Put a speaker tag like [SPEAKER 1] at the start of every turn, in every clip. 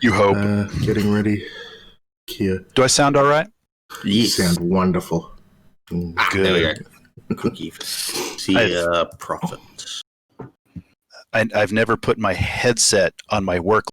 [SPEAKER 1] You hope.
[SPEAKER 2] Getting ready. Kia.
[SPEAKER 1] Do I sound all right?
[SPEAKER 2] You
[SPEAKER 3] Yes.
[SPEAKER 2] sound wonderful.
[SPEAKER 1] Good.
[SPEAKER 3] There we go. Cookie. See, profit.
[SPEAKER 1] I've never put my headset on my work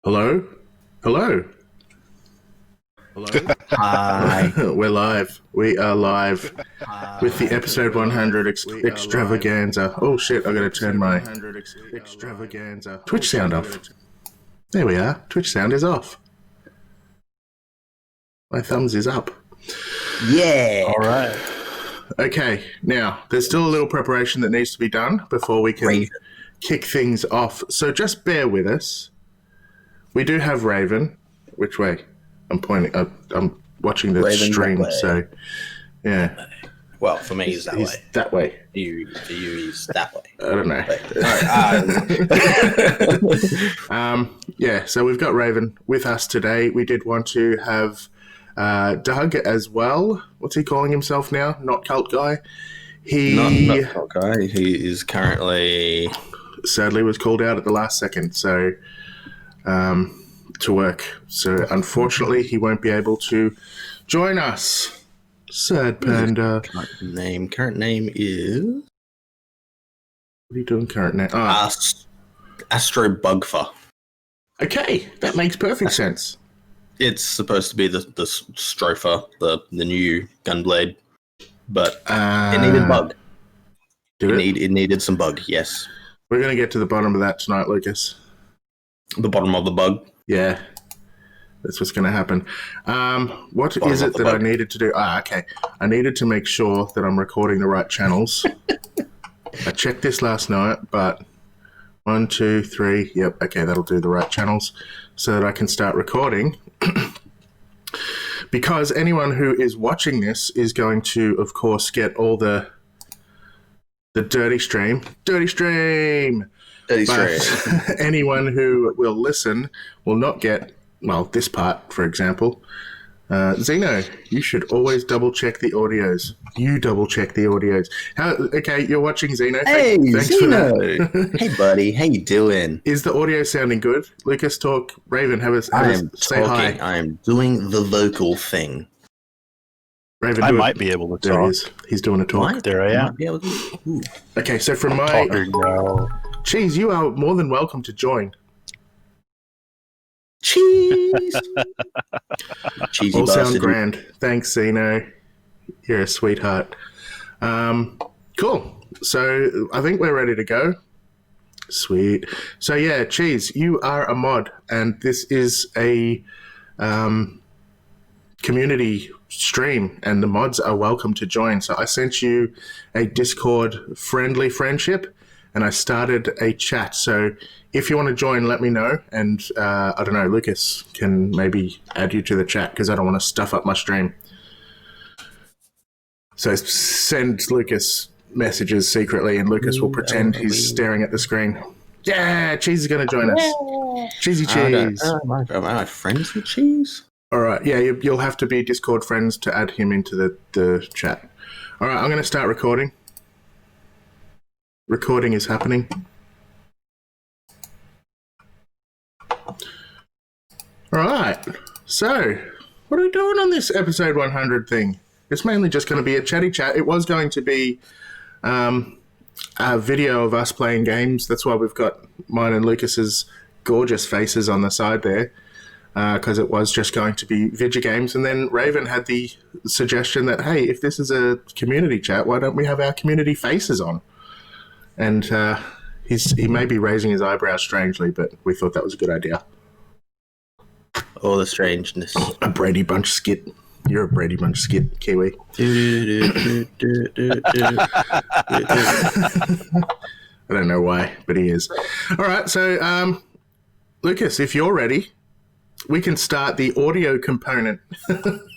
[SPEAKER 2] Hello? Hello? Hello?
[SPEAKER 3] Hi.
[SPEAKER 2] We're live. We are live with the episode 100 extravaganza. Oh shit, I gotta turn my extravaganza Twitch sound off. There we are. Twitch sound is off. My thumbs is up.
[SPEAKER 3] Yeah.
[SPEAKER 1] All right.
[SPEAKER 2] Okay, now there's still a little preparation that needs to be done before we can
[SPEAKER 3] Raven.
[SPEAKER 2] kick things off. So just bear with us. We do have Raven. Which way? I'm pointing. I'm watching the
[SPEAKER 3] Raven that
[SPEAKER 2] stream.
[SPEAKER 3] way.
[SPEAKER 2] So yeah,
[SPEAKER 3] Well, for me, he's that
[SPEAKER 2] he's
[SPEAKER 3] way.
[SPEAKER 2] that way.
[SPEAKER 3] For you, he's that way.
[SPEAKER 2] I don't know. Yeah, so we've got Raven with us today. We did want to have Doug as well. What's he calling himself now? Not Cult Guy. He
[SPEAKER 3] not okay. He is currently
[SPEAKER 2] sadly was called out at the last second, so to work. So unfortunately, he won't be able to join us. Sad panda.
[SPEAKER 3] current name is
[SPEAKER 2] What are you doing current now? Oh,
[SPEAKER 3] Astro Bugfer.
[SPEAKER 2] okay, that makes perfect sense.
[SPEAKER 3] It's supposed to be the Stropher, the new Gunblade, but it needed bug.
[SPEAKER 2] Did it?
[SPEAKER 3] It needed some bug. Yes,
[SPEAKER 2] We're going to get to the bottom of that tonight, Lucas.
[SPEAKER 3] the bottom of the bug.
[SPEAKER 2] Yeah, that's what's going to happen. What
[SPEAKER 3] Bottom
[SPEAKER 2] is
[SPEAKER 3] of
[SPEAKER 2] it
[SPEAKER 3] the
[SPEAKER 2] that I
[SPEAKER 3] bug.
[SPEAKER 2] needed to do? Okay. I needed to make sure that I'm recording the right channels. I checked this last night, but 1, 2, 3. Yep, okay, that'll do the right channels so that I can start recording. Because anyone who is watching this is going to, of course, get all the dirty stream. Dirty stream! But anyone who will listen will not get, well, this part, for example. Zeno, you should always double check the audios. You double check the audios. Okay, you're watching Zeno.
[SPEAKER 3] Hey,
[SPEAKER 2] Thanks for
[SPEAKER 3] Zeno.
[SPEAKER 2] that.
[SPEAKER 3] Hey, buddy. How you doing?
[SPEAKER 2] Is the audio sounding good? Lucas, talk. Raven,
[SPEAKER 3] I am
[SPEAKER 2] say
[SPEAKER 3] talking.
[SPEAKER 2] hi.
[SPEAKER 3] I am doing the vocal thing.
[SPEAKER 2] Raven,
[SPEAKER 1] I
[SPEAKER 2] do it.
[SPEAKER 1] might be able to
[SPEAKER 2] There he
[SPEAKER 1] talk.
[SPEAKER 2] is. He's doing a talk.
[SPEAKER 3] Might-
[SPEAKER 1] There I am.
[SPEAKER 3] might be able to- Ooh.
[SPEAKER 2] Okay, so from my...
[SPEAKER 1] Talking now.
[SPEAKER 2] Cheese, you are more than welcome to join.
[SPEAKER 3] Cheese. Cheesy
[SPEAKER 2] All sound
[SPEAKER 3] bastard.
[SPEAKER 2] grand. Thanks, Zeno. You're a sweetheart. Cool. So I think we're ready to go. Sweet. So yeah, Cheese, you are a mod, and this is a community stream, and the mods are welcome to join. So I sent you a Discord friendly friendship, and I started a chat. So if you want to join, let me know, and I don't know, Lucas can maybe add you to the chat because I don't want to stuff up my stream. So send Lucas messages secretly, and Lucas will pretend he's staring at the screen. Yeah, Cheese is going to join us. Cheesy Cheese.
[SPEAKER 3] Am I friends with Cheese?
[SPEAKER 2] All right, yeah, you'll have to be Discord friends to add him into the chat. All right, I'm going to start recording. Recording is happening. All right, so what are we doing on this episode 100 thing? It's mainly just going to be a chatty chat. It was going to be a video of us playing games. That's why we've got mine and Lucas's gorgeous faces on the side there, because it was just going to be video games. And then Raven had the suggestion that, hey, if this is a community chat, why don't we have our community faces on? And he may be raising his eyebrows strangely, but we thought that was a good idea.
[SPEAKER 3] All the strangeness.
[SPEAKER 2] A Brady Bunch skit. You're a Brady Bunch skit, Kiwi. I don't know why, but he is. All right, so Lucas, if you're ready, we can start the audio component.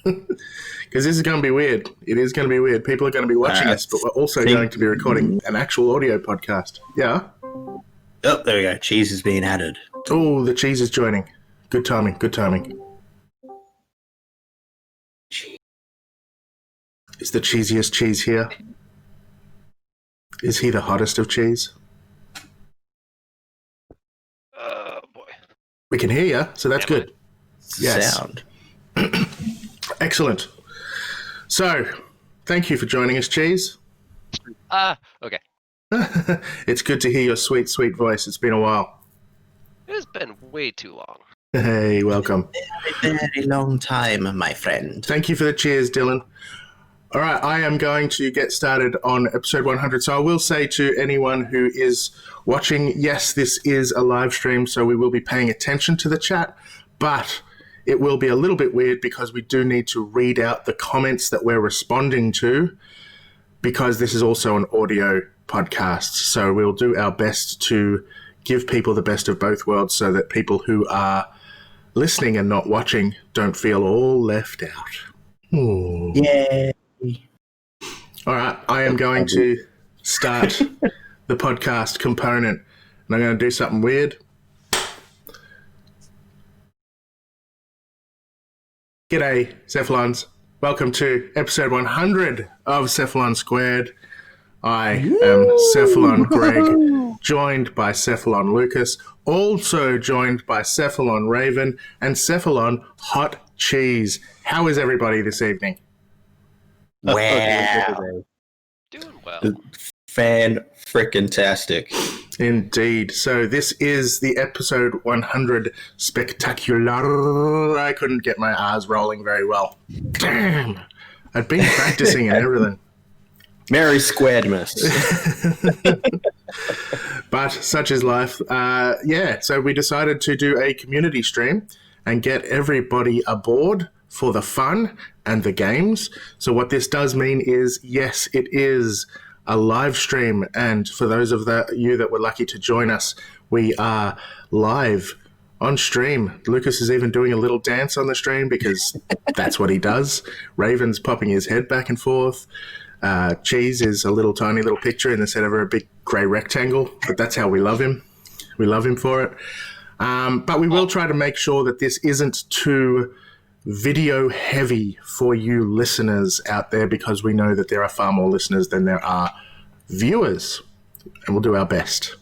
[SPEAKER 2] Because this is going to be weird. It is going to be weird. People are going to be watching us, but we're also going to be recording an actual audio podcast. Yeah?
[SPEAKER 3] Oh, there we go. Cheese is being added.
[SPEAKER 2] Oh, the cheese is joining. Good timing, good timing. Is the cheesiest cheese here? Is he the hottest of cheese?
[SPEAKER 4] Boy.
[SPEAKER 2] We can hear you, so that's good. Yes.
[SPEAKER 3] Sound.
[SPEAKER 2] Excellent. So, thank you for joining us, Cheese.
[SPEAKER 4] Okay.
[SPEAKER 2] It's good to hear your sweet, sweet voice. It's been a while.
[SPEAKER 4] It has been way too long.
[SPEAKER 2] Hey, welcome.
[SPEAKER 3] Very long time, my friend.
[SPEAKER 2] Thank you for the cheers, Dylan. All right, I am going to get started on episode 100. So I will say to anyone who is watching, yes, this is a live stream, so we will be paying attention to the chat, but it will be a little bit weird because we do need to read out the comments that we're responding to, because this is also an audio podcast. So we'll do our best to give people the best of both worlds so that people who are listening and not watching don't feel all left out. Ooh.
[SPEAKER 3] Yeah.
[SPEAKER 2] All right, I am going to start the podcast component, and I'm going to do something weird. G'day, Cephalons. Welcome to episode 100 of Cephalon Squared. I am Cephalon Greg, joined by Cephalon Lucas, also joined by Cephalon Raven, and Cephalon Hot Cheese. How is everybody this evening?
[SPEAKER 3] Wow.
[SPEAKER 4] Doing well.
[SPEAKER 3] Fan-frickin-tastic.
[SPEAKER 2] Indeed. So this is the episode 100 spectacular. I couldn't get my R's rolling very well. Damn. I'd been practicing and everything.
[SPEAKER 3] Merry Squaredmas.
[SPEAKER 2] But such is life. So we decided to do a community stream and get everybody aboard for the fun and the games. So what this does mean is, yes, it is a live stream. And for those of you that were lucky to join us, we are live on stream. Lucas is even doing a little dance on the stream because that's what he does. Raven's popping his head back and forth. Cheese is a little tiny little picture in the set of a big grey rectangle, but that's how we love him. We love him for it. But we will try to make sure that this isn't too video heavy for you listeners out there, because we know that there are far more listeners than there are viewers, and we'll do our best.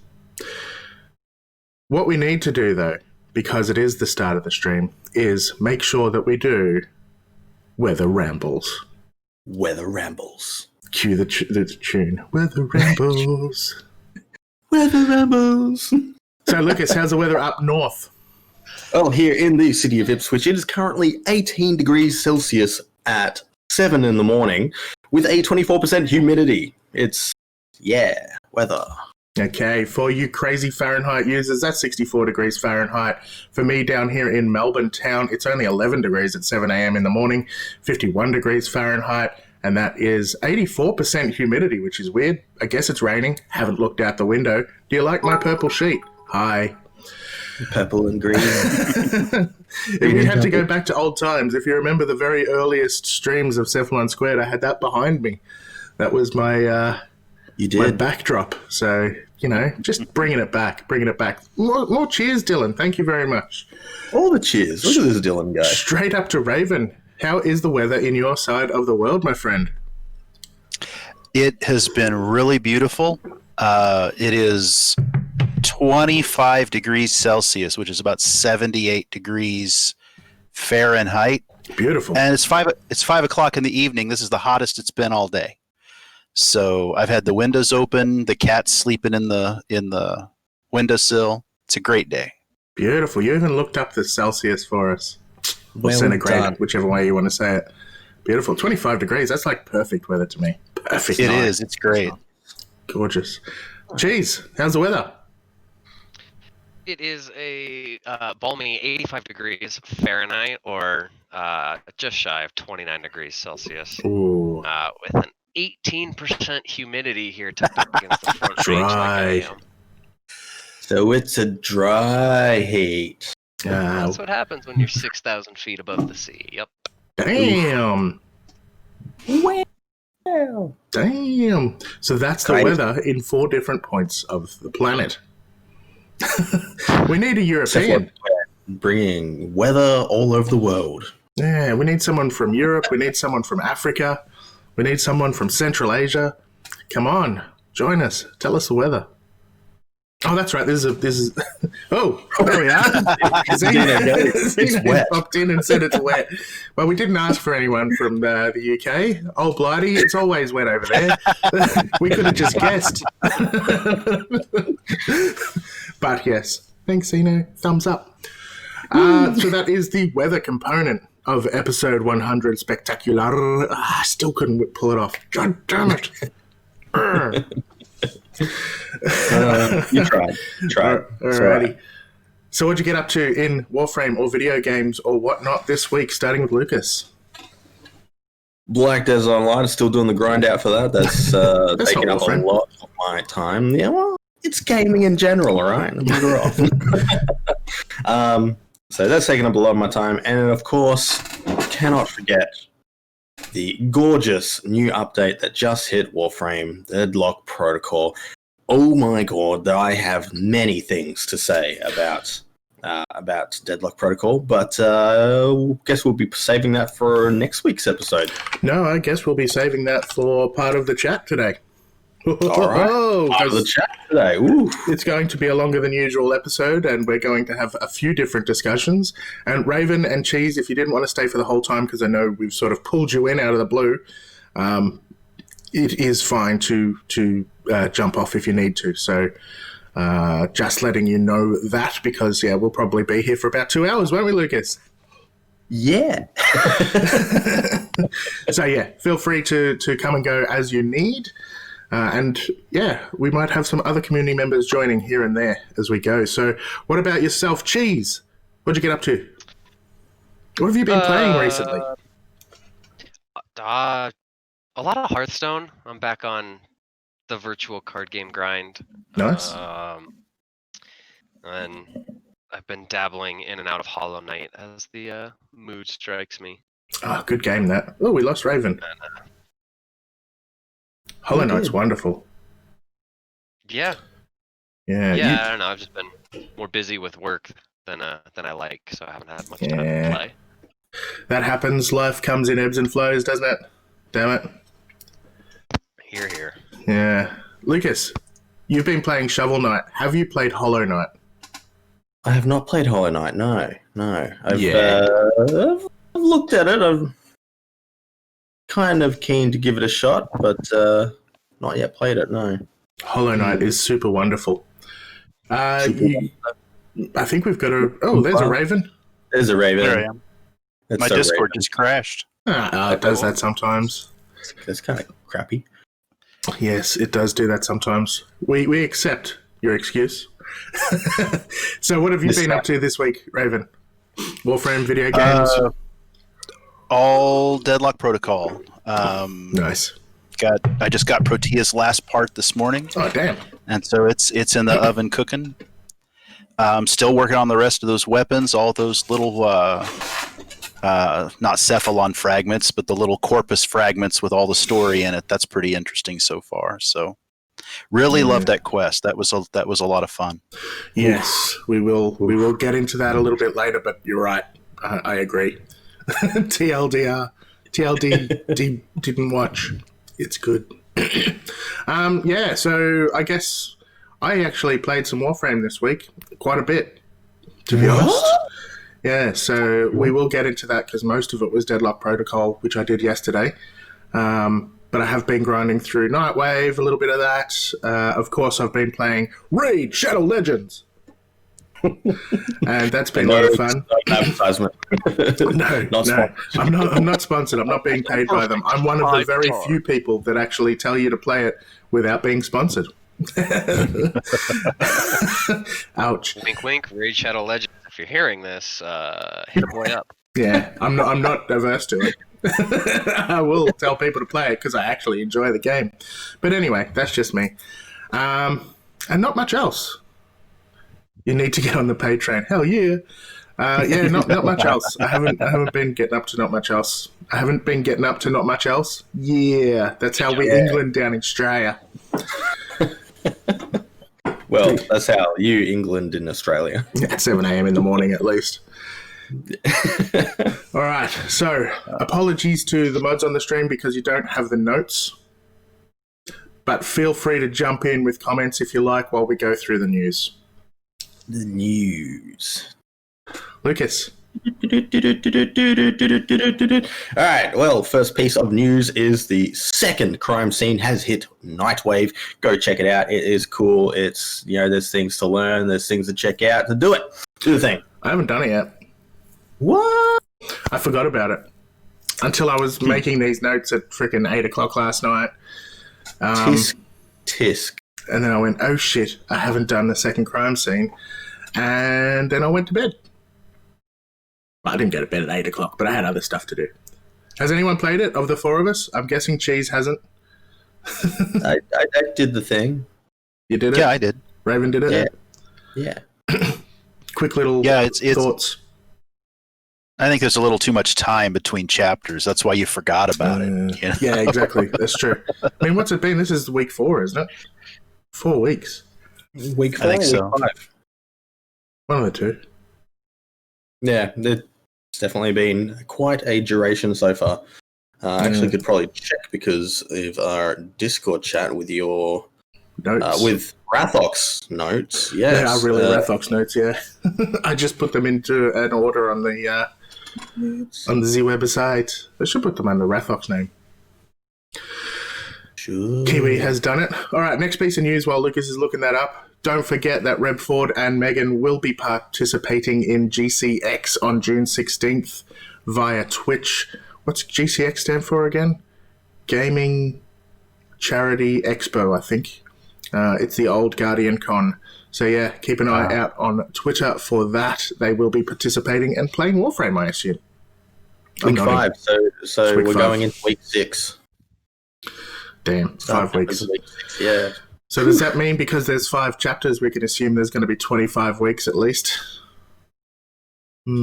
[SPEAKER 2] What we need to do, though, because it is the start of the stream, is make sure that we do Weather Rambles.
[SPEAKER 3] Weather Rambles.
[SPEAKER 2] Cue the tune. Weather Rambles.
[SPEAKER 3] Weather Rambles.
[SPEAKER 2] So, Lucas, how's the weather up north?
[SPEAKER 3] Well, here in the city of Ipswich, it is currently 18 degrees Celsius at 7 in the morning with a 24% humidity. It's, weather.
[SPEAKER 2] Okay, for you crazy Fahrenheit users, that's 64 degrees Fahrenheit. For me down here in Melbourne town, it's only 11 degrees at 7 a.m. in the morning, 51 degrees Fahrenheit, and that is 84% humidity, which is weird. I guess it's raining. Haven't looked out the window. Do you like my purple sheet? Hi.
[SPEAKER 3] Purple and green.
[SPEAKER 2] If you had to go back to old times, if you remember the very earliest streams of Cephalon Squared, I had that behind me. That was my my backdrop. So, just bringing it back. More cheers, Dylan. Thank you very much.
[SPEAKER 3] All the cheers. Look at this Dylan guy.
[SPEAKER 2] Straight up to Raven. How is the weather in your side of the world, my friend?
[SPEAKER 1] It has been really beautiful. It is 25 degrees Celsius, which is about 78 degrees Fahrenheit.
[SPEAKER 2] Beautiful.
[SPEAKER 1] And it's 5 o'clock in the evening. This is the hottest it's been all day. So I've had the windows open, the cat's sleeping in the windowsill. It's a great day.
[SPEAKER 2] Beautiful. You even looked up the Celsius for us. Or centigrade, whichever way you want to say it. Beautiful. 25 degrees. That's like perfect weather to me. Perfect.
[SPEAKER 1] It is. It's great.
[SPEAKER 2] Gorgeous. Jeez, how's the weather?
[SPEAKER 4] It is a balmy 85 degrees Fahrenheit, or just shy of 29 degrees Celsius.
[SPEAKER 2] Ooh.
[SPEAKER 4] With an 18% humidity here tucked up against the front range like I am.
[SPEAKER 3] So it's a dry heat.
[SPEAKER 4] That's what happens when you're 6,000 feet above the sea. Yep.
[SPEAKER 2] Damn.
[SPEAKER 3] Wow.
[SPEAKER 2] Damn. So that's the weather in 4 different points of the planet. We need a European.
[SPEAKER 3] Bringing weather all over the world.
[SPEAKER 2] Yeah, we need someone from Europe. We need someone from Africa. We need someone from Central Asia. Come on, join us. Tell us the weather. Oh, that's right. This is. Oh, there we are.
[SPEAKER 3] It's wet.
[SPEAKER 2] Popped in and said it's wet. Well, we didn't ask for anyone from the UK. Oh, Blighty, it's always wet over there. We could have just guessed. But yes, thanks, Zeno. Thumbs up. So that is the weather component of episode 100 Spectacular. I still couldn't pull it off. God damn it.
[SPEAKER 3] You tried.
[SPEAKER 2] Alrighty. So what'd you get up to in Warframe or video games or whatnot this week, starting with Lucas?
[SPEAKER 3] Black Desert Online is still doing the grind out for that. That's taking
[SPEAKER 2] not
[SPEAKER 3] up a
[SPEAKER 2] Warframe.
[SPEAKER 3] lot of my time. Yeah, well, it's gaming in general, all right? Bugger off. So that's taking up a lot of my time. And of course, cannot forget the gorgeous new update that just hit Warframe, Deadlock Protocol. Oh my god, I have many things to say about Deadlock Protocol, but guess we'll be saving that for next week's episode.
[SPEAKER 2] No, I guess we'll be saving that for part of the chat today.
[SPEAKER 3] All right, part of the chat today. Ooh.
[SPEAKER 2] It's going to be a longer than usual episode, and we're going to have a few different discussions. And Raven and Cheese, if you didn't want to stay for the whole time, because I know we've sort of pulled you in out of the blue, it is fine to jump off if you need to. So just letting you know that, because, yeah, we'll probably be here for about 2 hours, won't we, Lucas?
[SPEAKER 3] Yeah.
[SPEAKER 2] So, yeah, feel free to come and go as you need. And, yeah, we might have some other community members joining here and there as we go. So what about yourself, Cheese? What'd you get up to? What have you been playing recently?
[SPEAKER 4] A lot of Hearthstone. I'm back on the virtual card game grind.
[SPEAKER 2] Nice.
[SPEAKER 4] And I've been dabbling in and out of Hollow Knight as the mood strikes me.
[SPEAKER 2] Oh, good game, that. Oh, we lost Raven.
[SPEAKER 4] And,
[SPEAKER 2] Hollow Knight's wonderful.
[SPEAKER 4] yeah,
[SPEAKER 2] Yeah.
[SPEAKER 4] I don't know. I've just been more busy with work than I like, so I haven't had much time to play.
[SPEAKER 2] That happens. Life comes in ebbs and flows, doesn't it? Damn it.
[SPEAKER 4] Here.
[SPEAKER 2] Yeah. Lucas, you've been playing Shovel Knight. Have you played Hollow Knight?
[SPEAKER 3] I have not played Hollow Knight, no. I've looked at it. I'm kind of keen to give it a shot, but not yet played it, no.
[SPEAKER 2] Hollow Knight is super wonderful. I think we've got a... Oh, there's a Raven.
[SPEAKER 3] There's a Raven.
[SPEAKER 1] There I am.
[SPEAKER 3] That's
[SPEAKER 1] My
[SPEAKER 3] so
[SPEAKER 1] Discord
[SPEAKER 3] Raven.
[SPEAKER 1] just crashed.
[SPEAKER 2] It does that sometimes.
[SPEAKER 3] That's kind of crappy.
[SPEAKER 2] Yes, it does do that sometimes. We accept your excuse. So what have you been up to this week, Raven? Warframe, video games?
[SPEAKER 1] All Deadlock Protocol.
[SPEAKER 2] Nice.
[SPEAKER 1] I just got Protea's last part this morning,
[SPEAKER 2] Oh, damn.
[SPEAKER 1] and so it's in the oven cooking. I'm still working on the rest of those weapons, all those little not cephalon fragments, but the little corpus fragments with all the story in it. That's pretty interesting so far. So really loved that quest. That was a lot of fun.
[SPEAKER 2] Yes, we will get into that a little bit later, but you're right. I agree. TLDR. TLD didn't watch. It's good. Yeah, so I guess I actually played some Warframe this week. Quite a bit, to be honest. Yeah, so we will get into that because most of it was Deadlock Protocol, which I did yesterday. But I have been grinding through Nightwave, a little bit of that. Of course, I've been playing Raid Shadow Legends. And that's been a lot of fun.
[SPEAKER 3] Advertisement.
[SPEAKER 2] No, I'm not sponsored. I'm not being paid by them. I'm one of the very few people that actually tell you to play it without being sponsored. Ouch.
[SPEAKER 4] Wink, wink. Raid Shadow Legends. If you're hearing this, hit a boy up.
[SPEAKER 2] Yeah, I'm not averse to it. I will tell people to play it because I actually enjoy the game. But anyway, that's just me. And not much else. You need to get on the paid train. Hell yeah. Yeah, not much else. I haven't been getting up to not much else. Yeah, that's how we England down in Australia.
[SPEAKER 3] Well, that's how you England in Australia.
[SPEAKER 2] At 7 a.m. in the morning at least. All right, so apologies to the mods on the stream because you don't have the notes. But feel free to jump in with comments if you like while we go through the news.
[SPEAKER 3] The news.
[SPEAKER 2] Lucas.
[SPEAKER 3] All right, well, first piece of news is the second crime scene has hit Nightwave. Go check it out. It is cool. It's, there's things to learn. There's things to check out. To do it. Do the thing.
[SPEAKER 2] I haven't done it yet.
[SPEAKER 3] What?
[SPEAKER 2] I forgot about it until I was making these notes at freaking 8 o'clock last night.
[SPEAKER 3] Tisk.
[SPEAKER 2] And then I went, oh shit, I haven't done the second crime scene. And then I went to bed. Well, I didn't go to bed at 8 o'clock, but I had other stuff to do. Has anyone played it of the four of us? I'm guessing Cheese hasn't.
[SPEAKER 3] I did the thing.
[SPEAKER 2] You did it?
[SPEAKER 1] Yeah, I did.
[SPEAKER 2] Raven did it?
[SPEAKER 3] Yeah.
[SPEAKER 2] Quick little
[SPEAKER 1] It's
[SPEAKER 2] thoughts.
[SPEAKER 1] I think there's a little too much time between chapters. That's why you forgot about it. You know?
[SPEAKER 2] Yeah, exactly. That's true. I mean, what's it been? This is week 4, isn't it? 4 weeks.
[SPEAKER 3] Week 4,
[SPEAKER 1] I think so.
[SPEAKER 3] week 5.
[SPEAKER 2] One of the two.
[SPEAKER 3] Yeah, it's definitely been quite a duration so far. I actually could probably check because of our Discord chat with your
[SPEAKER 2] Notes.
[SPEAKER 3] with Rathox notes. Yes,
[SPEAKER 2] They are really Rathox notes, yeah. I just put them into an order on the Z website. I should put them under Rathox name.
[SPEAKER 3] Sure.
[SPEAKER 2] Kiwi has done it. All right, next piece of news while Lucas is looking that up. Don't forget that Reb Ford and Megan will be participating in GCX on June 16th via Twitch. What's GCX stand for again? Gaming Charity Expo, I think. It's the old Guardian Con. So yeah, keep an eye out on Twitter for that. They will be participating and playing Warframe, I assume.
[SPEAKER 3] Week 5. So
[SPEAKER 2] Week
[SPEAKER 3] we're
[SPEAKER 2] 5.
[SPEAKER 3] going into week 6.
[SPEAKER 2] Damn, 5 weeks.
[SPEAKER 3] Week 6, yeah.
[SPEAKER 2] So does that mean because there's 5 chapters, we can assume there's going to be 25 weeks at least?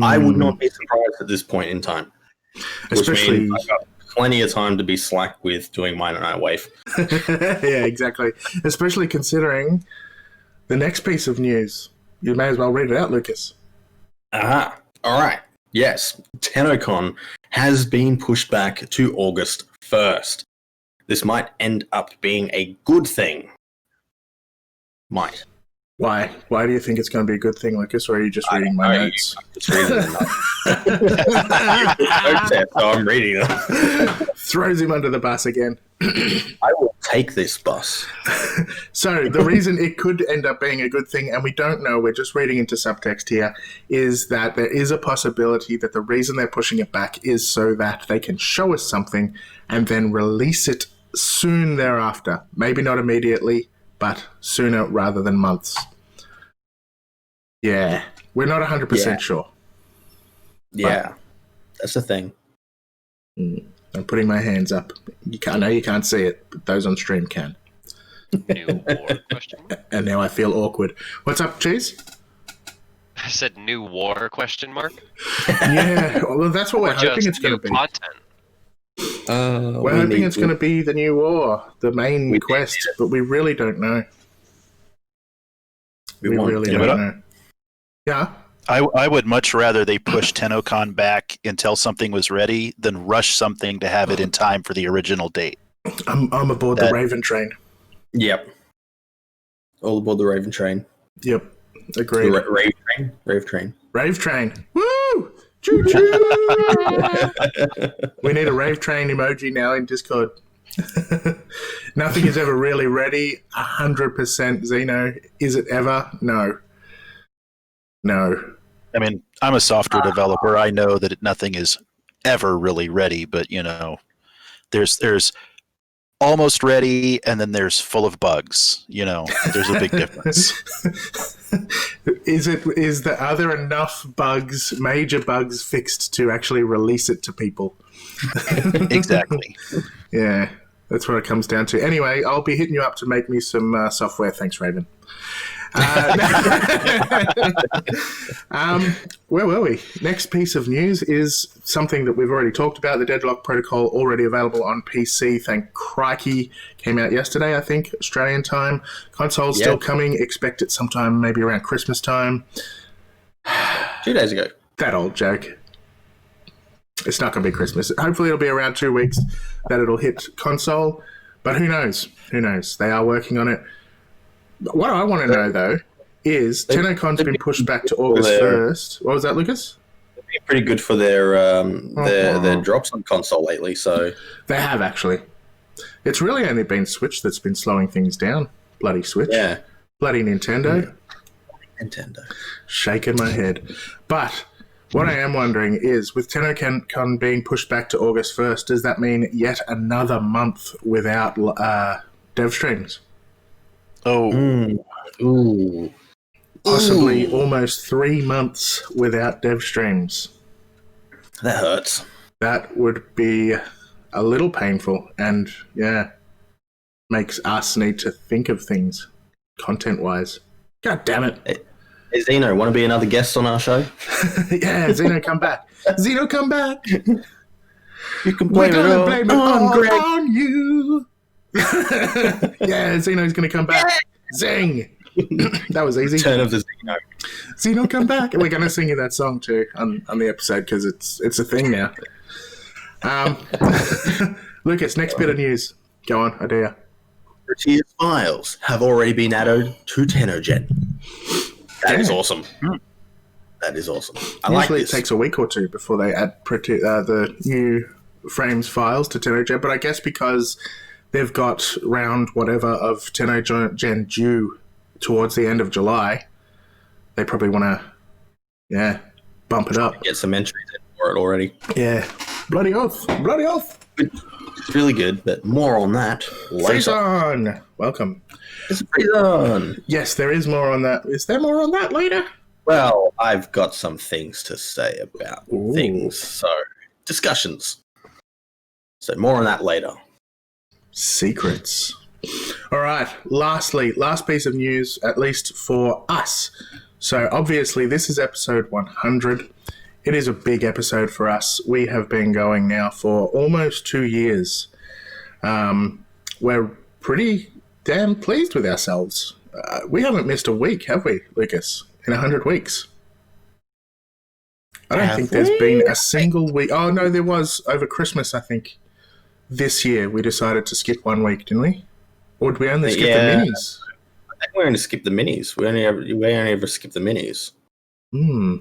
[SPEAKER 3] I would not be surprised at this point in time.
[SPEAKER 2] Especially,
[SPEAKER 3] Which means I've got plenty of time to be slack with doing Mine and I Wave.
[SPEAKER 2] yeah, exactly. Especially considering the next piece of news. You may as well read it out, Lucas.
[SPEAKER 3] Aha. All right. Yes. TennoCon has been pushed back to August 1st. This might end up being a good thing. Might.
[SPEAKER 2] Why? Why do you think it's going to be a good thing, Lucas, or are you just reading my notes?
[SPEAKER 3] Just reading the notes. So I'm reading them.
[SPEAKER 2] Throws him under the bus again.
[SPEAKER 3] I will take this bus.
[SPEAKER 2] So the reason it could end up being a good thing, and we don't know, we're just reading into subtext here, is that there is a possibility that the reason they're pushing it back is so that they can show us something and then release it soon thereafter. Maybe not immediately, but sooner rather than months. Yeah, we're not 100% sure.
[SPEAKER 3] Yeah, that's the thing.
[SPEAKER 2] I'm putting my hands up. I know you can't see it, but those on stream can.
[SPEAKER 4] New war question mark?
[SPEAKER 2] And now I feel awkward. What's up, Cheese?
[SPEAKER 4] I said new war question mark?
[SPEAKER 2] Yeah, well, that's what we're hoping
[SPEAKER 4] Just
[SPEAKER 2] it's going
[SPEAKER 4] new
[SPEAKER 2] to be.
[SPEAKER 4] content.
[SPEAKER 2] We're hoping it's going to be the new war, the main quest, but we really don't know. We really don't know. Yeah.
[SPEAKER 1] I would much rather they push TennoCon back until something was ready than rush something to have it in time for the original date.
[SPEAKER 2] I'm aboard the Raven train.
[SPEAKER 3] Yep. All aboard the Raven train.
[SPEAKER 2] Yep. Agreed.
[SPEAKER 3] Rave train. Rave train.
[SPEAKER 2] Rave train. Woo! Choo choo! We need a rave train emoji now in Discord. Nothing is ever really ready. 100% Xeno. Is it ever? No. No.
[SPEAKER 1] I mean, I'm a software developer. I know that nothing is ever really ready, but you know, there's almost ready, and then there's full of bugs. You know, there's a big difference.
[SPEAKER 2] Are there enough bugs, major bugs, fixed to actually release it to people?
[SPEAKER 1] Exactly.
[SPEAKER 2] Yeah, that's what it comes down to. Anyway, I'll be hitting you up to make me some software. Thanks, Raven. Where were we? Next piece of news is something that we've already talked about. The Deadlock Protocol already available on PC. Thank crikey. Came out yesterday, I think, Australian time. Console's still coming. Expect it sometime maybe around Christmas time.
[SPEAKER 3] 2 days ago.
[SPEAKER 2] That old joke. It's not going to be Christmas. Hopefully it'll be around 2 weeks that it'll hit console. But who knows? Who knows? They are working on it. What I want to know, though, is TennoCon's been pushed back to August 1st. What was that, Lucas?
[SPEAKER 3] They've been pretty good for their drops on console lately, so...
[SPEAKER 2] They have, actually. It's really only been Switch that's been slowing things down. Bloody Switch.
[SPEAKER 3] Yeah.
[SPEAKER 2] Bloody Nintendo.
[SPEAKER 3] Nintendo.
[SPEAKER 2] Shaking my head. But What I am wondering is, with TennoCon being pushed back to August 1st, does that mean yet another month without dev streams?
[SPEAKER 1] Oh,
[SPEAKER 3] Ooh.
[SPEAKER 2] Possibly
[SPEAKER 3] Ooh.
[SPEAKER 2] almost 3 months without dev streams.
[SPEAKER 3] That hurts.
[SPEAKER 2] That would be a little painful, and yeah, makes us need to think of things content-wise. God damn it.
[SPEAKER 3] Hey, Zeno, want to be another guest on our show?
[SPEAKER 2] Yeah, Zeno, come back. Zeno, come back.
[SPEAKER 3] You can
[SPEAKER 2] We're
[SPEAKER 3] blame it
[SPEAKER 2] gonna
[SPEAKER 3] all
[SPEAKER 2] blame it
[SPEAKER 3] on
[SPEAKER 2] all
[SPEAKER 3] Greg.
[SPEAKER 2] on you. Yeah, Zeno's gonna come back. Zing. That was easy.
[SPEAKER 3] Turn of the Zeno.
[SPEAKER 2] Zeno, come back. And we're gonna sing you that song too on the episode because it's a thing now. Lucas, next bit of news. Go on, I dare.
[SPEAKER 3] Frontiers files have already been added to TennoGen. That is awesome. That is awesome. I like
[SPEAKER 2] Usually
[SPEAKER 3] this.
[SPEAKER 2] it takes a week or two before they add the new frames files to TennoGen, but I guess because they've got round whatever of TennoGen due towards the end of July, they probably want to, bump it up.
[SPEAKER 3] Get some entries in for it already.
[SPEAKER 2] Yeah. Bloody oath. Bloody oath.
[SPEAKER 3] It's really good, but more on that later.
[SPEAKER 2] Frison. Welcome.
[SPEAKER 3] It's Frison.
[SPEAKER 2] Yes, there is more on that. Is there more on that later?
[SPEAKER 3] Well, I've got some things to say about
[SPEAKER 2] Ooh.
[SPEAKER 3] things. So, discussions. So, more on that later.
[SPEAKER 2] Secrets. All right. Lastly, last piece of news, at least for us. So, obviously, this is episode 100. It is a big episode for us. We have been going now for almost 2 years. We're pretty damn pleased with ourselves. We haven't missed a week, have we, Lucas? In 100 weeks. I don't
[SPEAKER 3] Have
[SPEAKER 2] think there's
[SPEAKER 3] we?
[SPEAKER 2] been a single week. Oh, no, there was over Christmas, I think. This year, we decided to skip 1 week, didn't we? Or did we only skip
[SPEAKER 3] Yeah.
[SPEAKER 2] the minis?
[SPEAKER 3] I think we only skip the minis. We only ever skip the minis.
[SPEAKER 2] Hmm.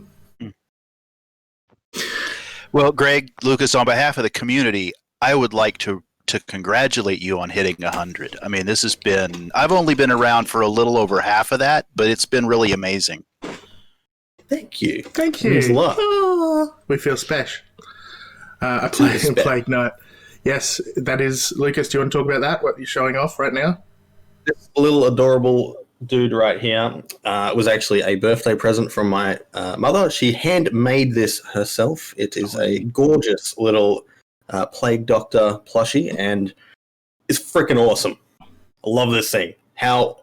[SPEAKER 1] well, Greg, Lucas, on behalf of the community, I would like to congratulate you on hitting 100. I mean, this has been, I've only been around for a little over half of that, but it's been really amazing.
[SPEAKER 3] Thank you.
[SPEAKER 2] Thank you.
[SPEAKER 3] Means a lot.
[SPEAKER 2] Oh, we feel special. A plague night. Yes, that is. Lucas, do you want to talk about that? What you're showing off right now?
[SPEAKER 3] This little adorable dude right here was actually a birthday present from my mother. She handmade this herself. It is a gorgeous little Plague Doctor plushie, and it's freaking awesome. I love this thing. How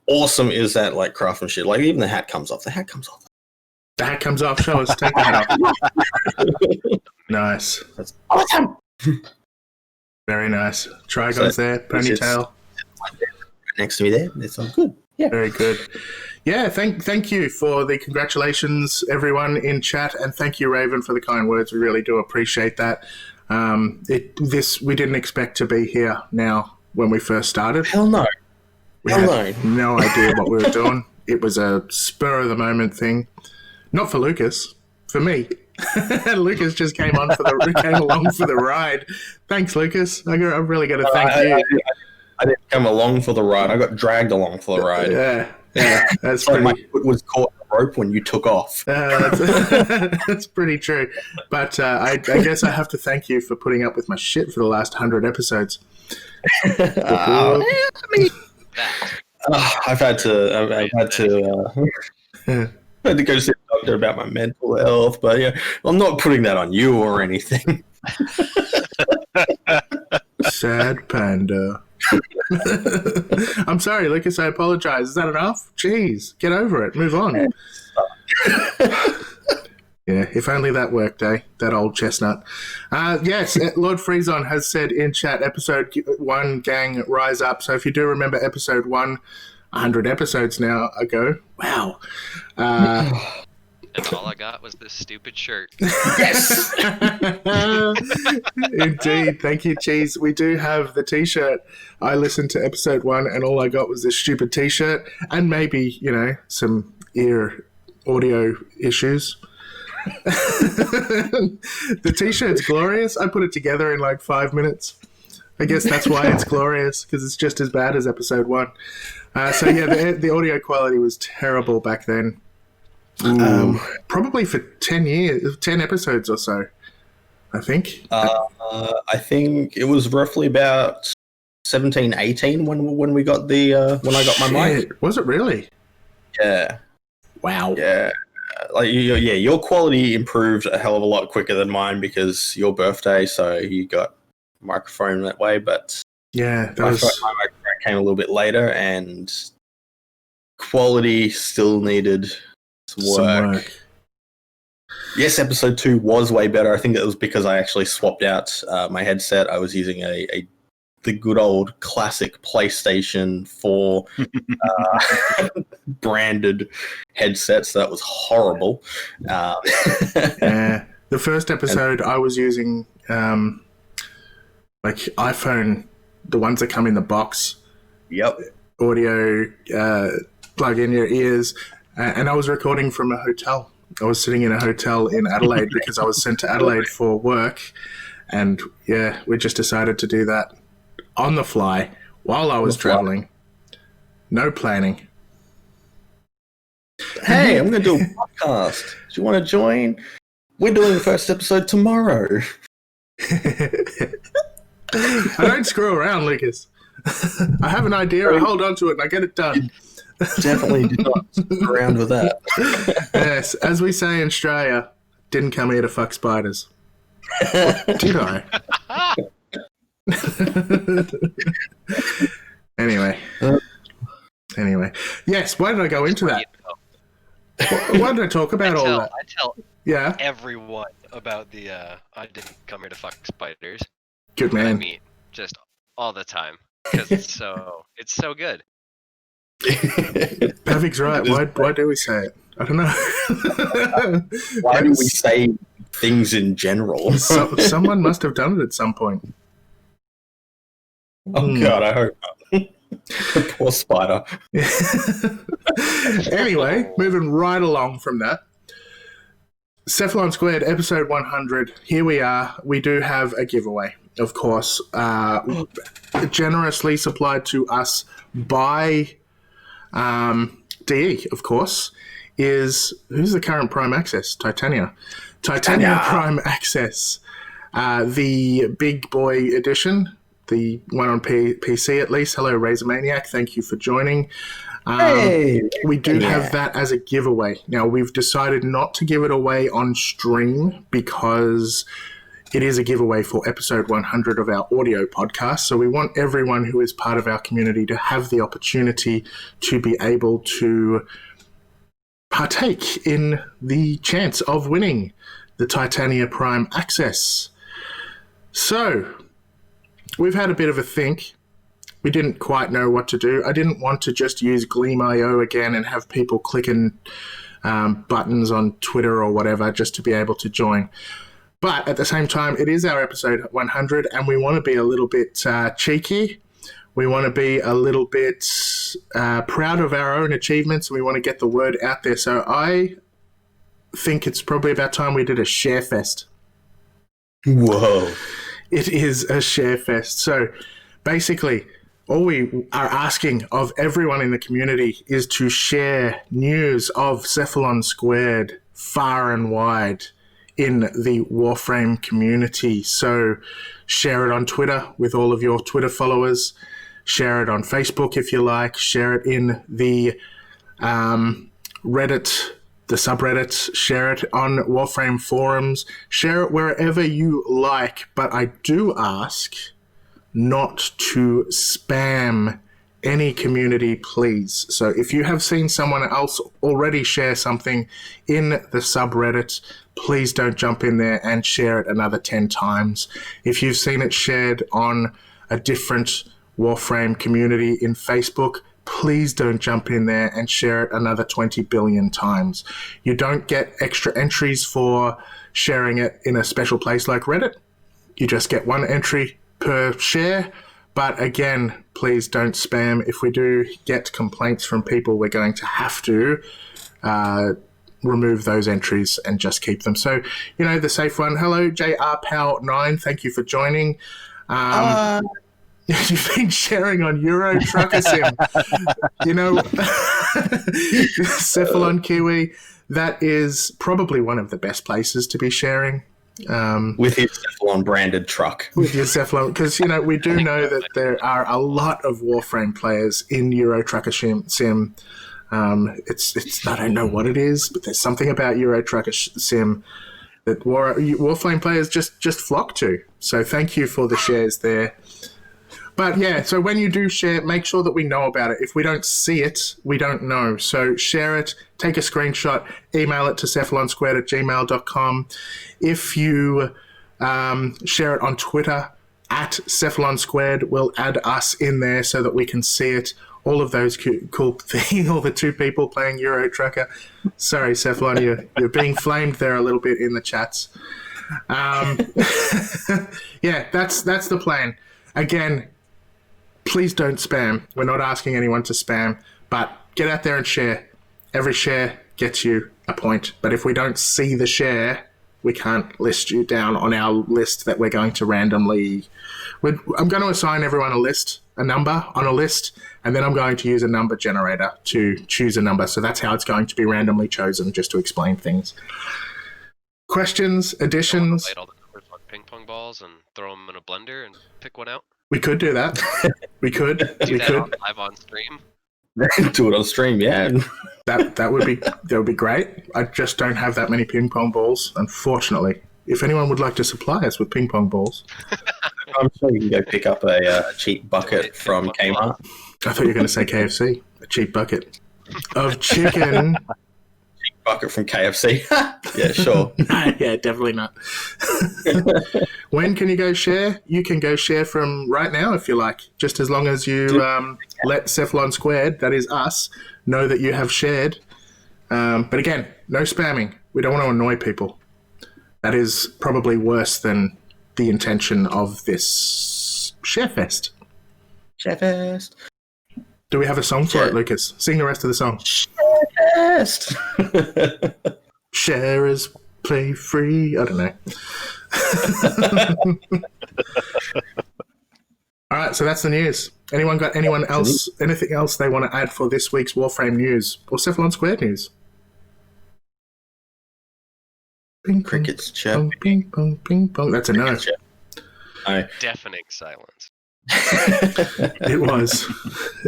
[SPEAKER 3] awesome is that, like, craftsmanship? Like, even the hat comes off. The hat comes off.
[SPEAKER 2] The hat comes off. Show us. Take the hat off. Nice.
[SPEAKER 3] That's awesome.
[SPEAKER 2] Very nice. Trigons there. Ponytail.
[SPEAKER 3] Next to me there. It's all good. Yeah.
[SPEAKER 2] Very good. Yeah, thank you for the congratulations, everyone in chat, and thank you, Raven, for the kind words. We really do appreciate that. We didn't expect to be here now when we first started.
[SPEAKER 3] Hell no.
[SPEAKER 2] We
[SPEAKER 3] Hell
[SPEAKER 2] had no idea what we were doing. It was a spur of the moment thing. Not for Lucas, for me. Lucas just came along for the ride. Thanks, Lucas. I'm really going to thank you.
[SPEAKER 3] I didn't come along for the ride. I got dragged along for the ride.
[SPEAKER 2] Yeah, that's
[SPEAKER 3] So my
[SPEAKER 2] pretty.
[SPEAKER 3] foot was caught in the rope when you took off.
[SPEAKER 2] That's pretty true. But I guess I have to thank you for putting up with my shit for the last 100 episodes.
[SPEAKER 4] That.
[SPEAKER 3] I've had to go see a doctor about my mental health, but yeah, I'm not putting that on you or anything.
[SPEAKER 2] Sad panda. I'm sorry, Lucas. I apologize. Is that enough? Jeez, get over it. Move on. Yeah, if only that worked, eh? That old chestnut. Yes, Lord Frison has said in chat, episode 1, gang, rise up. So if you do remember episode 1, 100 episodes now ago. Wow.
[SPEAKER 4] And all I got was this stupid shirt.
[SPEAKER 3] Yes.
[SPEAKER 2] Indeed. Thank you, Cheese. We do have the t-shirt. I listened to episode 1 and all I got was this stupid t-shirt and maybe, some ear audio issues. The t-shirt's glorious. I put it together in like 5 minutes. I guess that's why it's glorious, because it's just as bad as episode 1. So yeah, the audio quality was terrible back then. Probably for 10 years, 10 episodes or so, I think.
[SPEAKER 3] I think it was roughly about 17, 18 when we got the when I got my mic.
[SPEAKER 2] Shit, was it really?
[SPEAKER 3] Yeah,
[SPEAKER 2] Wow.
[SPEAKER 3] yeah. Your quality improved a hell of a lot quicker than mine because your birthday, so you got a microphone that way. But
[SPEAKER 2] Yeah, that
[SPEAKER 3] my
[SPEAKER 2] was...
[SPEAKER 3] microphone came a little bit later, and quality still needed some work. Yes, episode 2 was way better. I think it was because I actually swapped out my headset. I was using the good old classic PlayStation 4 branded headset, so that was horrible.
[SPEAKER 2] Yeah. The first episode, I was using like iPhone, the ones that come in the box.
[SPEAKER 3] Yep.
[SPEAKER 2] Audio, plug in your ears, and I was recording from a hotel. I was sitting in a hotel in Adelaide because I was sent to Adelaide for work, and yeah, we just decided to do that on the fly while I was traveling. No planning.
[SPEAKER 3] Hey, I'm going to do a podcast. Do you want to join? We're doing the first episode tomorrow.
[SPEAKER 2] I don't screw around, Lucas. I have an idea, I hold on to it, and I get it done.
[SPEAKER 3] Definitely did not screw around with that.
[SPEAKER 2] Yes, as we say in Australia, didn't come here to fuck spiders. Did I? Anyway. Yes, why did I go into that? Why did I talk about all that?
[SPEAKER 4] I tell
[SPEAKER 2] Yeah,
[SPEAKER 4] everyone about the I didn't come here to fuck spiders.
[SPEAKER 2] good
[SPEAKER 4] I
[SPEAKER 2] man.
[SPEAKER 4] mean, just all the time because it's so good.
[SPEAKER 2] Pavic's right. Why do we say it? I don't know.
[SPEAKER 3] Why do we say things in general?
[SPEAKER 2] Someone must have done it at some point.
[SPEAKER 3] Oh God, I hope not. Poor spider.
[SPEAKER 2] Anyway, moving right along from that. Cephalon Squared, episode 100. Here we are. We do have a giveaway, of course, generously supplied to us by DE, of course. Who's the current Prime Access? Titania Prime Access, the big boy edition, the one on PC at least. Hello, Razormaniac. Thank you for joining.
[SPEAKER 3] Hey,
[SPEAKER 2] we do have that as a giveaway. Now, we've decided not to give it away on stream because it is a giveaway for episode 100 of our audio podcast. So we want everyone who is part of our community to have the opportunity to be able to partake in the chance of winning the Titania Prime Access. So we've had a bit of a think. We didn't quite know what to do. I didn't want to just use Gleam.io again and have people clicking buttons on Twitter or whatever just to be able to join. But at the same time, it is our episode 100, and we want to be a little bit cheeky. We want to be a little bit proud of our own achievements, and we want to get the word out there. So I think it's probably about time we did a share fest.
[SPEAKER 3] Whoa.
[SPEAKER 2] It is a share fest. So basically, all we are asking of everyone in the community is to share news of Cephalon Squared far and wide in the Warframe community. So share it on Twitter with all of your Twitter followers. Share it on Facebook if you like. Share it in the Reddit, the subreddits. Share it on Warframe forums. Share it wherever you like. But I do ask not to spam any community, please. So if you have seen someone else already share something in the subreddit, please don't jump in there and share it another 10 times. If you've seen it shared on a different Warframe community in Facebook, please don't jump in there and share it another 20 billion times. You don't get extra entries for sharing it in a special place like Reddit. You just get one entry per share. But again, please don't spam. If we do get complaints from people, we're going to have to remove those entries and just keep them. So, the safe one. Hello, JRPow9. Thank you for joining. You've been sharing on Euro Trucker Sim. You know, Cephalon Kiwi, that is probably one of the best places to be sharing.
[SPEAKER 3] With his Cephalon branded truck.
[SPEAKER 2] With your Cephalon, because, you know, we do know that there are a lot of Warframe players in Euro Trucker Sim. It's I don't know what it is, but there's something about Euro Trucker Sim that Warframe players just flock to. So thank you for the shares there. But yeah, so when you do share, make sure that we know about it. If we don't see it, we don't know. So share it, take a screenshot, email it to cephalonsquared@gmail.com. If you share it on Twitter, @cephalonsquared, we'll add us in there so that we can see it. All of those cool things, all the two people playing Euro Trucker. Sorry, Cephalon, you're being flamed there a little bit in the chats. Yeah, that's the plan. Again, please don't spam. We're not asking anyone to spam, but get out there and share. Every share gets you a point. But if we don't see the share, we can't list you down on our list that we're going to randomly... I'm going to assign everyone a number on a list, and then I'm going to use a number generator to choose a number. So that's how it's going to be randomly chosen, just to explain things. Questions, additions?
[SPEAKER 4] Light all the numbers on ping pong balls and throw them in a blender and pick one out.
[SPEAKER 2] We could do that. We could.
[SPEAKER 4] Do
[SPEAKER 2] We
[SPEAKER 4] that
[SPEAKER 2] could.
[SPEAKER 4] live on stream.
[SPEAKER 3] Do it on stream, yeah.
[SPEAKER 2] That would be great. I just don't have that many ping pong balls, unfortunately. If anyone would like to supply us with ping pong balls,
[SPEAKER 3] I'm sure you can go pick up a cheap bucket from Kmart.
[SPEAKER 2] I thought you were going to say KFC, a cheap bucket of chicken.
[SPEAKER 3] Bucket from KFC. Yeah, sure.
[SPEAKER 2] Yeah, definitely not. When can you go share? You can go share from right now if you like, just as long as you let Cephalon Squared, that is us, know that you have shared. But again, no spamming. We don't want to annoy people. That is probably worse than the intention of this Sharefest.
[SPEAKER 3] Sharefest.
[SPEAKER 2] Do we have a song for it, Lucas? Sing the rest of the song.
[SPEAKER 3] Sharefest.
[SPEAKER 2] Sharers play free. I don't know. All right, so that's the news. Anyone got anything else they want to add for this week's Warframe news or Cephalon Squared news? Ping,
[SPEAKER 3] Crickets chirp.
[SPEAKER 2] pong, ping pong, ping pong. That's a no.
[SPEAKER 4] Deafening silence.
[SPEAKER 2] It was.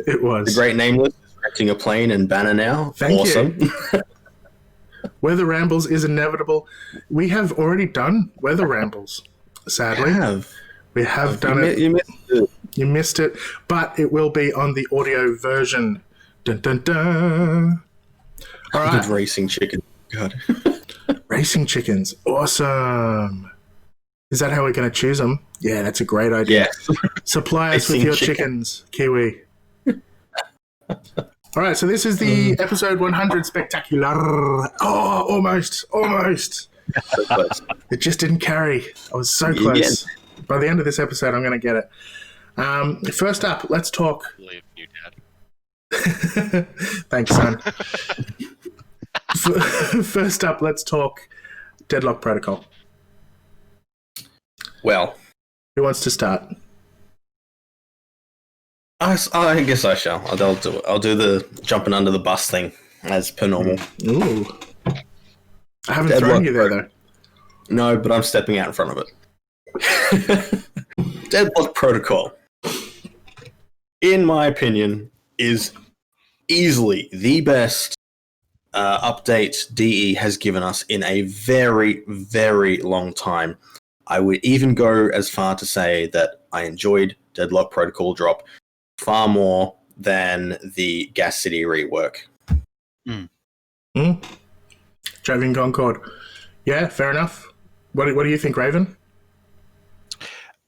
[SPEAKER 2] It was.
[SPEAKER 3] The great name list is renting a plane and banner now.
[SPEAKER 2] Thank
[SPEAKER 3] awesome.
[SPEAKER 2] Weather Rambles is inevitable. We have already done Weather Rambles, sadly. We have done it.
[SPEAKER 3] You missed it.
[SPEAKER 2] You missed it, but it will be on the audio version. Dun, dun, dun. All right.
[SPEAKER 3] Good racing chicken. God.
[SPEAKER 2] Racing chickens. Awesome. Is that how we're going to choose them? Yeah, that's a great idea.
[SPEAKER 3] Yeah.
[SPEAKER 2] Supply us with your chickens, Kiwi. All right, so this is the episode 100 spectacular. Oh, almost.
[SPEAKER 3] So close.
[SPEAKER 2] It just didn't carry. I was so close. By the end of this episode, I'm going to get it. First up, let's talk.
[SPEAKER 4] Believe you, Dad.
[SPEAKER 2] Thanks, son. First up, let's talk Deadlock Protocol.
[SPEAKER 3] Well,
[SPEAKER 2] Who wants to start?
[SPEAKER 3] I guess I shall. I'll do it. I'll do the jumping under the bus thing as per normal.
[SPEAKER 2] Ooh. I haven't
[SPEAKER 3] Deadlock
[SPEAKER 2] thrown you there, though.
[SPEAKER 3] No, but I'm stepping out in front of it. Deadlock Protocol, in my opinion, is easily the best update DE has given us in a very, very long time. I would even go as far to say that I enjoyed Deadlock Protocol drop far more than the Gas City rework.
[SPEAKER 2] Driving Concord. Yeah, fair enough. What do you think, Raven?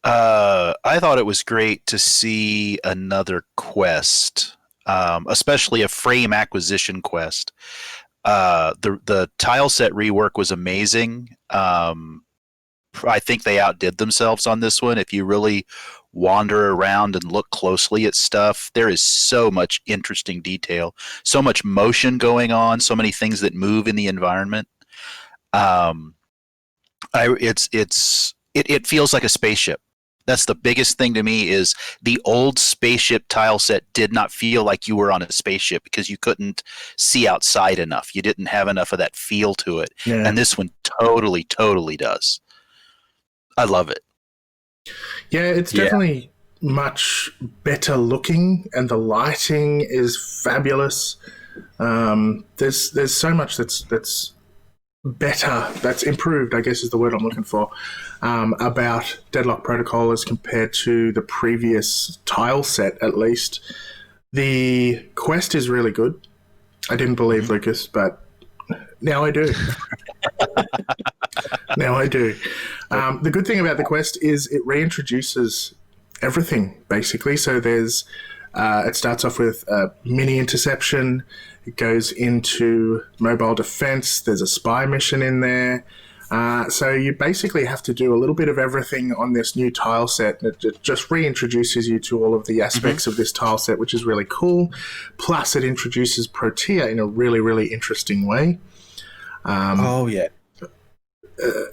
[SPEAKER 1] I thought it was great to see another quest, especially a frame acquisition quest. The tile set rework was amazing. I think they outdid themselves on this one. If you really wander around and look closely at stuff, there is so much interesting detail, so much motion going on, so many things that move in the environment. It feels like a spaceship. That's the biggest thing to me is the old spaceship tile set did not feel like you were on a spaceship because you couldn't see outside enough. You didn't have enough of that feel to it.
[SPEAKER 2] Yeah.
[SPEAKER 1] And this one totally does. I love it.
[SPEAKER 2] Yeah, it's definitely much better looking, and the lighting is fabulous. There's so much that's better, that's improved, I guess is the word I'm looking for, about Deadlock Protocol as compared to the previous tile set, at least. The quest is really good. I didn't believe Lucas, but now I do. Now I do. The good thing about the quest is it reintroduces everything, basically. So there's it starts off with mini interception. It goes into mobile defense. There's a spy mission in there. So you basically have to do a little bit of everything on this new tile set. It just reintroduces you to all of the aspects of this tile set, which is really cool. Plus, it introduces Protea in a really, really interesting way.
[SPEAKER 3] Oh, yeah.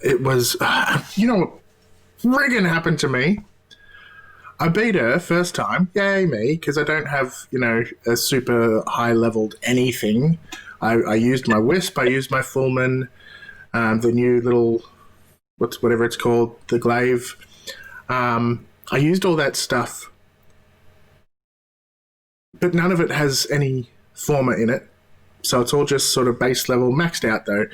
[SPEAKER 2] It was, you know what friggin' happened to me? I beat her first time. Yay me, because I don't have, a super high-leveled anything. I used my Wisp, I used my Fullman, the new little, whatever it's called, the glaive. I used all that stuff, but none of it has any Forma in it. So it's all just sort of base level, maxed out though.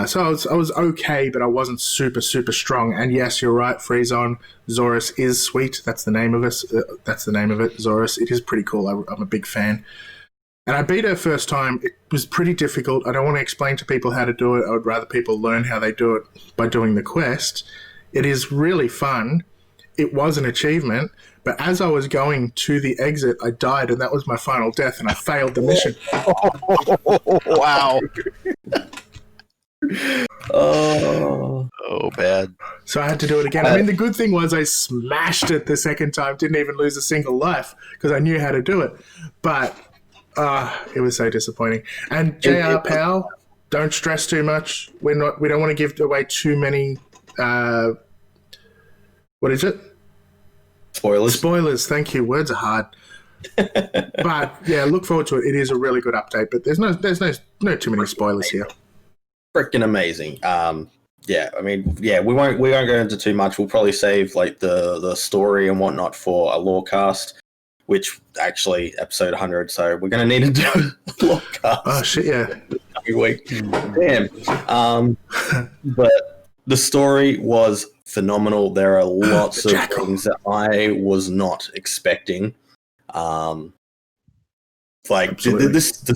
[SPEAKER 2] So I was okay, but I wasn't super, super strong. And yes, you're right, Freezon. Zorus is sweet. That's the name of it. Zorus. It is pretty cool. I'm a big fan. And I beat her first time. It was pretty difficult. I don't want to explain to people how to do it. I would rather people learn how they do it by doing the quest. It is really fun. It was an achievement. But as I was going to the exit, I died, and that was my final death, and I failed the mission.
[SPEAKER 1] Wow.
[SPEAKER 3] Oh,
[SPEAKER 1] Bad.
[SPEAKER 2] So I had to do it again. I mean, the good thing was I smashed it the second time, didn't even lose a single life because I knew how to do it. But it was so disappointing. And JR Powell, don't stress too much. We don't want to give away too many. What is it?
[SPEAKER 3] spoilers.
[SPEAKER 2] Spoilers. Thank you. Words are hard. But yeah, look forward to it. It is a really good update. But there's no too many spoilers here.
[SPEAKER 3] Freaking amazing. We won't go into too much. We'll probably save like the story and whatnot for a lore cast, which actually episode 100. So we're gonna need to do a lore cast.
[SPEAKER 2] Oh shit! Yeah.
[SPEAKER 3] Every week. Damn. But the story was phenomenal. There are lots of things that I was not expecting. The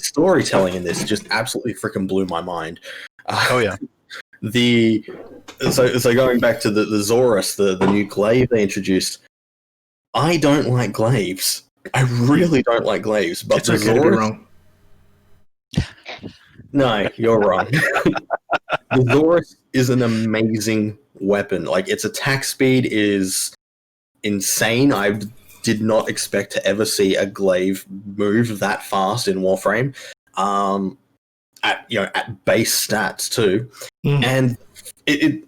[SPEAKER 3] storytelling in this just absolutely freaking blew my mind.
[SPEAKER 1] Oh yeah.
[SPEAKER 3] So going back to the Zorus, the new glaive they introduced. I don't like glaives. I really don't like glaives. But
[SPEAKER 2] It's okay to be wrong.
[SPEAKER 3] No, you're wrong. The Zorus is an amazing weapon. Like, its attack speed is insane. I did not expect to ever see a glaive move that fast in Warframe. At base stats too, and it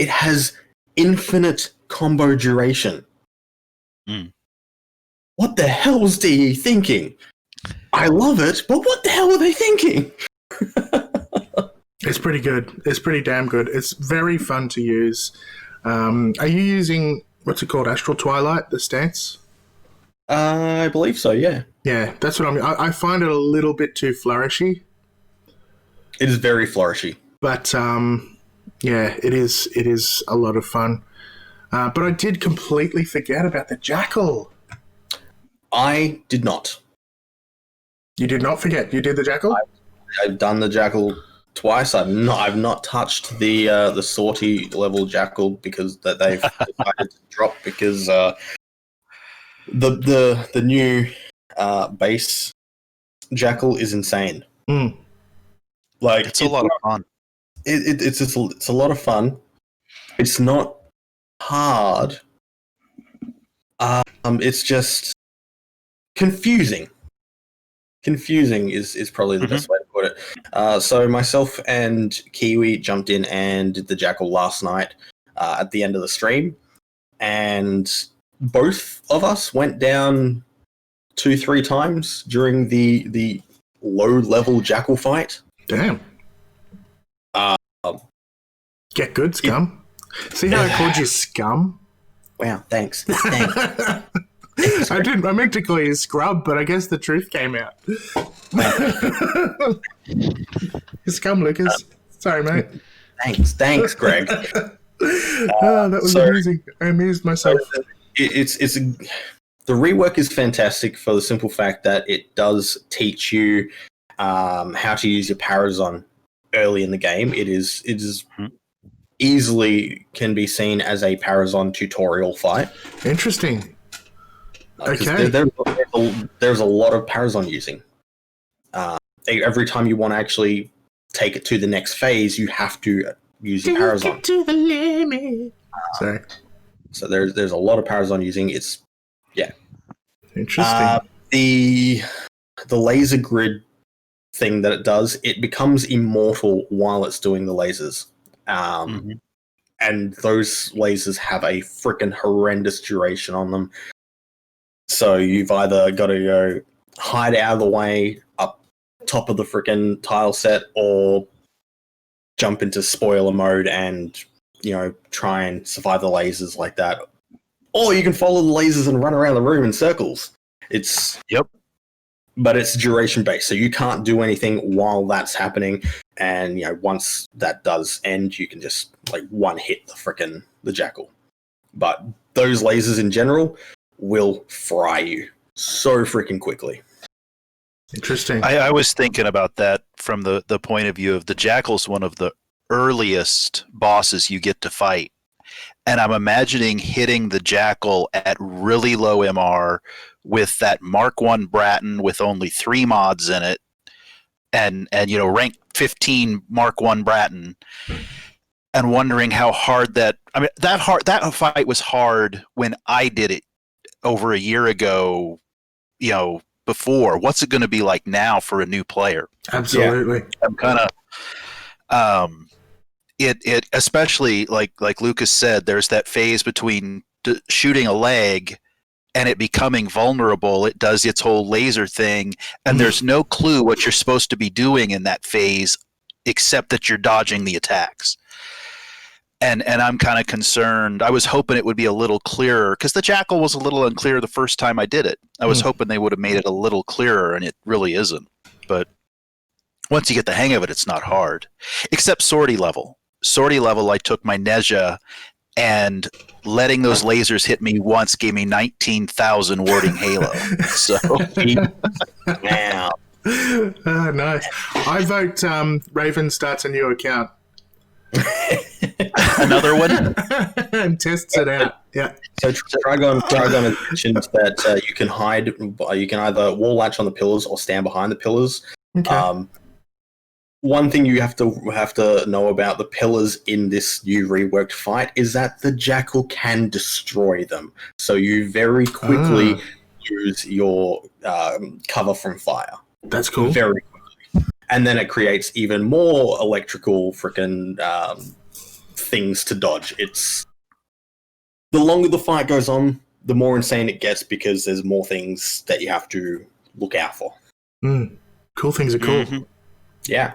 [SPEAKER 3] has infinite combo duration. What the hell was DE thinking? I love it, but what the hell are they thinking?
[SPEAKER 2] It's pretty good. It's pretty damn good. It's very fun to use. Are you using, what's it called, Astral Twilight, the stance?
[SPEAKER 3] I believe so, yeah.
[SPEAKER 2] Yeah, that's what I find it a little bit too flourishy.
[SPEAKER 3] It is very flourishy.
[SPEAKER 2] But, it is a lot of fun. But I did completely forget about the Jackal.
[SPEAKER 3] I did not.
[SPEAKER 2] You did not forget. You did the Jackal?
[SPEAKER 3] I've done the Jackal twice. I've not touched the sortie level Jackal because that they've decided to drop because the new base Jackal is insane. Like,
[SPEAKER 1] it's a lot of fun.
[SPEAKER 3] It's a lot of fun. It's not hard. It's just confusing. Confusing is probably the best way to put it. So myself and Kiwi jumped in and did the Jackal last night at the end of the stream. and both of us went down 2-3 times during the low-level Jackal fight.
[SPEAKER 2] Damn.
[SPEAKER 3] Um,
[SPEAKER 2] Get good, scum. See how I called you scum?
[SPEAKER 3] Wow, thanks. Thanks.
[SPEAKER 2] I didn't. I meant to call you scrub, but I guess the truth came out. Scum, Lucas. Sorry, mate.
[SPEAKER 3] Thanks, Greg.
[SPEAKER 2] That was amusing. I amused myself.
[SPEAKER 3] The rework is fantastic for the simple fact that it does teach you how to use your Parazon early in the game. It is easily can be seen as a Parazon tutorial fight.
[SPEAKER 2] Interesting. Okay.
[SPEAKER 3] There's a lot of Parazon using. Every time you want to actually take it to the next phase, you have to use your Parazon.
[SPEAKER 2] Take it to the limit. Sorry.
[SPEAKER 3] So there's a lot of Parazon using. It's
[SPEAKER 2] interesting.
[SPEAKER 3] The laser grid thing that it does, it becomes immortal while it's doing the lasers. And those lasers have a freaking horrendous duration on them. So you've either got to go hide out of the way up top of the freaking tile set, or jump into spoiler mode and try and survive the lasers like that. Or you can follow the lasers and run around the room in circles. But it's duration based, so you can't do anything while that's happening. And once that does end, you can just one hit the Jackal. But those lasers in general will fry you so freaking quickly.
[SPEAKER 2] Interesting.
[SPEAKER 1] I was thinking about that from the point of view of the Jackal's one of the earliest bosses you get to fight. And I'm imagining hitting the Jackal at really low MR with that Mark 1 Bratton with only 3 mods in it, and rank 15 Mark 1 Bratton, and wondering how hard that fight was hard when I did it over a year ago, before. What's it going to be like now for a new player?
[SPEAKER 2] Absolutely.
[SPEAKER 1] Yeah. I'm kind of it especially like Lucas said, there's that phase between shooting a leg and it becoming vulnerable. It does its whole laser thing, and there's no clue what you're supposed to be doing in that phase except that you're dodging the attacks. And I'm kind of concerned. I was hoping it would be a little clearer, because the Jackal was a little unclear the first time I did it. I was hoping they would have made it a little clearer, and it really isn't. But once you get the hang of it, it's not hard. Except Sortie level. Sortie level, I took my Nezha, and letting those lasers hit me once gave me 19,000 warding Halo. So,
[SPEAKER 3] wow.
[SPEAKER 2] Nice. I vote Raven starts a new account.
[SPEAKER 1] Another one?
[SPEAKER 2] And tests it out. Yeah.
[SPEAKER 3] So Trigon has mentioned that you can hide. You can either wall latch on the pillars or stand behind the pillars.
[SPEAKER 2] Okay.
[SPEAKER 3] One thing you have to know about the pillars in this new reworked fight is that the Jackal can destroy them. So you very quickly lose your cover from fire.
[SPEAKER 2] That's cool.
[SPEAKER 3] Very quickly. And then it creates even more electrical freaking things to dodge. It's the longer the fight goes on, the more insane it gets, because there's more things that you have to look out for.
[SPEAKER 2] Cool things are cool.
[SPEAKER 1] Mm-hmm.
[SPEAKER 3] Yeah.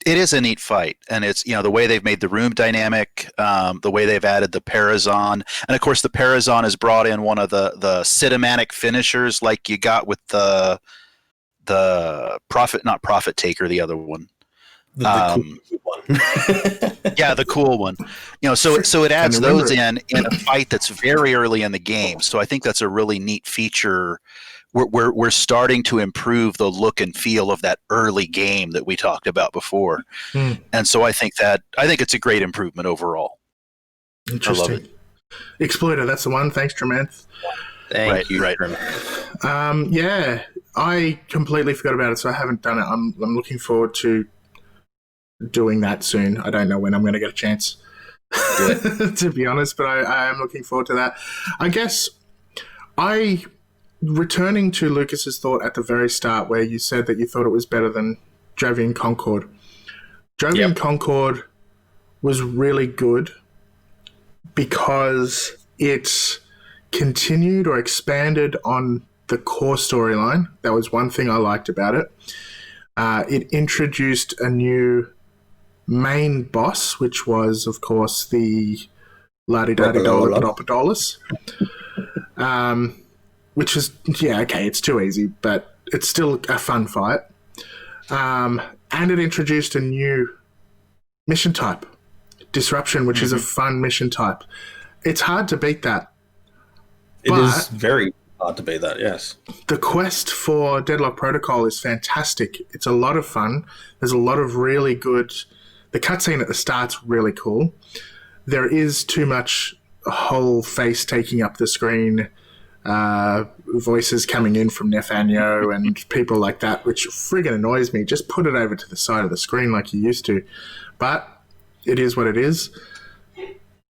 [SPEAKER 1] It is a neat fight, and it's the way they've made the room dynamic, the way they've added the Parazon, and of course the Parazon has brought in one of the cinematic finishers, like you got with the not Prophet Taker, the other one.
[SPEAKER 3] The cool one.
[SPEAKER 1] Yeah, the cool one. So it adds those in a fight that's very early in the game. So I think that's a really neat feature. We're starting to improve the look and feel of that early game that we talked about before, and so I think it's a great improvement overall.
[SPEAKER 2] Interesting.
[SPEAKER 1] I love it.
[SPEAKER 2] Exploiter, that's the one. Thanks, Tremanth.
[SPEAKER 3] Thank you.
[SPEAKER 1] Right.
[SPEAKER 2] Yeah, I completely forgot about it, so I haven't done it. I'm looking forward to doing that soon. I don't know when I'm going to get a chance, to be honest, but I am looking forward to that. I guess returning to Lucas's thought at the very start, where you said that you thought it was better than Jovian Concord. Jovian Concord was really good because it continued or expanded on the core storyline. That was one thing I liked about it. It introduced a new main boss, which was, of course, the Ladi-Dadi-Dolopodolus. Which is, it's too easy, but it's still a fun fight. And it introduced a new mission type, Disruption, which is a fun mission type. It's hard to beat that.
[SPEAKER 3] It is very hard to beat that, yes.
[SPEAKER 2] The quest for Deadlock Protocol is fantastic. It's a lot of fun. There's a lot of really good... The cutscene at the start's really cool. There is too much whole face taking up the screen, voices coming in from Nefanyo and people like that, which friggin' annoys me. Just put it over to the side of the screen like you used to. But it is what it is.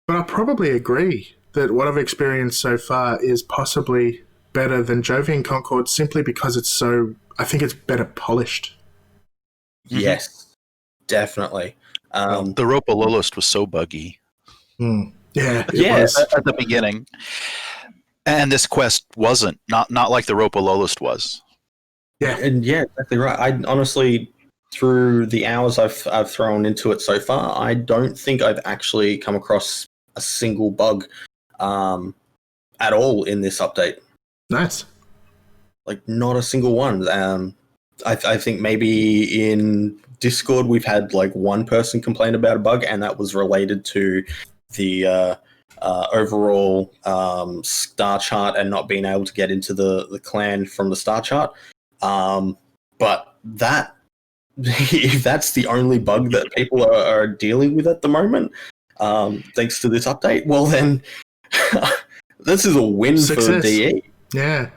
[SPEAKER 2] But I probably agree that what I've experienced so far is possibly better than Jovian Concord simply because I think it's better polished.
[SPEAKER 3] Yes, definitely.
[SPEAKER 1] The Ropa Lolist was so buggy.
[SPEAKER 2] Yeah, it was.
[SPEAKER 1] At the beginning. And this quest wasn't. Not like the Ropa Lolist was.
[SPEAKER 2] Yeah.
[SPEAKER 3] And yeah, exactly right. I honestly, through the hours I've thrown into it so far, I don't think I've actually come across a single bug at all in this update.
[SPEAKER 2] Nice.
[SPEAKER 3] Like, not a single one. I think maybe in Discord we've had like one person complain about a bug, and that was related to the overall star chart and not being able to get into the clan from the star chart. But that, if that's the only bug that people are dealing with at the moment, thanks to this update, well then, this is a win
[SPEAKER 2] Success.
[SPEAKER 3] for DE.
[SPEAKER 2] Yeah.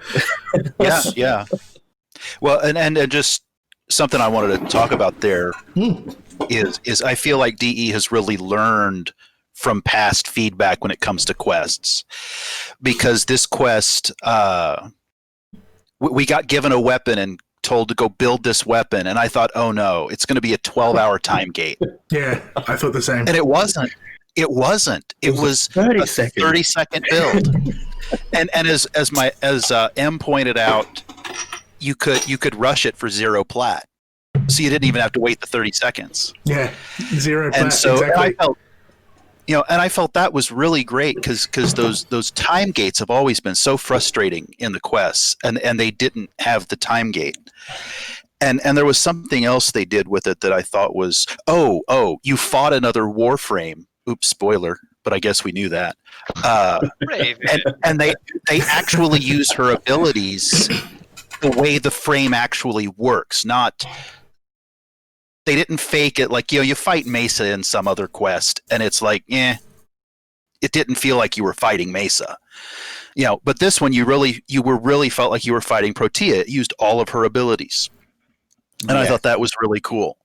[SPEAKER 1] Yeah. Well, and just something I wanted to talk about there is I feel like DE has really learned from past feedback when it comes to quests, because this quest, we got given a weapon and told to go build this weapon, and I thought, oh no, it's going to be a 12-hour time gate.
[SPEAKER 2] Yeah, I thought the same.
[SPEAKER 1] And it wasn't. It was 30-second build. and as M pointed out, you could rush it for 0 plat, so you didn't even have to wait the 30 seconds.
[SPEAKER 2] Yeah, 0 plat.
[SPEAKER 1] And so
[SPEAKER 2] exactly.
[SPEAKER 1] I felt that was really great because those time gates have always been so frustrating in the quests, and they didn't have the time gate. And there was something else they did with it that I thought was, you fought another Warframe. Oops, spoiler, but I guess we knew that. And they actually use her abilities the way the frame actually works, not... They didn't fake it like, you fight Mesa in some other quest, and it's like, it didn't feel like you were fighting Mesa. But this one, you really felt like you were fighting Protea. It used all of her abilities. And I thought that was really cool.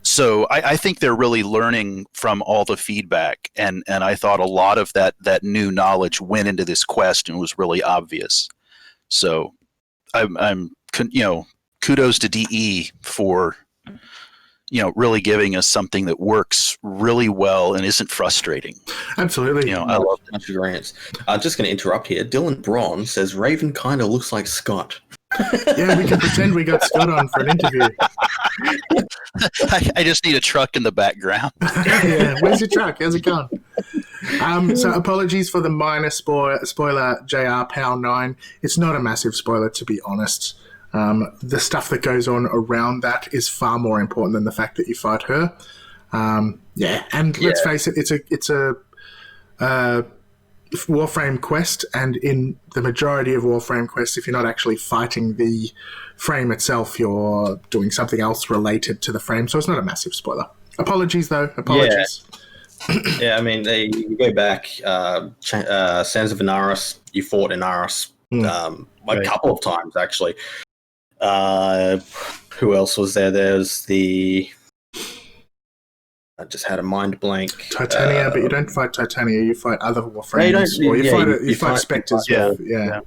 [SPEAKER 1] So I think they're really learning from all the feedback, and I thought a lot of that new knowledge went into this quest and was really obvious. So I'm kudos to DE for really giving us something that works really well and isn't frustrating.
[SPEAKER 2] Absolutely.
[SPEAKER 3] I love much agreement. I'm just going to interrupt here. Dylan Braun says Raven kind of looks like Scott.
[SPEAKER 2] Yeah, we can pretend we got Scott on for an interview.
[SPEAKER 1] I just need a truck in the background.
[SPEAKER 2] Yeah, where's your truck? How's it going? So apologies for the minor spoiler, JR PAL 9. It's not a massive spoiler, to be honest. The stuff that goes on around that is far more important than the fact that you fight her. Let's face it, it's a Warframe quest, and in the majority of Warframe quests, if you're not actually fighting the frame itself, you're doing something else related to the frame, so it's not a massive spoiler. Apologies, though. Apologies.
[SPEAKER 3] Yeah, I mean, you go back, Sands of Inaris, you fought Inaris a couple of times, actually. Who else was there? There's I just had a mind blank.
[SPEAKER 2] Titania, but you don't fight Titania. You fight other Warframes. You fight Spectres. Yeah.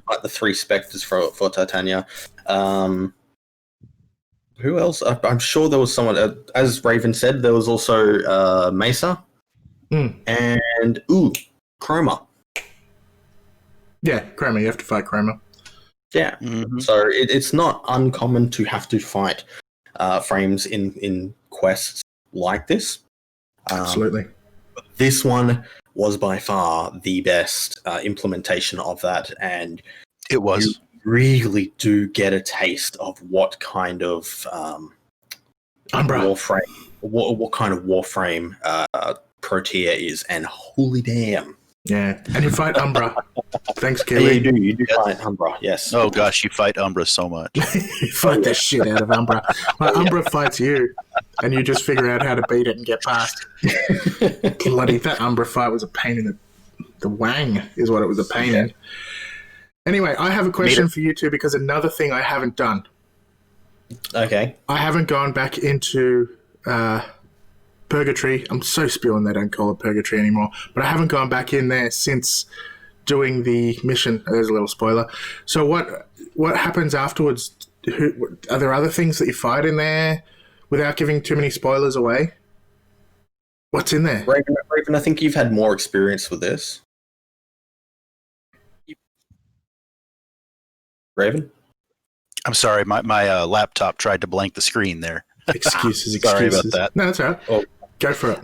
[SPEAKER 3] Like the 3 Spectres for Titania. Who else? I'm sure there was someone. As Raven said, there was also Mesa and Chroma.
[SPEAKER 2] Yeah, Chroma. You have to fight Chroma.
[SPEAKER 3] Yeah.
[SPEAKER 1] Mhm.
[SPEAKER 3] So it's not uncommon to have to fight frames in quests like this.
[SPEAKER 2] Absolutely.
[SPEAKER 3] This one was by far the best implementation of that, and
[SPEAKER 1] It was.
[SPEAKER 3] you really do get a taste of what kind of
[SPEAKER 2] Umbra.
[SPEAKER 3] Warframe, what kind of Warframe Protea is, and holy damn!
[SPEAKER 2] Yeah, and you fight Umbra. Thanks,
[SPEAKER 3] Yeah,
[SPEAKER 2] Kelly.
[SPEAKER 3] you do fight Umbra, yes.
[SPEAKER 1] Oh gosh, you fight Umbra so much.
[SPEAKER 2] You fight the shit out of Umbra. Well, Umbra fights you, and you just figure out how to beat it and get past. Bloody, that Umbra fight was a pain in the wang, is what it was a pain in. Anyway, I have a question for you two, because another thing I haven't done.
[SPEAKER 3] Okay.
[SPEAKER 2] I haven't gone back into Purgatory. I'm so spewing they don't call it Purgatory anymore. But I haven't gone back in there since doing the mission. There's a little spoiler. So what happens afterwards? Are there other things that you fight in there without giving too many spoilers away? What's in there?
[SPEAKER 3] Raven, I think you've had more experience with this. Raven?
[SPEAKER 1] I'm sorry, my laptop tried to blank the screen there.
[SPEAKER 2] Excuses.
[SPEAKER 1] Sorry about that.
[SPEAKER 2] No, that's all right.
[SPEAKER 3] Oh.
[SPEAKER 2] Go for it.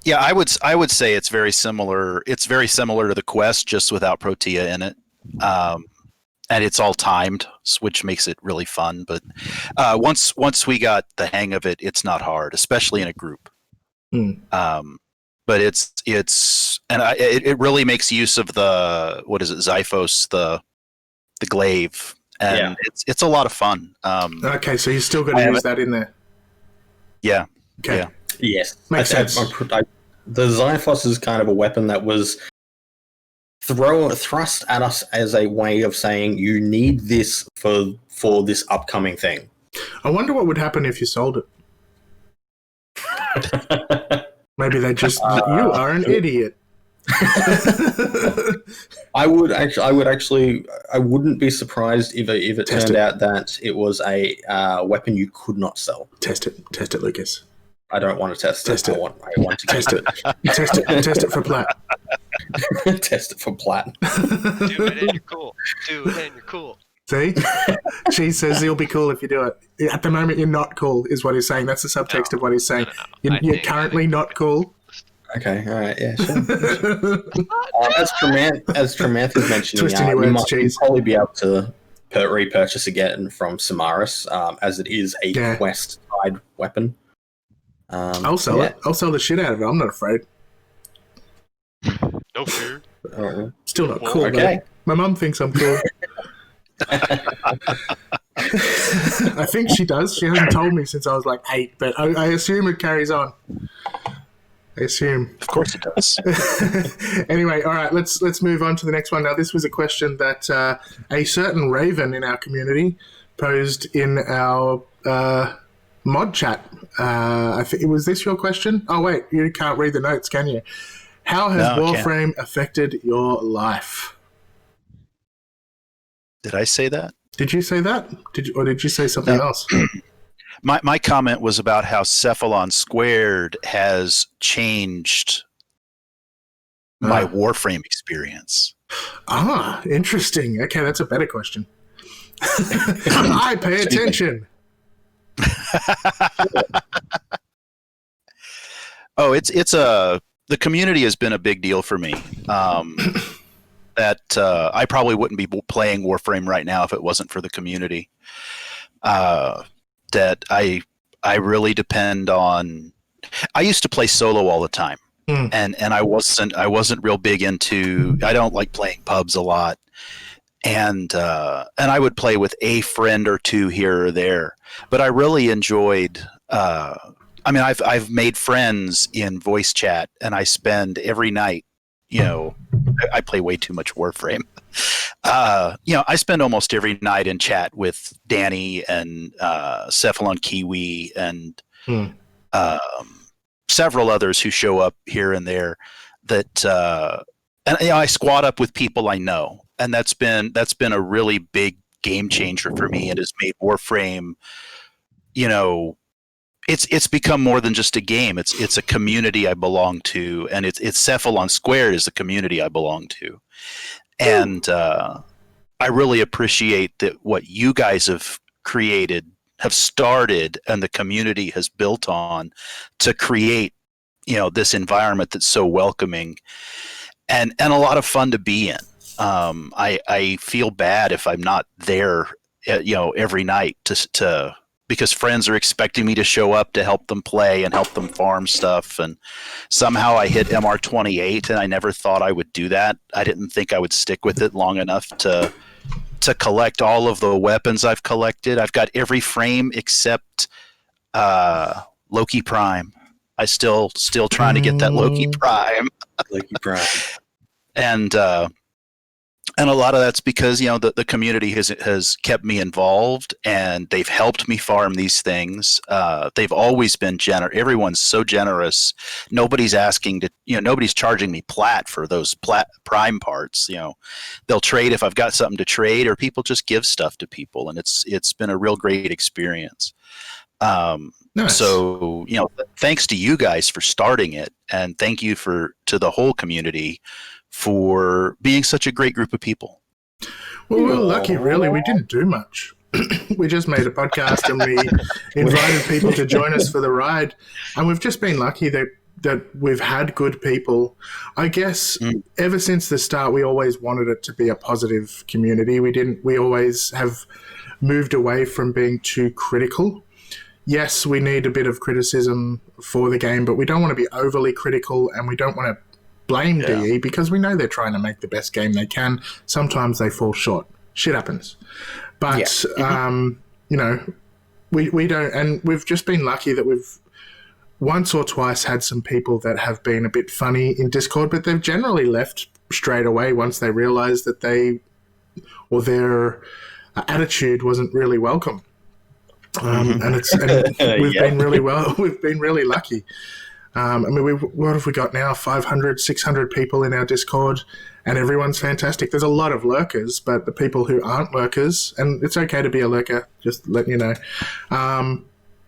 [SPEAKER 1] Yeah, I would say it's very similar. It's very similar to the quest, just without Protea in it, and it's all timed, which makes it really fun. But once we got the hang of it, it's not hard, especially in a group. But it really makes use of the Xiphos, the glaive, and it's a lot of fun.
[SPEAKER 2] Okay, so you still got to use that in there.
[SPEAKER 1] Yeah.
[SPEAKER 2] Okay.
[SPEAKER 1] Yeah.
[SPEAKER 3] Yes.
[SPEAKER 2] Makes sense.
[SPEAKER 3] The Xiphos is kind of a weapon that was thrust at us as a way of saying you need this for this upcoming thing.
[SPEAKER 2] I wonder what would happen if you sold it. Maybe they just you are an idiot.
[SPEAKER 3] I wouldn't be surprised if it turned out that it was a weapon you could not sell.
[SPEAKER 2] Test it, Lucas.
[SPEAKER 3] I don't want to test it. I want to
[SPEAKER 2] Test it. Test it for plat.
[SPEAKER 3] Test it for plat.
[SPEAKER 4] Do it and you're cool. Do it and you're cool.
[SPEAKER 2] See? She says you'll be cool if you do it. At the moment, you're not cool, is what he's saying. That's the subtext of what he's saying.
[SPEAKER 4] No.
[SPEAKER 2] You're currently not cool.
[SPEAKER 3] Okay, all right, yeah, sure. As Tremanth is mentioning,
[SPEAKER 2] Twisting your
[SPEAKER 3] you
[SPEAKER 2] words,
[SPEAKER 3] might
[SPEAKER 2] cheese.
[SPEAKER 3] probably be able to repurchase again from Samaris, as it is a quest-tied weapon.
[SPEAKER 2] I'll sell it. I'll sell the shit out of it. I'm not afraid.
[SPEAKER 4] No fear.
[SPEAKER 2] Still not cool,
[SPEAKER 3] okay.
[SPEAKER 2] though. My mum thinks I'm cool. I think she does. She hasn't told me since I was like 8, but I assume it carries on. I assume.
[SPEAKER 1] Of course it does.
[SPEAKER 2] Anyway, all right, let's move on to the next one. Now, this was a question that a certain Raven in our community posed in our mod chat. I think was this your question? Oh wait, you can't read the notes, can you? How has Warframe affected your life?
[SPEAKER 1] Did I say that?
[SPEAKER 2] Did you say that? Did you say something else?
[SPEAKER 1] My comment was about how Cephalon Squared has changed my Warframe experience.
[SPEAKER 2] Ah, interesting. Okay, that's a better question. I pay attention.
[SPEAKER 1] Oh, the community has been a big deal for me. That I probably wouldn't be playing Warframe right now if it wasn't for the community. That I really depend on. I used to play solo all the time, and I wasn't real big into. I don't like playing pubs a lot, and I would play with a friend or two here or there. But I really enjoyed. I mean, I've made friends in voice chat, and I spend every night. You know, I play way too much Warframe. I spend almost every night in chat with Danny and Cephalon Kiwi and several others who show up here and there. That and I squat up with people I know, and that's been a really big game changer for me. It has made Warframe, it's become more than just a game. It's a community I belong to, and it's Cephalon Squared is the community I belong to. And I really appreciate that what you guys have created, have started, and the community has built on to create, this environment that's so welcoming and a lot of fun to be in. I feel bad if I'm not there, every night to because friends are expecting me to show up to help them play and help them farm stuff. And somehow I hit MR28, and I never thought I would do that. I didn't think I would stick with it long enough to collect all of the weapons I've collected. I've got every frame except Loki Prime. I still trying to get that Loki Prime.
[SPEAKER 3] Loki Prime.
[SPEAKER 1] And a lot of that's because the community has kept me involved, and they've helped me farm these things. They've always been generous. Everyone's so generous. Nobody's asking to, nobody's charging me plat for those prime parts. They'll trade if I've got something to trade, or people just give stuff to people, and it's been a real great experience.
[SPEAKER 2] Nice.
[SPEAKER 1] So, thanks to you guys for starting it, and thank you to the whole community for being such a great group of people.
[SPEAKER 2] Well, we were lucky, really. We didn't do much. We just made a podcast and we invited people to join us for the ride. And we've just been lucky that we've had good people. I guess ever since the start, we always wanted it to be a positive community. We always have moved away from being too critical. Yes, we need a bit of criticism for the game, but we don't want to be overly critical, and we don't want to blame DE because we know they're trying to make the best game they can. Sometimes they fall short. Shit happens. But, we don't, and we've just been lucky that we've once or twice had some people that have been a bit funny in Discord, but they've generally left straight away once they realised that their attitude wasn't really welcome. And we've been really lucky. What have we got now? 500, 600 people in our Discord, and everyone's fantastic. There's a lot of lurkers, but the people who aren't lurkers, and it's okay to be a lurker, just letting you know,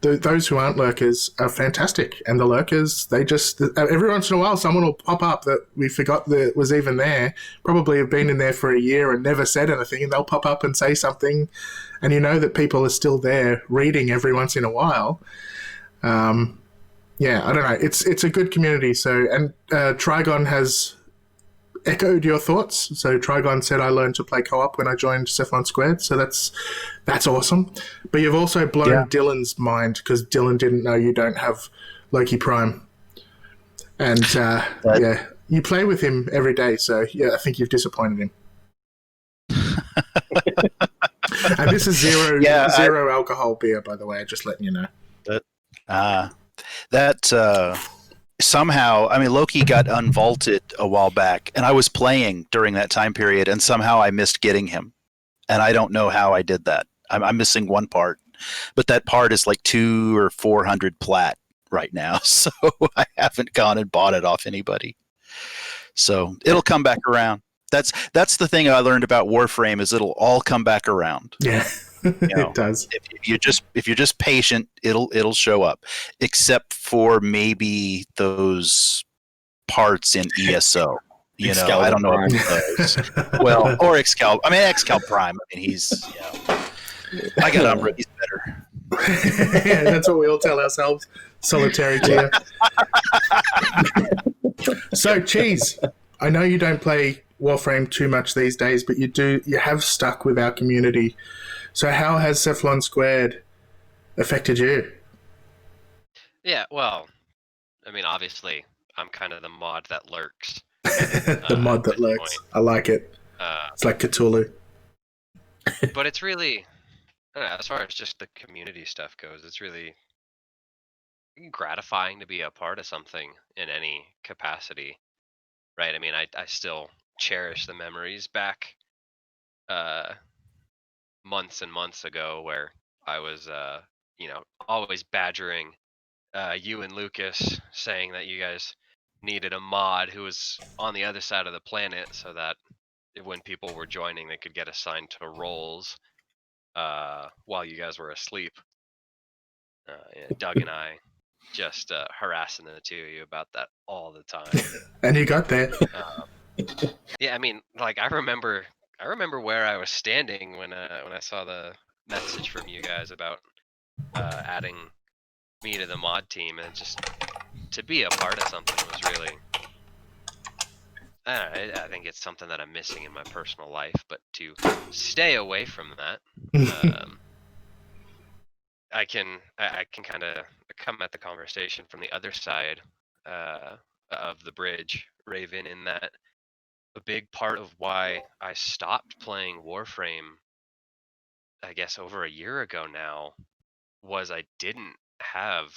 [SPEAKER 2] those who aren't lurkers are fantastic. And the lurkers, they just, every once in a while, someone will pop up that we forgot that was even there, probably have been in there for a year and never said anything, and they'll pop up and say something, and you know that people are still there reading every once in a while. Yeah, I don't know. It's a good community. So, and Trigon has echoed your thoughts. So Trigon said, I learned to play co-op when I joined Cephalon Squared. So that's awesome. But you've also blown Dylan's mind because Dylan didn't know you don't have Loki Prime. And you play with him every day. So yeah, I think you've disappointed him. And this is zero alcohol beer, by the way, just letting you know.
[SPEAKER 1] Somehow, I mean, Loki got unvaulted a while back, and I was playing during that time period, and somehow I missed getting him. And I don't know how I did that. I'm missing one part, but that part is like 200 or 400 plat right now, so I haven't gone and bought it off anybody. So it'll come back around. That's the thing I learned about Warframe is it'll all come back around.
[SPEAKER 2] Yeah. It does.
[SPEAKER 1] If you're just patient, it'll show up. Except for maybe those parts in ESO. I don't know about those. Well, or Excal. I mean, Excal Prime. I mean, he's. I got Umbra. He's better.
[SPEAKER 2] Yeah, that's what we all tell ourselves. Solitary tier. So, Cheese. I know you don't play Warframe too much these days, but you have stuck with our community. So how has Cephalon Squared affected you?
[SPEAKER 4] Yeah, well, I mean, obviously, I'm kind of the mod that lurks.
[SPEAKER 2] The mod that lurks. I like it. It's like Cthulhu.
[SPEAKER 4] But it's really, I don't know, as far as just the community stuff goes, it's really gratifying to be a part of something in any capacity, right? I mean, I still cherish the memories back months and months ago where I was, always badgering you and Lucas, saying that you guys needed a mod who was on the other side of the planet so that when people were joining, they could get assigned to roles while you guys were asleep. Doug and I just harassing the two of you about that all the time.
[SPEAKER 2] And you got there.
[SPEAKER 4] Yeah, I mean, like I remember where I was standing when I saw the message from you guys about adding me to the mod team, and just to be a part of something was really. I don't know, I think it's something that I'm missing in my personal life, but to stay away from that, I can kind of come at the conversation from the other side of the bridge, Raven, in that a big part of why I stopped playing Warframe, I guess over a year ago now, was I didn't have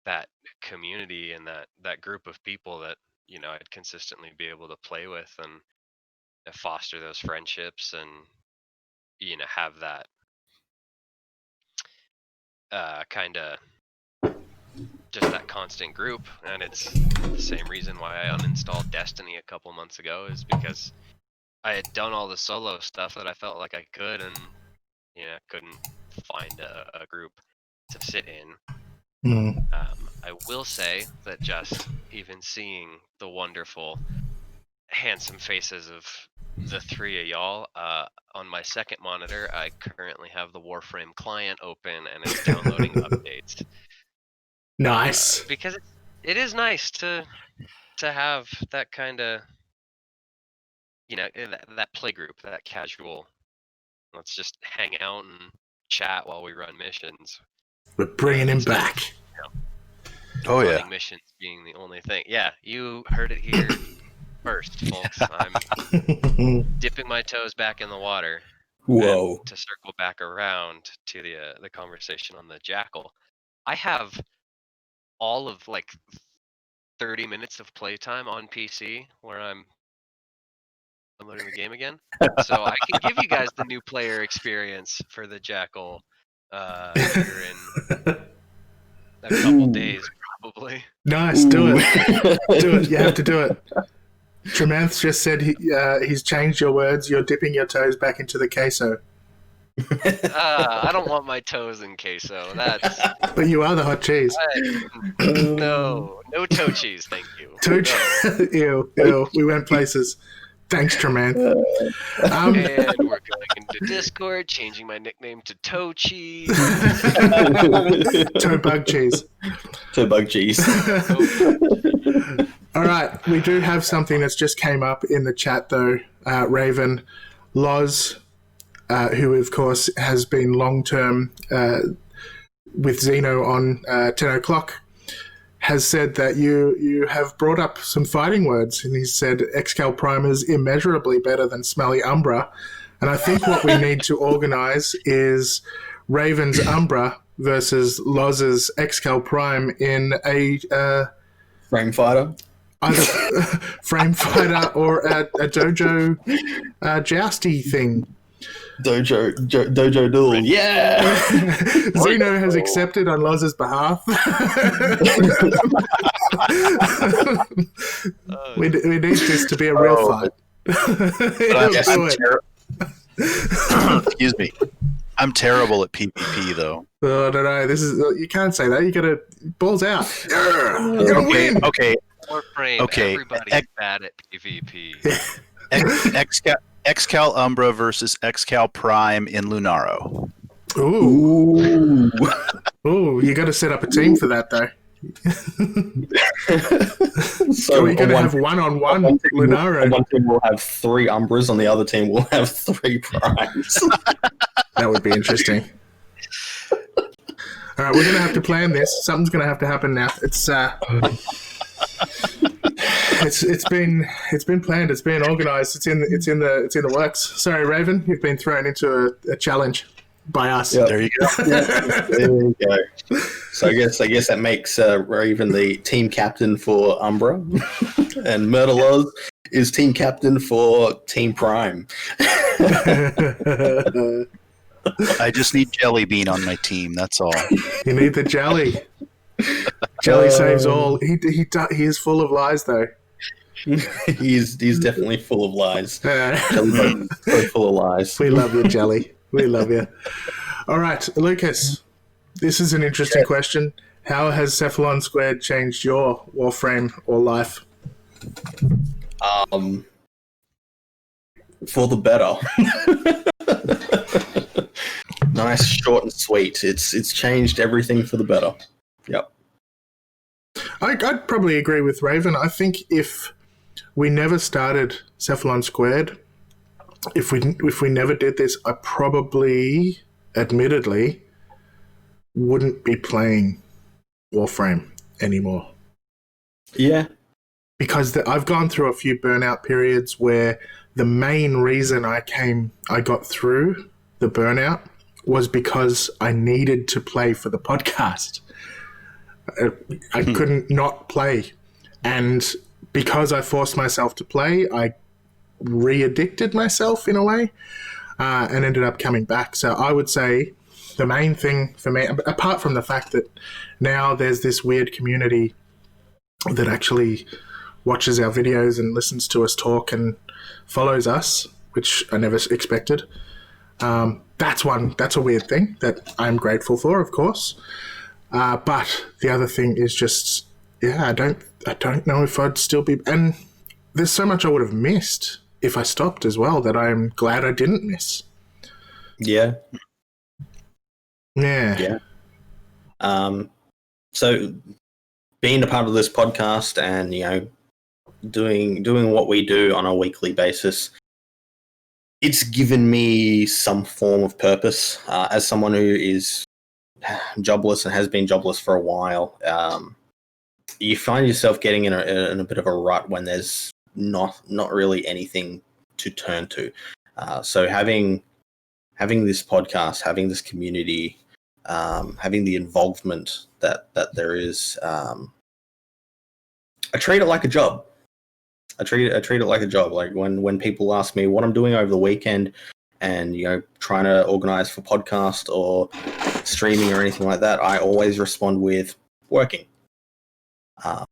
[SPEAKER 4] that community and that group of people that I'd consistently be able to play with and foster those friendships and have that kind of just that constant group. And it's the same reason why I uninstalled Destiny a couple months ago, is because I had done all the solo stuff that I felt like I could, and couldn't find a group to sit in. I will say that just even seeing the wonderful, handsome faces of the three of y'all on my second monitor, I currently have the Warframe client open and it's downloading updates.
[SPEAKER 2] Nice.
[SPEAKER 4] Because it is nice to have that kind of, that play group, that casual. Let's just hang out and chat while we run missions.
[SPEAKER 2] We're bringing him back.
[SPEAKER 1] Oh yeah.
[SPEAKER 4] Running missions being the only thing. Yeah, you heard it here first, folks. I'm dipping my toes back in the water.
[SPEAKER 3] Whoa.
[SPEAKER 4] And to circle back around to the conversation on the Jackal, I have all of like 30 minutes of playtime on PC where I'm downloading the game again. So I can give you guys the new player experience for the Jackal here in a couple days, probably.
[SPEAKER 2] Nice, do it. Do it. You have to do it. Tremanth just said he's changed your words. You're dipping your toes back into the queso.
[SPEAKER 4] I don't want my toes in queso. That's.
[SPEAKER 2] But you are the hot cheese.
[SPEAKER 4] No toe cheese, thank you.
[SPEAKER 2] Toe cheese. Ew. We went places. Thanks, Tremanth.
[SPEAKER 4] And we're going into Discord, changing my nickname to Toe Cheese.
[SPEAKER 2] Toe bug cheese.
[SPEAKER 3] Toe bug cheese.
[SPEAKER 2] All right, we do have something that's just came up in the chat, though. Raven, Loz, who of course has been long-term with Xeno on 10 o'clock, has said that you have brought up some fighting words, and he said Excal Prime is immeasurably better than Smelly Umbra. And I think what we need to organise is Raven's Umbra versus Loz's Excal Prime in a
[SPEAKER 3] Frame fighter.
[SPEAKER 2] Either frame fighter or a dojo jousty thing.
[SPEAKER 3] Dojo duel. Yeah!
[SPEAKER 2] Xeno has accepted on Loz's behalf. We need this to be a real fight.
[SPEAKER 1] Excuse me. I'm terrible at PvP, though.
[SPEAKER 2] Oh, no. You can't say that. You gotta balls out. You gotta win.
[SPEAKER 1] Okay.
[SPEAKER 4] Warframe,
[SPEAKER 1] Okay.
[SPEAKER 4] everybody's bad at PvP.
[SPEAKER 1] Excal Umbra versus Excal Prime in Lunaro.
[SPEAKER 2] Ooh. Ooh, you gotta set up a team for that, though. So we're going to have one-on-one Lunaro.
[SPEAKER 3] One team will have 3 Umbras, on the other team will have 3 Primes.
[SPEAKER 2] That would be interesting. All right, we're going to have to plan this. Something's going to have to happen now. It's been planned. It's been organised. It's in the works. Sorry, Raven, you've been thrown into a challenge by us.
[SPEAKER 3] Yep.
[SPEAKER 1] There you go.
[SPEAKER 3] There you go. So I guess that makes Raven the team captain for Umbra, and Murderloz is team captain for Team Prime.
[SPEAKER 1] I just need Jelly Bean on my team. That's all.
[SPEAKER 2] You need the jelly. Jelly saves all. He is full of lies, though.
[SPEAKER 3] He's definitely full of lies. Jelly's so full of lies.
[SPEAKER 2] We love you, Jelly. We love you. All right, Lucas. This is an interesting question. How has Cephalon Squared changed your Warframe or life?
[SPEAKER 3] For the better. Nice, short and sweet. It's changed everything for the better. Yep.
[SPEAKER 2] I'd probably agree with Raven. I think if we never started Cephalon Squared, if we never did this, I probably, admittedly, wouldn't be playing Warframe anymore.
[SPEAKER 3] Yeah.
[SPEAKER 2] Because I've gone through a few burnout periods where the main reason I got through the burnout was because I needed to play for the podcast. I couldn't not play. And because I forced myself to play, I re-addicted myself in a way and ended up coming back. So I would say the main thing for me, apart from the fact that now there's this weird community that actually watches our videos and listens to us talk and follows us, which I never expected. That's a weird thing that I'm grateful for, of course. But the other thing is just, I don't know if I'd still be, and there's so much I would have missed if I stopped as well that I'm glad I didn't miss.
[SPEAKER 3] Yeah.
[SPEAKER 2] Yeah.
[SPEAKER 3] So being a part of this podcast and, doing what we do on a weekly basis, it's given me some form of purpose. As someone who is jobless and has been jobless for a while, you find yourself getting in a bit of a rut when there's not really anything to turn to. So having this podcast, having this community, having the involvement that there is, I treat it like a job. I treat it like a job. Like when people ask me what I'm doing over the weekend and, trying to organize for podcast or streaming or anything like that, I always respond with working. I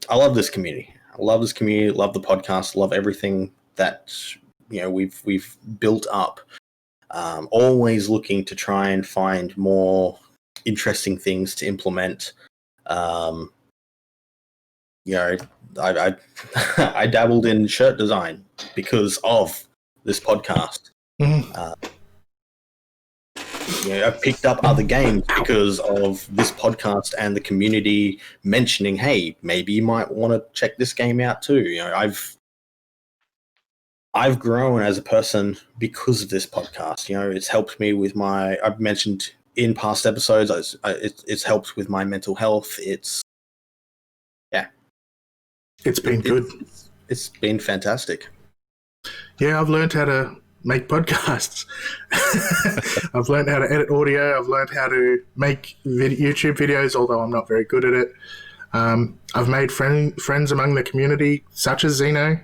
[SPEAKER 3] love this community. Love the podcast, love everything that, we've built up. Always looking to try and find more interesting things to implement. I I dabbled in shirt design because of this podcast.
[SPEAKER 2] Mm-hmm.
[SPEAKER 3] I picked up other games because of this podcast and the community mentioning, hey, maybe you might want to check this game out too. I've grown as a person because of this podcast. It's helped me with I've mentioned in past episodes, it's helped with my mental health.
[SPEAKER 2] It's been good.
[SPEAKER 3] It's been fantastic.
[SPEAKER 2] Yeah, I've learned how to make podcasts. I've learned how to edit audio. I've learned how to make YouTube videos, although I'm not very good at it. I've made friends among the community, such as Zeno.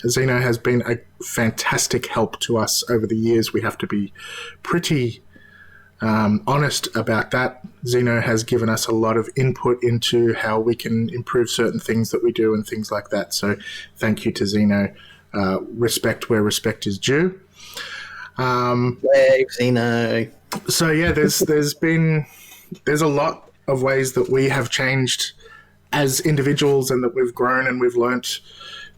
[SPEAKER 2] Zeno has been a fantastic help to us over the years. We have to be pretty honest about that. Zeno has given us a lot of input into how we can improve certain things that we do and things like that. So thank you to Zeno. Respect where respect is due.
[SPEAKER 3] Zeno.
[SPEAKER 2] So yeah, there's a lot of ways that we have changed as individuals and that we've grown and we've learnt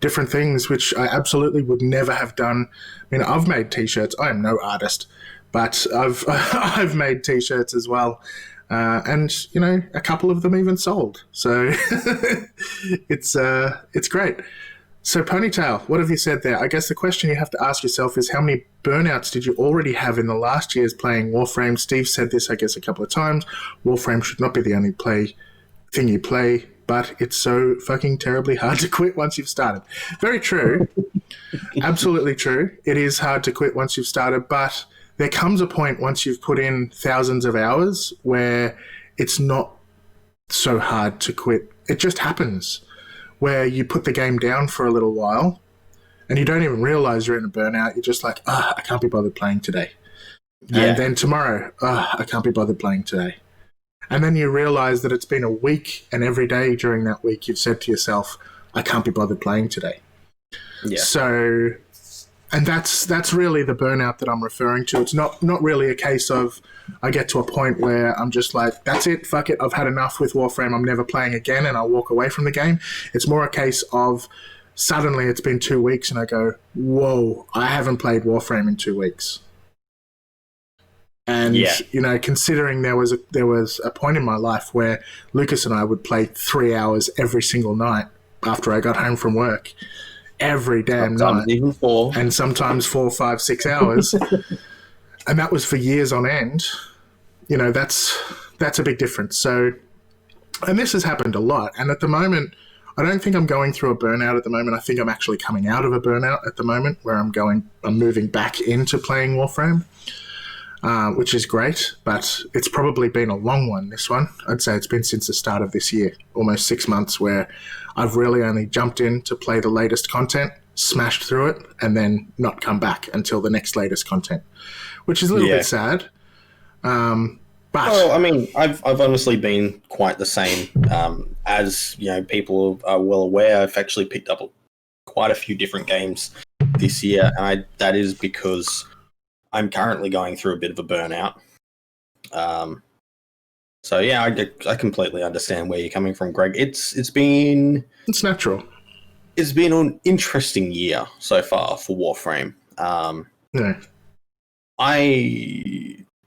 [SPEAKER 2] different things, which I absolutely would never have done. I mean, I've made t-shirts. I am no artist, but I've made t-shirts as well. And, a couple of them even sold. So it's great. So Ponytail, what have you said there? I guess the question you have to ask yourself is how many burnouts did you already have in the last years playing Warframe? Steve said this, I guess, a couple of times. Warframe should not be the only thing you play, but it's so fucking terribly hard to quit once you've started. Very true. Absolutely true. It is hard to quit once you've started, but there comes a point once you've put in thousands of hours where it's not so hard to quit. It just happens, where you put the game down for a little while and you don't even realize you're in a burnout. You're just like, I can't be bothered playing today. Yeah. And then tomorrow, I can't be bothered playing today. And then you realize that it's been a week, and every day during that week you've said to yourself, I can't be bothered playing today. Yeah. So, and that's really the burnout that I'm referring to. It's not really a case of I get to a point where I'm just like, that's it, fuck it, I've had enough with Warframe, I'm never playing again, and I'll walk away from the game. It's more a case of suddenly it's been 2 weeks and I go, whoa, I haven't played Warframe in 2 weeks. And,
[SPEAKER 3] Yeah.
[SPEAKER 2] you know, considering there was a point in my life where Lucas and I would play 3 hours every single night after I got home from work, every damn
[SPEAKER 3] Sometimes
[SPEAKER 2] night,
[SPEAKER 3] even 4.
[SPEAKER 2] and sometimes 4, 5, 6 hours. And that was for years on end. You know, that's a big difference. So, and this has happened a lot. And at the moment, I don't think I'm going through a burnout at the moment. I think I'm actually coming out of a burnout at the moment where I'm moving back into playing Warframe, which is great, but it's probably been a long one, this one. I'd say it's been since the start of this year, almost 6 months, where I've really only jumped in to play the latest content, smashed through it, and then not come back until the next latest content, which is a little bit sad. But
[SPEAKER 3] Well, I mean, I've honestly been quite the same. As you know, people are well aware, I've actually picked up quite a few different games this year, and that is because I'm currently going through a bit of a burnout. So yeah, I completely understand where you're coming from, Greg. It's been
[SPEAKER 2] natural.
[SPEAKER 3] It's been an interesting year so far for Warframe.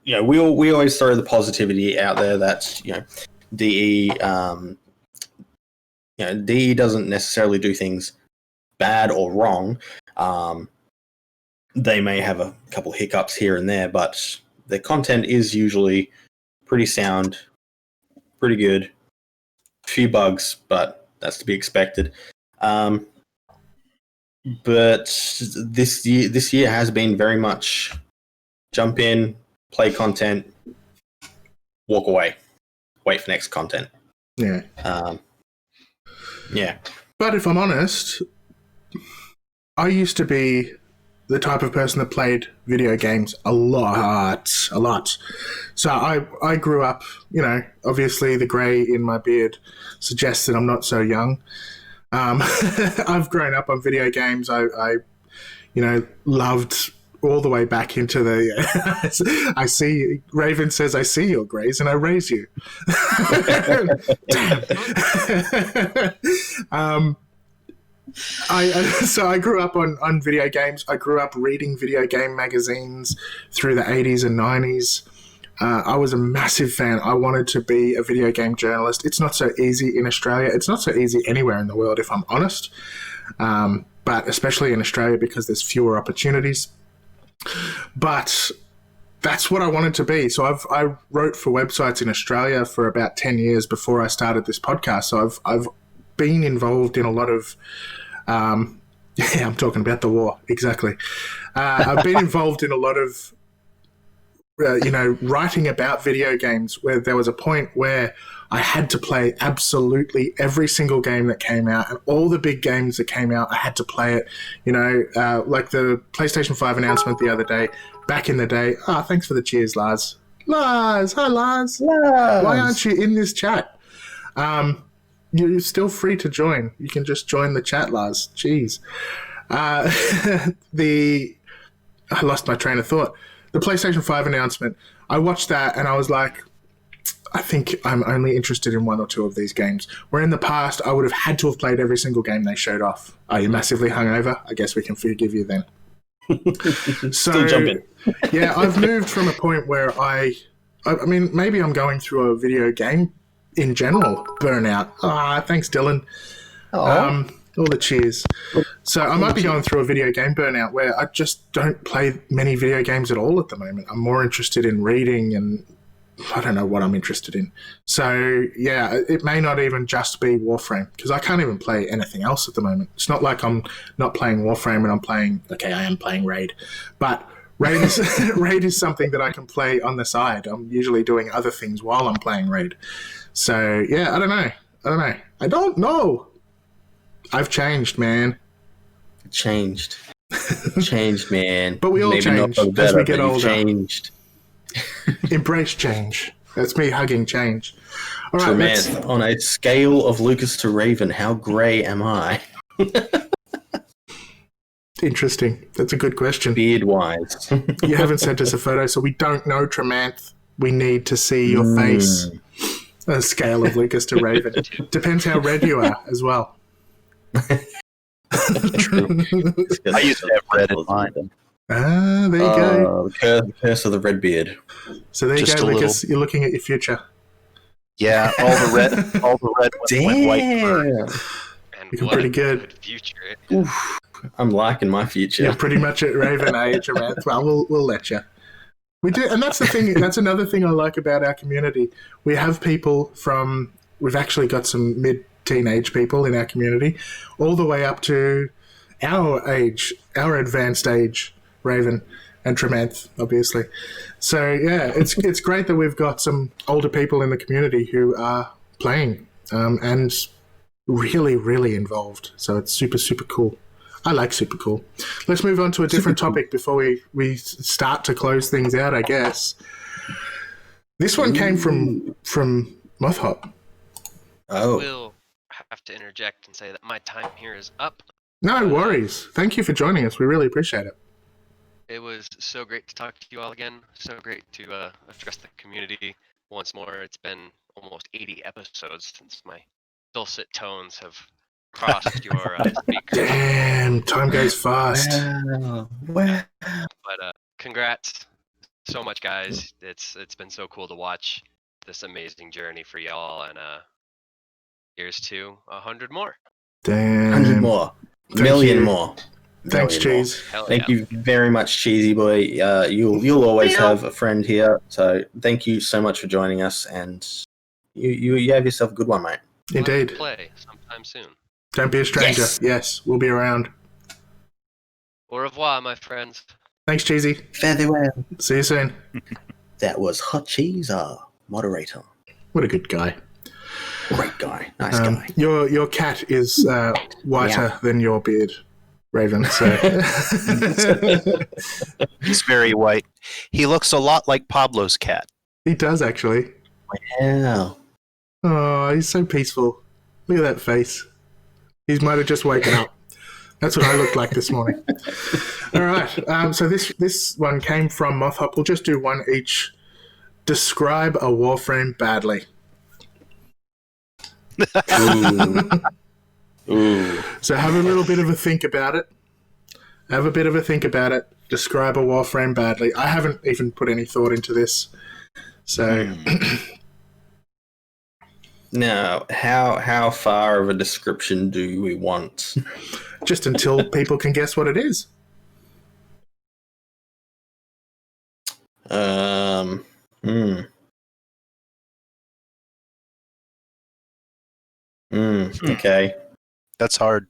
[SPEAKER 2] Yeah.
[SPEAKER 3] We always throw the positivity out there that DE DE doesn't necessarily do things bad or wrong. They may have a couple hiccups here and there, but their content is usually pretty sound, pretty good. A few bugs, but that's to be expected. But this year has been very much jump in, play content, walk away, wait for next content.
[SPEAKER 2] Yeah.
[SPEAKER 3] Yeah.
[SPEAKER 2] But if I'm honest, I used to be the type of person that played video games a lot. So I grew up, obviously the grey in my beard suggests that I'm not so young. I've grown up on video games. I loved all the way back into the I see Raven says I see your greys and I raise you. Damn. So I grew up on video games. I grew up reading video game magazines through the 80s and 90s. I was a massive fan. I wanted to be a video game journalist. It's not so easy in Australia. It's not so easy anywhere in the world, if I'm honest. But especially in Australia because there's fewer opportunities. But that's what I wanted to be. So I wrote for websites in Australia for about 10 years before I started this podcast. So I've been involved in a lot of I'm talking about the war, exactly. I've been involved in a lot of writing about video games where there was a point where I had to play absolutely every single game that came out, and all the big games that came out, I had to play it. Like the PlayStation 5 announcement the other day. Back in the day, thanks for the cheers, Lars. Lars, hi Lars. Why aren't you in this chat? You're still free to join. You can just join the chat, Lars. Jeez. I lost my train of thought. The PlayStation 5 announcement, I watched that and I was like, I think I'm only interested in one or two of these games. Where in the past, I would have had to have played every single game they showed off. Are you massively hungover? I guess we can forgive you then.
[SPEAKER 3] Still jumping.
[SPEAKER 2] Yeah, I've moved from a point where I mean, maybe I'm going through a video game in general burnout. Thanks, Dylan. All the cheers. So I might be going through a video game burnout where I just don't play many video games at all at the moment. I'm more interested in reading and I don't know what I'm interested in. So, yeah, it may not even just be Warframe because I can't even play anything else at the moment. It's not like I'm not playing Warframe and I'm playing, okay, I am playing Raid. But Raid is something that I can play on the side. I'm usually doing other things while I'm playing Raid. So, yeah, I don't know. I've changed, man.
[SPEAKER 3] Changed, man.
[SPEAKER 2] But we all
[SPEAKER 3] Maybe
[SPEAKER 2] change
[SPEAKER 3] not for the
[SPEAKER 2] as we
[SPEAKER 3] better,
[SPEAKER 2] get
[SPEAKER 3] but you've
[SPEAKER 2] older.
[SPEAKER 3] Changed.
[SPEAKER 2] Embrace change. That's me hugging change. All right, let's...
[SPEAKER 3] Tremanth, on a scale of Lucas to Raven, how grey am I?
[SPEAKER 2] Interesting. That's a good question.
[SPEAKER 3] Beard-wise.
[SPEAKER 2] You haven't sent us a photo, so we don't know, Tremanth. We need to see your face. A scale of Lucas to Raven. Depends how red you are as well.
[SPEAKER 1] True. I used to have red in mine.
[SPEAKER 2] Ah, there you go.
[SPEAKER 3] The curse of the red beard.
[SPEAKER 2] So there you
[SPEAKER 1] Just
[SPEAKER 2] go,
[SPEAKER 1] a little.
[SPEAKER 2] Lucas. You're looking at your future.
[SPEAKER 1] Yeah, all the red went white.
[SPEAKER 4] And
[SPEAKER 2] Looking
[SPEAKER 4] what
[SPEAKER 2] pretty
[SPEAKER 4] a
[SPEAKER 2] good.
[SPEAKER 4] future.
[SPEAKER 3] Oof, I'm liking my future.
[SPEAKER 2] You're pretty much at Raven age, man. Well, we'll let you. We do, and that's the thing. That's another thing I like about our community. We have people from. We've actually got some mid-teenage people in our community, all the way up to our age, our advanced age, Raven and Tremanth, obviously. So yeah, it's great that we've got some older people in the community who are playing and really, really involved. So it's super, super cool. I like super cool. Let's move on to a different topic before we start to close things out, I guess. This one came from Mothhop.
[SPEAKER 3] Oh,
[SPEAKER 4] Will have to interject and say that my time here is up.
[SPEAKER 2] No worries. Thank you for joining us. We really appreciate it.
[SPEAKER 4] It was so great to talk to you all again. So great to address the community once more. It's been almost 80 episodes since my dulcet tones have crossed your speakers.
[SPEAKER 2] Damn, time goes fast.
[SPEAKER 3] wow. Wow.
[SPEAKER 4] But congrats so much, guys. It's been so cool to watch this amazing journey for y'all, and here's to 100 more.
[SPEAKER 2] Damn.
[SPEAKER 3] 100 more.
[SPEAKER 2] Thank
[SPEAKER 3] Million
[SPEAKER 2] you.
[SPEAKER 3] more.
[SPEAKER 2] Thanks,
[SPEAKER 3] Million more.
[SPEAKER 2] Cheese.
[SPEAKER 4] Hell
[SPEAKER 3] Thank
[SPEAKER 4] yeah.
[SPEAKER 3] you very much, Cheesy Boy. You'll always have a friend here. So thank you so much for joining us, and you have yourself a good one, mate.
[SPEAKER 4] We'll have to
[SPEAKER 2] Indeed.
[SPEAKER 4] play sometime soon.
[SPEAKER 2] Don't be a stranger.
[SPEAKER 3] Yes.
[SPEAKER 2] Yes, we'll be around.
[SPEAKER 4] Au revoir, my friends.
[SPEAKER 2] Thanks, Cheesy.
[SPEAKER 3] Farewell.
[SPEAKER 2] See you soon.
[SPEAKER 3] That was Hot Cheese, our moderator.
[SPEAKER 2] What a good guy.
[SPEAKER 3] Great guy. Nice guy.
[SPEAKER 2] Your cat is whiter than your beard, Raven. So
[SPEAKER 1] He's very white. He looks a lot like Pablo's cat.
[SPEAKER 2] he does actually.
[SPEAKER 3] Wow.
[SPEAKER 2] Oh, he's so peaceful. Look at that face. He might have just woken up. That's what I looked like this morning. All right. So this one came from Mothhop. We'll just do one each. Describe a Warframe badly.
[SPEAKER 3] Ooh. Ooh.
[SPEAKER 2] So have a little bit of a think about it. Describe a Warframe badly. I haven't even put any thought into this. So
[SPEAKER 3] Now, how far of a description do we want?
[SPEAKER 2] just until people can guess what it is.
[SPEAKER 3] Okay.
[SPEAKER 1] That's hard.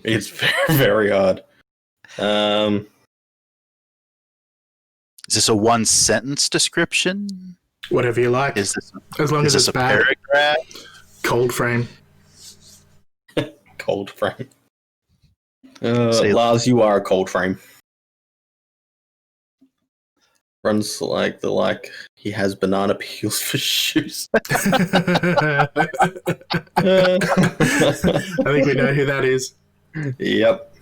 [SPEAKER 3] It's very, very hard.
[SPEAKER 1] Is this a one sentence description?
[SPEAKER 2] Whatever you like.
[SPEAKER 1] Is this
[SPEAKER 2] As long as
[SPEAKER 1] is
[SPEAKER 2] it's
[SPEAKER 1] this a
[SPEAKER 2] bad.
[SPEAKER 1] paragraph?
[SPEAKER 2] Cold frame.
[SPEAKER 3] Cold frame.
[SPEAKER 1] Say-
[SPEAKER 3] Lars, you are a cold frame. Runs like he has banana peels for shoes.
[SPEAKER 2] I think we know who that is.
[SPEAKER 3] Yep.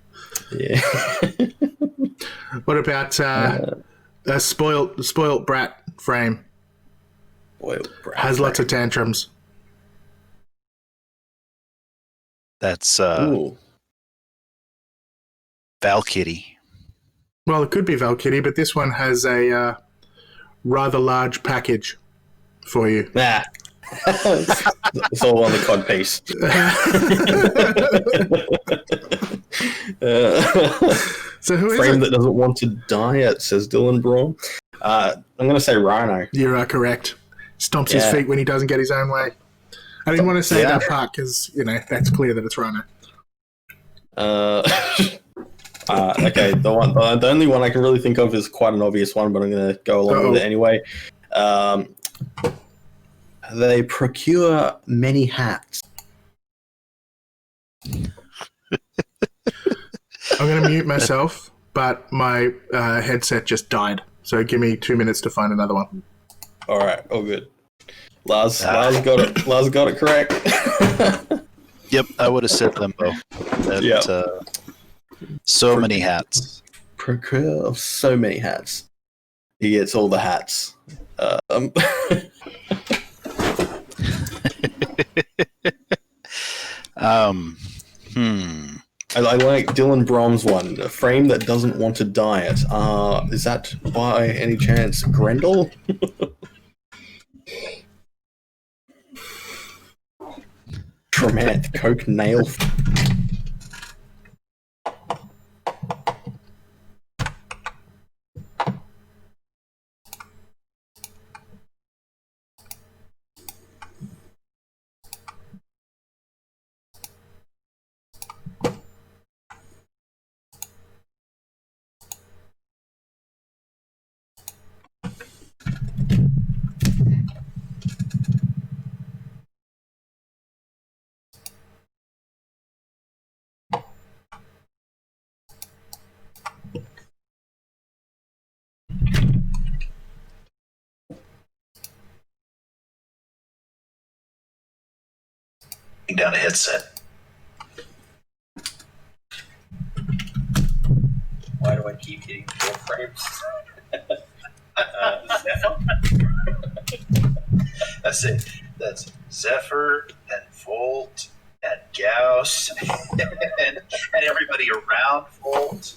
[SPEAKER 3] Yeah.
[SPEAKER 2] What about a spoilt brat frame?
[SPEAKER 3] Boy,
[SPEAKER 2] Has lots of tantrums.
[SPEAKER 1] That's
[SPEAKER 3] Ooh.
[SPEAKER 1] Valkyrie.
[SPEAKER 2] Well, it could be Valkyrie, but this one has a rather large package for you.
[SPEAKER 3] Nah. It's all on the cod piece.
[SPEAKER 2] So who is
[SPEAKER 3] Frame
[SPEAKER 2] it?
[SPEAKER 3] that doesn't want to diet, says Dylan Braun. I'm going to say Rhino.
[SPEAKER 2] You are correct. Stomps his
[SPEAKER 3] Yeah.
[SPEAKER 2] feet when he doesn't get his own way. I didn't want to say
[SPEAKER 1] Yeah.
[SPEAKER 2] that part because, that's clear that it's Rhino.
[SPEAKER 3] Okay, the only one I can really think of is quite an obvious one, but I'm going to go along with it anyway. They procure many hats.
[SPEAKER 2] I'm going to mute myself, but my headset just died. So give me 2 minutes to find another one.
[SPEAKER 3] All right, all good. Lars got it. Lars got it correct.
[SPEAKER 1] Yep, I would have said Limbo. That, so many hats.
[SPEAKER 3] Procure of so many hats. He gets all the hats.
[SPEAKER 1] Hmm.
[SPEAKER 3] I like Dylan Brom's one. A frame that doesn't want to diet. Is that by any chance Grendel? Tremant Coke Nail.
[SPEAKER 1] Down a headset.
[SPEAKER 5] Why do I keep hitting 4 frames? Zephyr?
[SPEAKER 1] That's it. That's Zephyr and Volt and Gauss and everybody around Volt.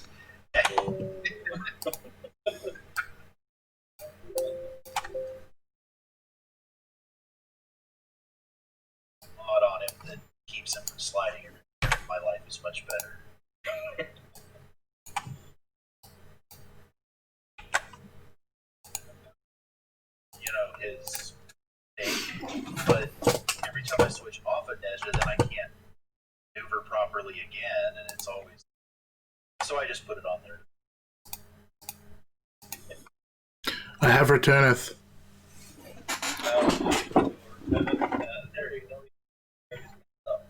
[SPEAKER 1] Mod on him that keeps him from sliding. My life is much better. You know, his thing, but every time I switch off a Nezha, then I can't maneuver properly again, and it's always. So I just put it on there.
[SPEAKER 2] I have returneth.
[SPEAKER 1] There you go.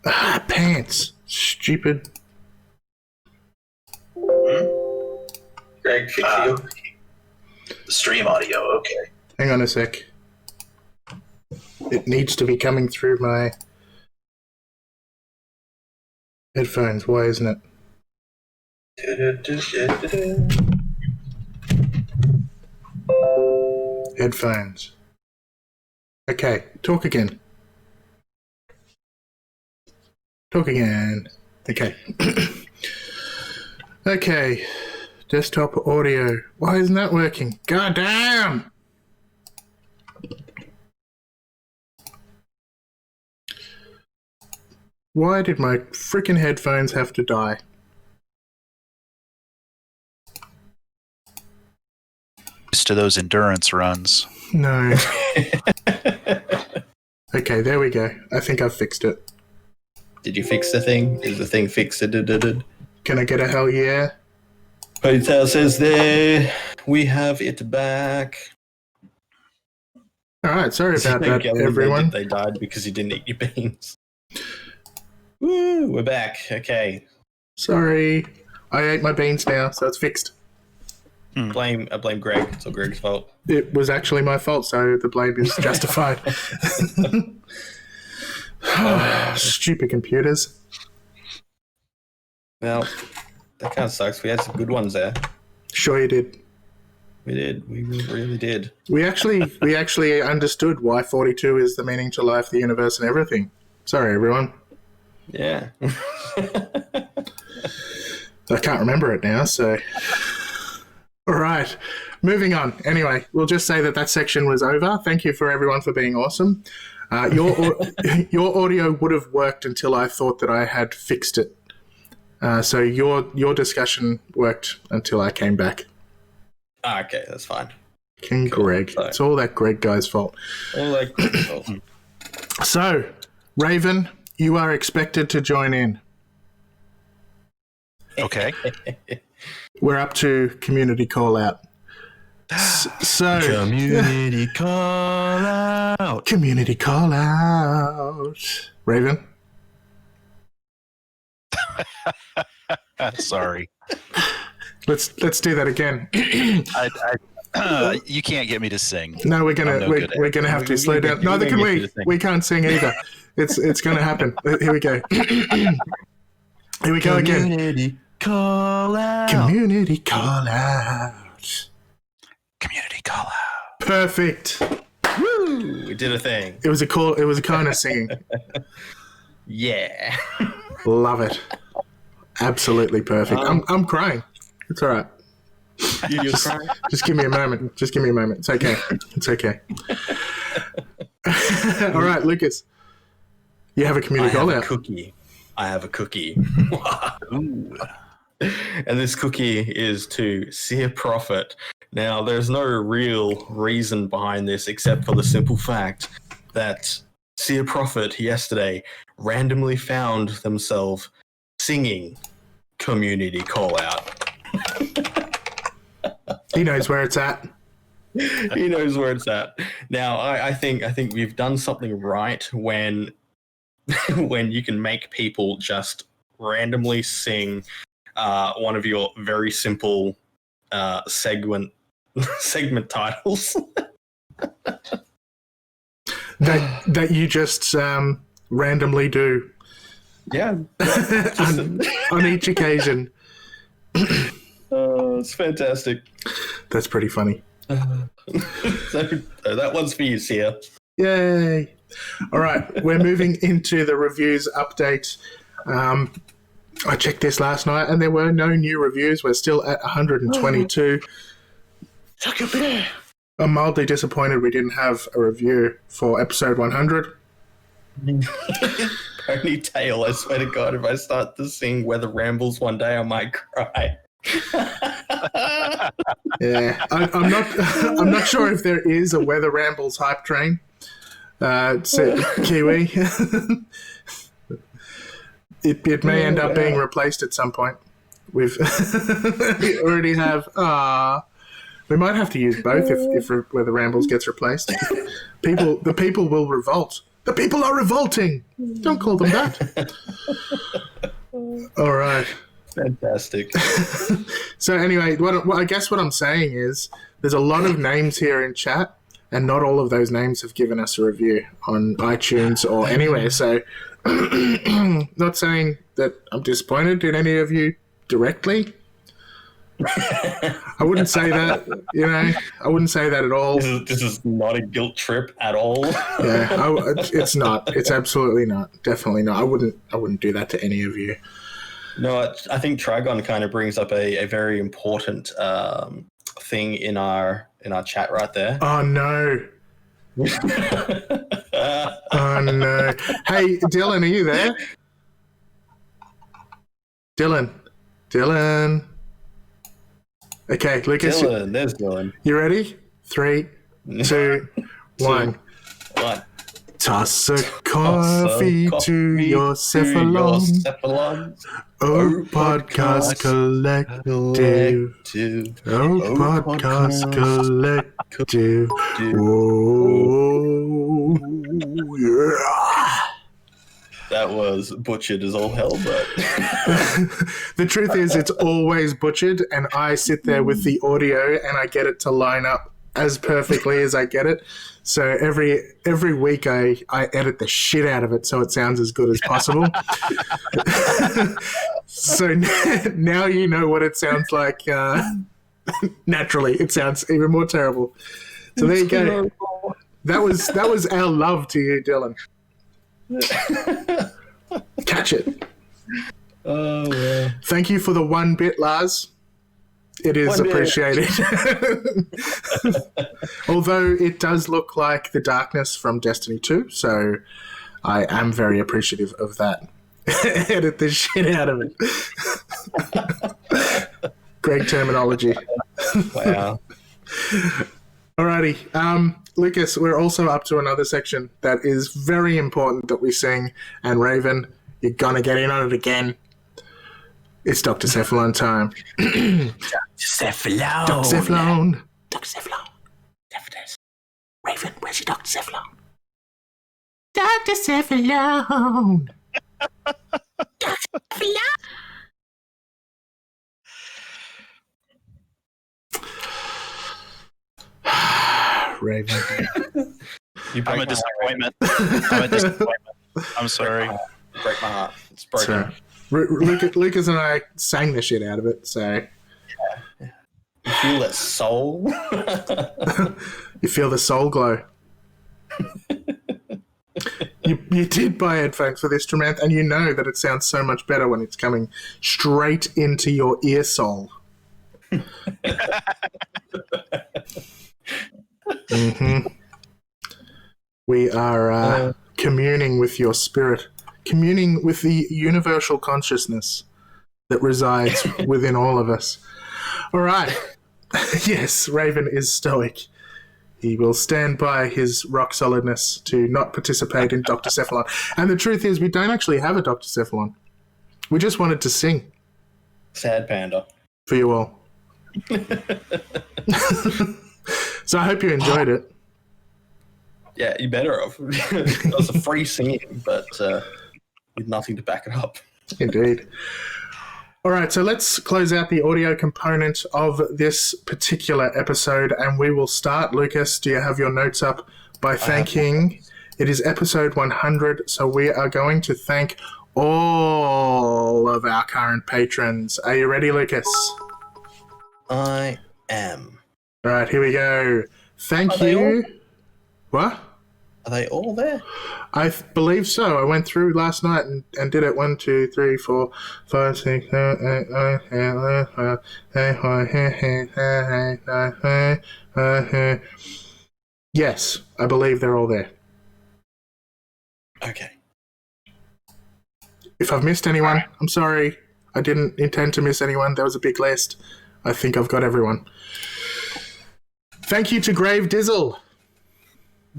[SPEAKER 2] Ah, pants. Stupid.
[SPEAKER 5] Greg, fix you.
[SPEAKER 1] The stream audio, okay.
[SPEAKER 2] Hang on a sec. It needs to be coming through my headphones. Why isn't it? Headphones. Okay, talk again. Talk again. Okay. Okay. Desktop audio. Why isn't that working? God damn! Why did my freaking headphones have to die?
[SPEAKER 1] Used to those endurance runs.
[SPEAKER 2] No. Okay, there we go. I think I've fixed it.
[SPEAKER 3] Did you fix the thing? Is the thing fixed?
[SPEAKER 2] Can I get a hell yeah?
[SPEAKER 3] Ponytail says there, we have it back.
[SPEAKER 2] Alright, sorry about that,
[SPEAKER 3] Galen
[SPEAKER 2] everyone.
[SPEAKER 3] They died because you didn't eat your beans. Woo, we're back. Okay.
[SPEAKER 2] Sorry. I ate my beans now, so it's fixed.
[SPEAKER 3] I blame Greg. It's all Greg's fault.
[SPEAKER 2] It was actually my fault, so the blame is justified. Stupid computers.
[SPEAKER 3] Well, that kind of sucks. We had some good ones there.
[SPEAKER 2] Sure you did.
[SPEAKER 3] We did. We really did.
[SPEAKER 2] We actually understood why 42 is the meaning to life, the universe, and everything. Sorry, everyone.
[SPEAKER 3] Yeah.
[SPEAKER 2] I can't remember it now, so... All right, moving on. Anyway, we'll just say that section was over. Thank you for everyone for being awesome. Your audio would have worked until I thought that I had fixed it. So your discussion worked until I came back.
[SPEAKER 3] Okay, that's fine.
[SPEAKER 2] King
[SPEAKER 3] Cool.
[SPEAKER 2] Greg.
[SPEAKER 3] Sorry.
[SPEAKER 2] It's all that Greg guy's fault.
[SPEAKER 3] All like,
[SPEAKER 2] So, Raven, you are expected to join in.
[SPEAKER 1] Okay.
[SPEAKER 2] We're up to community call out. So
[SPEAKER 3] community call out.
[SPEAKER 2] community call out. Raven.
[SPEAKER 1] Sorry.
[SPEAKER 2] Let's do that again.
[SPEAKER 1] You can't get me to sing.
[SPEAKER 2] No, we're
[SPEAKER 1] I'm
[SPEAKER 2] gonna
[SPEAKER 1] no good at
[SPEAKER 2] we're gonna have to
[SPEAKER 3] We're
[SPEAKER 2] slow
[SPEAKER 3] gonna
[SPEAKER 2] down.
[SPEAKER 3] get-
[SPEAKER 2] Neither
[SPEAKER 3] we're
[SPEAKER 2] can
[SPEAKER 3] gonna get
[SPEAKER 2] we.
[SPEAKER 3] you to sing.
[SPEAKER 2] We can't sing either. It's gonna happen. Here we go. Here we go again.
[SPEAKER 3] Community call out.
[SPEAKER 2] Community call out.
[SPEAKER 1] Community call out.
[SPEAKER 2] Perfect.
[SPEAKER 3] Woo! We did a thing.
[SPEAKER 2] It was a call. It was a kind of singing.
[SPEAKER 3] Yeah.
[SPEAKER 2] Love it. Absolutely perfect. I'm crying. It's all right.
[SPEAKER 3] You're crying?
[SPEAKER 2] Just give me a moment. Just give me a moment. It's okay. It's okay. All right, Lucas. You have a community call out.
[SPEAKER 3] I have a cookie. Ooh. And this cookie is to Seer Prophet. Now, there's no real reason behind this except for the simple fact that Seer Prophet yesterday randomly found themselves singing community call out.
[SPEAKER 2] He knows where it's at.
[SPEAKER 3] He knows where it's at. Now, I think we've done something right when you can make people just randomly sing one of your very simple segment titles
[SPEAKER 2] that you just randomly do.
[SPEAKER 3] Yeah.
[SPEAKER 2] on each occasion.
[SPEAKER 3] Oh, it's fantastic.
[SPEAKER 2] That's pretty funny.
[SPEAKER 3] So that one's for you, Sia.
[SPEAKER 2] Yay. All right, we're moving into the reviews update. I checked this last night and there were no new reviews. We're still at 122. I'm mildly disappointed we didn't have a review for episode 100.
[SPEAKER 3] Ponytail, I swear to God, if I start to sing Weather Rambles one day, I might cry.
[SPEAKER 2] Yeah, I'm not sure if there is a Weather Rambles hype train. Kiwi. It may end up being replaced at some point. We already have. We might have to use both if Weather Rambles gets replaced. The people will revolt. The people are revolting. Don't call them that. All right.
[SPEAKER 3] Fantastic.
[SPEAKER 2] So anyway, I guess what I'm saying is there's a lot of names here in chat, and not all of those names have given us a review on iTunes or anywhere. So not saying that I'm disappointed in any of you directly. I wouldn't say that, I wouldn't say that at all.
[SPEAKER 3] This is not a guilt trip at all.
[SPEAKER 2] Yeah, it's not. It's absolutely not. Definitely not. I wouldn't do that to any of you.
[SPEAKER 3] No, I think Trigon kind of brings up a very important thing in our chat right there.
[SPEAKER 2] Oh no. Oh no. Hey, Dylan, are you there? Dylan. Okay, Lucas.
[SPEAKER 3] Dylan, there's Dylan.
[SPEAKER 2] You ready? 3, 2, 1. Toss a coffee to your cephalon. Oh, podcast collective. Oh, podcast collective. Whoa, yeah.
[SPEAKER 3] That was butchered as all hell, but
[SPEAKER 2] the truth is it's always butchered, and I sit there with the audio and I get it to line up as perfectly as I get it. So every week I edit the shit out of it so it sounds as good as possible. So now you know what it sounds like. Naturally, it sounds even more terrible. So there you go. That was our love to you, Dylan. Catch it.
[SPEAKER 3] oh yeah.
[SPEAKER 2] Thank you for the 1 bit, Lars. It is appreciated. Although it does look like the darkness from Destiny 2, so I am very appreciative of that. Edit the shit out of it. Great terminology.
[SPEAKER 3] Wow.
[SPEAKER 2] Alrighty. Lucas, we're also up to another section that is very important that we sing, and Raven, you're gonna get in on it again. It's Dr. Cephalon time.
[SPEAKER 3] Cephalon.
[SPEAKER 2] Dr. Cephalon.
[SPEAKER 3] Dr. Cephalon.
[SPEAKER 2] Raven, where's your Dr. Cephalon? Dr. Cephalon. Dr. Cephalon. Raven.
[SPEAKER 1] I'm a disappointment. I'm sorry.
[SPEAKER 3] Break my heart. It's broken.
[SPEAKER 2] Lucas and I sang the shit out of it, so...
[SPEAKER 3] You feel that soul?
[SPEAKER 2] You feel the soul glow. You did buy headphones for this, Tremanth, and you know that it sounds so much better when it's coming straight into your ear soul. We are communing with your spirit, communing with the universal consciousness that resides within all of us. All right. Yes, Raven is stoic. He will stand by his rock solidness to not participate in Dr. Cephalon. And the truth is, we don't actually have a Dr. Cephalon. We just wanted to sing
[SPEAKER 3] Sad panda.
[SPEAKER 2] for you all. So I hope you enjoyed it.
[SPEAKER 3] Yeah, you better have. It was a free singing, but with nothing to back it up.
[SPEAKER 2] Indeed. All right, so let's close out the audio component of this particular episode, and we will start. Lucas, do you have your notes up? By thanking, it is episode 100, so we are going to thank all of our current patrons. Are you ready, Lucas?
[SPEAKER 3] I am.
[SPEAKER 2] All right, here we go. Thank you. What?
[SPEAKER 3] Are they all there?
[SPEAKER 2] I believe so. I went through last night and did it. 1, 2, 3, 4, 5, 6, 7, 8, 9. Yes, I believe they're all there.
[SPEAKER 3] Okay.
[SPEAKER 2] If I've missed anyone, I'm sorry. I didn't intend to miss anyone. There was a big list. I think I've got everyone. Thank you to Grave Dizzle.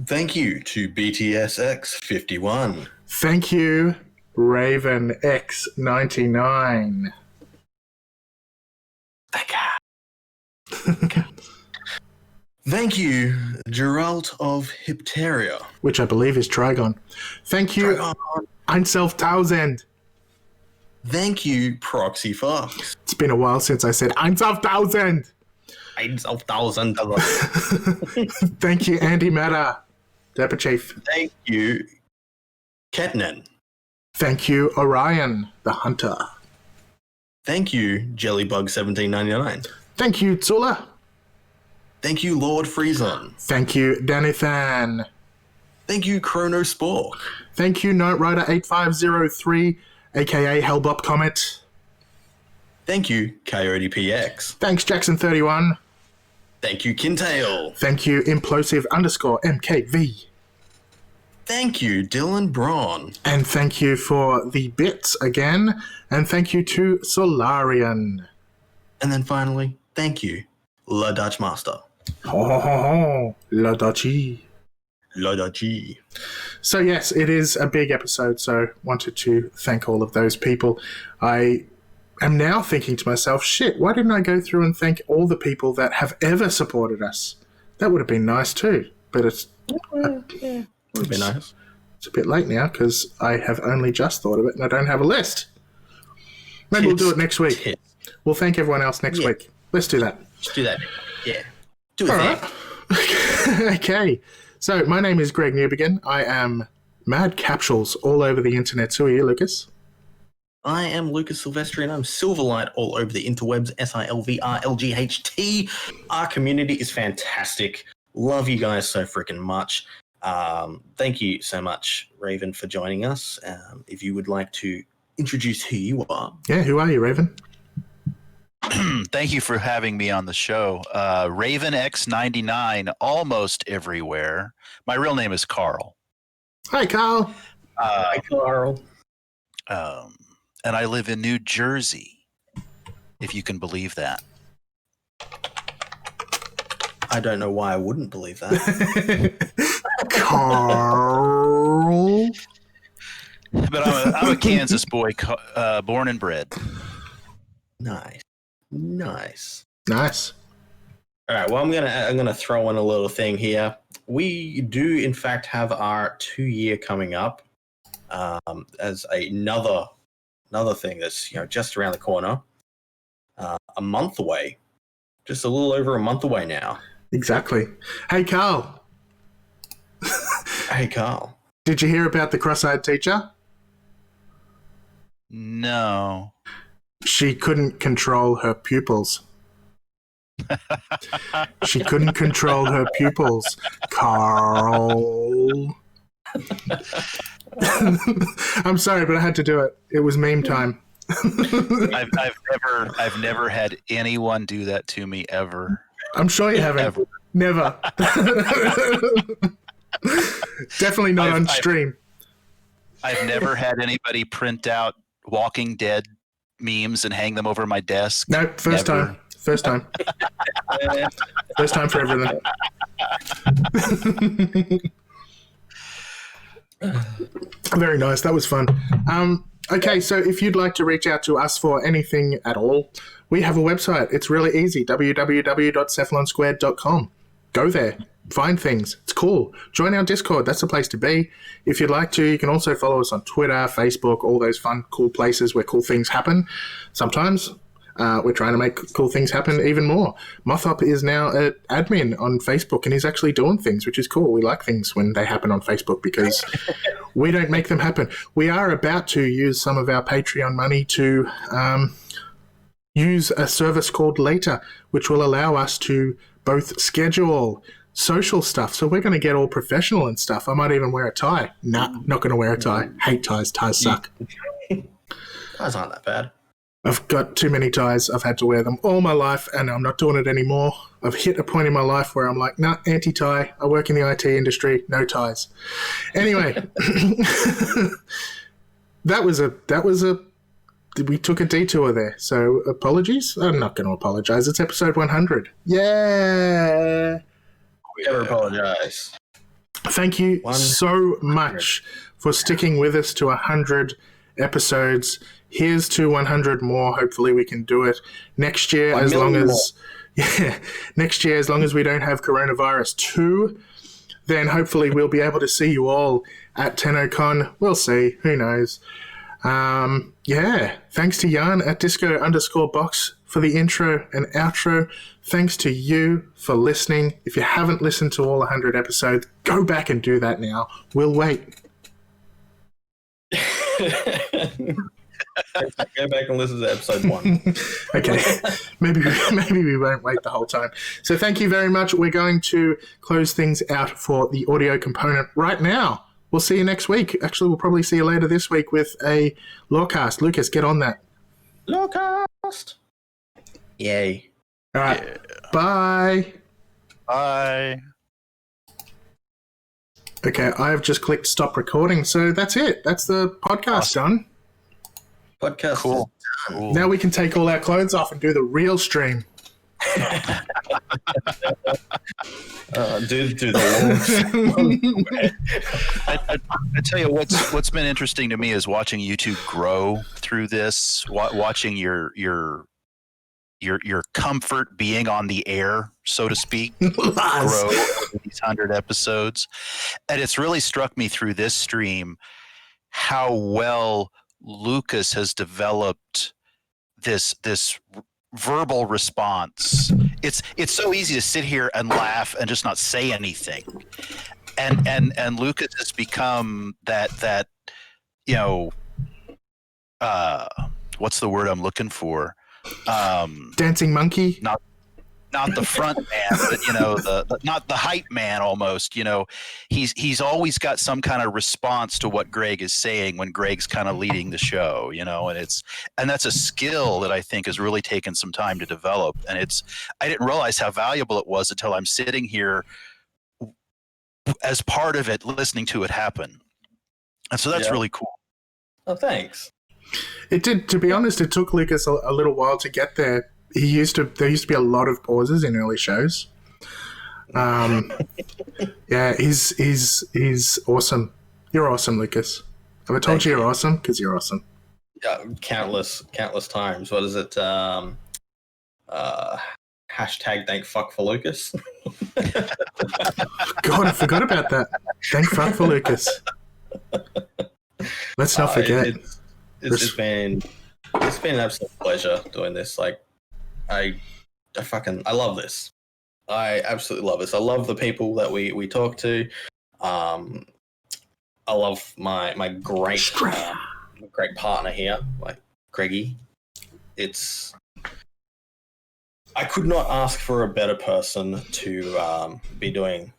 [SPEAKER 3] Thank you to BTSX51.
[SPEAKER 2] Thank you, Raven X99.
[SPEAKER 3] Thank you, Geralt of Hypteria.
[SPEAKER 2] Which I believe is Trigon. Thank you, Einself1000.
[SPEAKER 3] Thank you, Proxy Fox.
[SPEAKER 2] It's been a while since I said Einself1000.
[SPEAKER 3] 1,000.
[SPEAKER 2] Thank you, Andy Matter, Dapper Chief.
[SPEAKER 3] Thank you, Ketnan.
[SPEAKER 2] Thank you, Orion, the Hunter.
[SPEAKER 3] Thank you, Jellybug1799.
[SPEAKER 2] Thank you, Tsula.
[SPEAKER 3] Thank you, Lord Friezon.
[SPEAKER 2] Thank you, Danithan.
[SPEAKER 3] Thank you, Chronospork.
[SPEAKER 2] Thank you, Knight Rider 8503, aka Hellbop Comet.
[SPEAKER 3] Thank you, Coyote PX.
[SPEAKER 2] Thanks, Jackson31.
[SPEAKER 3] Thank you, Kintail.
[SPEAKER 2] Thank you, Implosive_MKV.
[SPEAKER 3] Thank you, Dylan Braun.
[SPEAKER 2] And thank you for the bits again. And thank you to Solarian.
[SPEAKER 3] And then finally, thank you, La Dutch Master.
[SPEAKER 2] Ho ho ho ho, La Dutchie.
[SPEAKER 3] La Dutchie.
[SPEAKER 2] So yes, it is a big episode, so wanted to thank all of those people. I am now thinking to myself, shit, why didn't I go through and thank all the people that have ever supported us? That would have been nice too, but it's
[SPEAKER 3] Would be nice.
[SPEAKER 2] it's a bit late now because I have only just thought of it and I don't have a list. Maybe we'll do it next week.
[SPEAKER 3] Tits.
[SPEAKER 2] We'll thank everyone else next week. Let's do that.
[SPEAKER 3] Just do that. Yeah. Do it
[SPEAKER 2] All
[SPEAKER 3] there.
[SPEAKER 2] right. Okay. So my name is Greg Newbegin. I am Mad Capsules all over the internet. So are you, Lucas?
[SPEAKER 3] I am Lucas Silvestri and I'm Silverlight all over the interwebs, SILVRLGHT. Our community is fantastic. Love you guys so freaking much. Thank you so much, Raven, for joining us. If you would like to introduce who you are.
[SPEAKER 2] Yeah, who are you, Raven?
[SPEAKER 1] Thank you for having me on the show. Raven X99, almost everywhere. My real name is Carl.
[SPEAKER 2] Hi, Carl.
[SPEAKER 3] Hi, Carl.
[SPEAKER 1] And I live in New Jersey, if you can believe that.
[SPEAKER 3] I don't know why I wouldn't believe that.
[SPEAKER 2] Carl.
[SPEAKER 1] But I'm a Kansas boy, born and bred.
[SPEAKER 3] Nice. Nice.
[SPEAKER 2] Nice.
[SPEAKER 3] All right. Well, I'm gonna throw in a little thing here. We do, in fact, have our 2-year coming up as another thing that's just around the corner. A month away, just a little over a month away now.
[SPEAKER 2] Exactly. Hey, Carl.
[SPEAKER 3] Hey, Carl.
[SPEAKER 2] Did you hear about the cross-eyed teacher?
[SPEAKER 1] No.
[SPEAKER 2] She couldn't control her pupils. She couldn't control her pupils. Carl. I'm sorry, but I had to do it. It was meme time.
[SPEAKER 1] I've never had anyone do that to me ever.
[SPEAKER 2] I'm sure you haven't.
[SPEAKER 1] Ever.
[SPEAKER 2] Never. Definitely not on stream.
[SPEAKER 1] I've never had anybody print out Walking Dead memes and hang them over my desk.
[SPEAKER 2] No, first
[SPEAKER 1] Never.
[SPEAKER 2] time. First time. First time for everything. Very nice. That was fun. Okay, so if you'd like to reach out to us for anything at all, we have a website. It's really easy, www.cephalonsquared.com. Go there. Find things. It's cool. Join our Discord. That's the place to be. If you'd like to, you can also follow us on Twitter, Facebook, all those fun, cool places where cool things happen. Sometimes we're trying to make cool things happen even more. Mothop is now an admin on Facebook, and he's actually doing things, which is cool. We like things when they happen on Facebook because we don't make them happen. We are about to use some of our Patreon money to use a service called Later, which will allow us to both schedule social stuff. So we're going to get all professional and stuff. I might even wear a tie. Nah, not going to wear a tie. Hate ties. Ties suck.
[SPEAKER 3] Ties aren't that bad.
[SPEAKER 2] I've got too many ties. I've had to wear them all my life, and I'm not doing it anymore. I've hit a point in my life where I'm like, nah, anti-tie. I work in the IT industry. No ties. Anyway, that was a. We took a detour there, so apologies. I'm not going to apologize. It's episode 100. Yeah.
[SPEAKER 3] Never apologize.
[SPEAKER 2] Thank you
[SPEAKER 3] 100.
[SPEAKER 2] so much for sticking with us to 100 episodes. Here's to 100 more. Hopefully we can do it next year, as long as next year, as long as we don't have coronavirus 2. Then hopefully we'll be able to see you all at TennoCon. We'll see. Who knows? Thanks to Jan at disco_box for the intro and outro. Thanks to you for listening. If you haven't listened to all 100 episodes, go back and do that now. We'll wait.
[SPEAKER 3] Go back and listen to episode 1.
[SPEAKER 2] Okay, maybe we won't wait the whole time. So thank you very much. We're going to close things out for the audio component right now. We'll see you next week. Actually, we'll probably see you later this week with a Lorecast. Lucas, get on that.
[SPEAKER 3] Lorecast. Yay.
[SPEAKER 2] All right. Yeah. Bye.
[SPEAKER 1] Bye.
[SPEAKER 2] Okay, I have just clicked stop recording, so that's it. That's the podcast done.
[SPEAKER 3] Podcast
[SPEAKER 1] cool.
[SPEAKER 2] Now we can take all our clothes off and do the real stream.
[SPEAKER 3] Do the
[SPEAKER 1] I tell you what's been interesting to me is watching YouTube grow through this, watching your comfort being on the air, so to speak, grow over these 100 episodes. And it's really struck me through this stream how well Lucas has developed this verbal response. It's so easy to sit here and laugh and just not say anything. And Lucas has become that what's the word I'm looking for?
[SPEAKER 2] Dancing monkey?
[SPEAKER 1] Not the front man, but not the hype man almost. He's always got some kind of response to what Greg is saying when Greg's kind of leading the show, and that's a skill that I think has really taken some time to develop. And I didn't realize how valuable it was until I'm sitting here as part of it, listening to it happen. And so that's really cool.
[SPEAKER 3] Oh, thanks.
[SPEAKER 2] It did, to be honest, it took Lucas a little while to get there. There used to be a lot of pauses in early shows. He's awesome. You're awesome, Lucas. Have I told you you're awesome? Because you're awesome.
[SPEAKER 3] Yeah, countless times. What is it? Hashtag thank fuck for Lucas.
[SPEAKER 2] God, I forgot about that. Thank fuck for Lucas. Let's not forget.
[SPEAKER 3] It's been an absolute pleasure doing this. Like, I love this. I absolutely love this. I love the people that we talk to. I love my great great partner here, like Greggy. I could not ask for a better person to be doing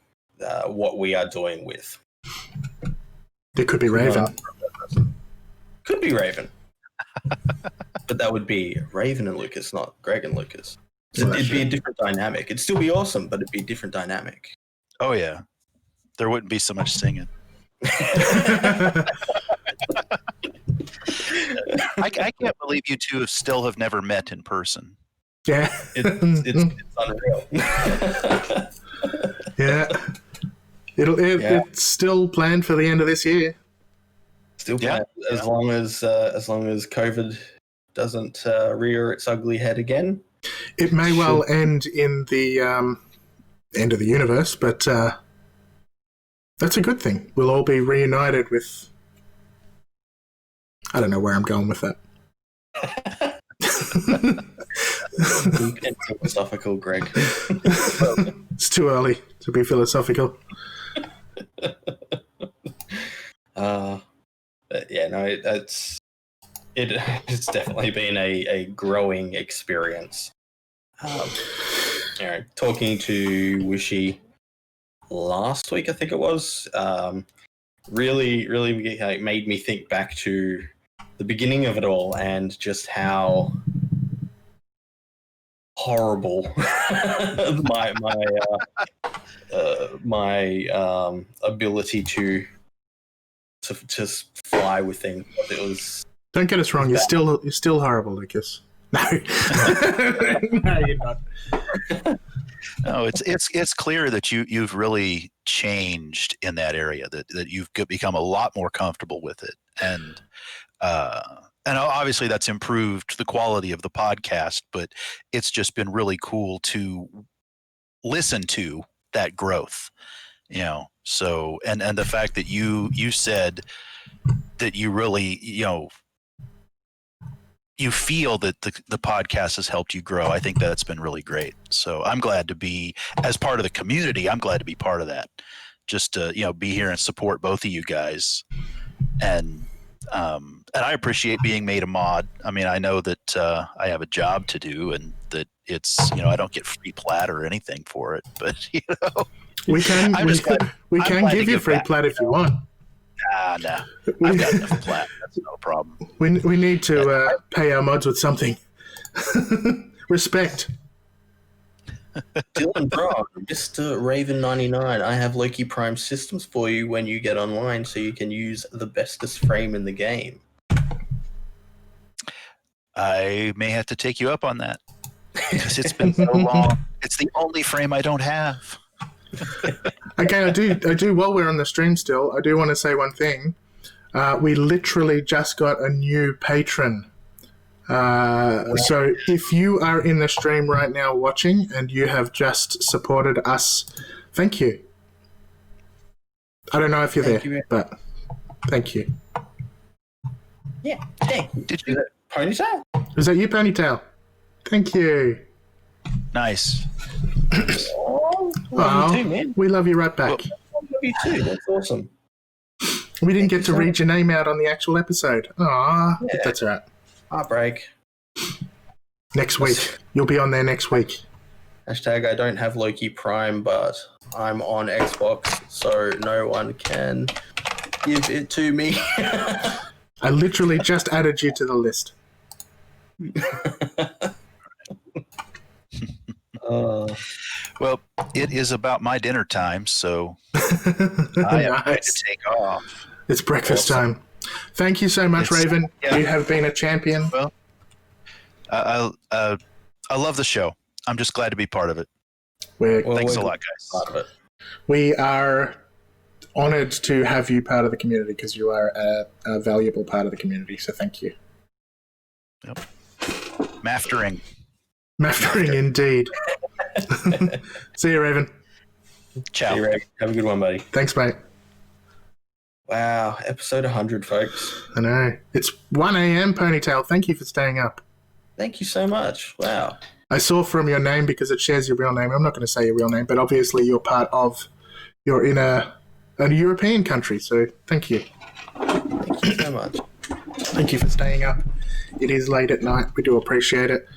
[SPEAKER 3] what we are doing with.
[SPEAKER 2] It could be Raven.
[SPEAKER 3] Could be Raven. But that would be Raven and Lucas, not Greg and Lucas. So
[SPEAKER 2] Well,
[SPEAKER 3] it'd be a different dynamic. It'd still be awesome, but it'd be a different dynamic.
[SPEAKER 1] Oh yeah, there wouldn't be so much singing. I can't believe you two still have never met in person.
[SPEAKER 2] Yeah.
[SPEAKER 3] It's unreal.
[SPEAKER 2] Yeah. It's still planned for the end of this year.
[SPEAKER 3] Still
[SPEAKER 1] Yeah.
[SPEAKER 3] planned, as long as COVID doesn't rear its ugly head again.
[SPEAKER 2] It may well end in the end of the universe, but that's a good thing. We'll all be reunited with... I don't know where I'm going with that.
[SPEAKER 3] Deep and philosophical, Greg.
[SPEAKER 2] It's too early to be philosophical.
[SPEAKER 3] But yeah, no, it's definitely been a growing experience. Talking to Wishy last week, I think it was, really made me think back to the beginning of it all and just how horrible my ability to fly with things. It was.
[SPEAKER 2] Don't get us wrong. You're still horrible, Lucas. No, no, you're not.
[SPEAKER 1] No, it's clear that you've really changed in that area. That you've become a lot more comfortable with it, and obviously that's improved the quality of the podcast. But it's just been really cool to listen to that growth. So and the fact that you said that you really you feel that the podcast has helped you grow. I think that's been really great. So I'm glad to be, as part of the community, I'm glad to be part of that. Just to, be here and support both of you guys. And I appreciate being made a mod. I mean, I know that I have a job to do and that it's, I don't get free plat or anything for it, but
[SPEAKER 2] we can give you free plat if you want.
[SPEAKER 1] No. I've got enough plat. That's no problem.
[SPEAKER 2] We need to pay our mods with something. Respect.
[SPEAKER 3] Dylan Brown, Mr. Raven99, I have Loki Prime systems for you when you get online so you can use the bestest frame in the game.
[SPEAKER 1] I may have to take you up on that because it's been so long. It's the only frame I don't have.
[SPEAKER 2] Okay, I do. While we're on the stream still, I do want to say one thing. We literally just got a new patron. So if you are in the stream right now watching and you have just supported us, thank you. I don't know if you're there, but thank you.
[SPEAKER 3] Yeah, thank you.
[SPEAKER 1] Did you?
[SPEAKER 3] Ponytail?
[SPEAKER 2] Was that you, Ponytail? Thank you.
[SPEAKER 1] Nice.
[SPEAKER 3] Oh,
[SPEAKER 2] Wow.
[SPEAKER 3] you too, man.
[SPEAKER 2] We love you right back.
[SPEAKER 3] I love you too. That's awesome.
[SPEAKER 2] We didn't get to read your name out on the actual episode. Aww,
[SPEAKER 3] Yeah.
[SPEAKER 2] but that's all right.
[SPEAKER 3] Heartbreak.
[SPEAKER 2] Next week. You'll be on there next week.
[SPEAKER 3] Hashtag I don't have Loki Prime, but I'm on Xbox, so no one can give it to me.
[SPEAKER 2] I literally just added you to the list.
[SPEAKER 1] Well, it is about my dinner time, so I am going to take off.
[SPEAKER 2] It's breakfast time. Thank you so much, Raven.
[SPEAKER 1] Yeah.
[SPEAKER 2] You have been a champion.
[SPEAKER 1] Well, I love the show. I'm just glad to be part of it. Thanks a lot, guys.
[SPEAKER 3] Part of it.
[SPEAKER 2] We are honored to have you part of the community because you are a valuable part of the community. So thank you.
[SPEAKER 1] Yep. Maftering.
[SPEAKER 2] Maftering indeed. See you, Raven.
[SPEAKER 1] Ciao.
[SPEAKER 3] See you, Ray. Have a good one, buddy.
[SPEAKER 2] Thanks, mate.
[SPEAKER 3] Wow, episode 100, folks.
[SPEAKER 2] I know. It's 1 a.m., Ponytail. Thank you for staying up.
[SPEAKER 3] Thank you so much. Wow.
[SPEAKER 2] I saw from your name because it shares your real name. I'm not going to say your real name, but obviously you're in a European country, so thank you.
[SPEAKER 3] Thank you so much.
[SPEAKER 2] Thank you for staying up. It is late at night. We do appreciate it.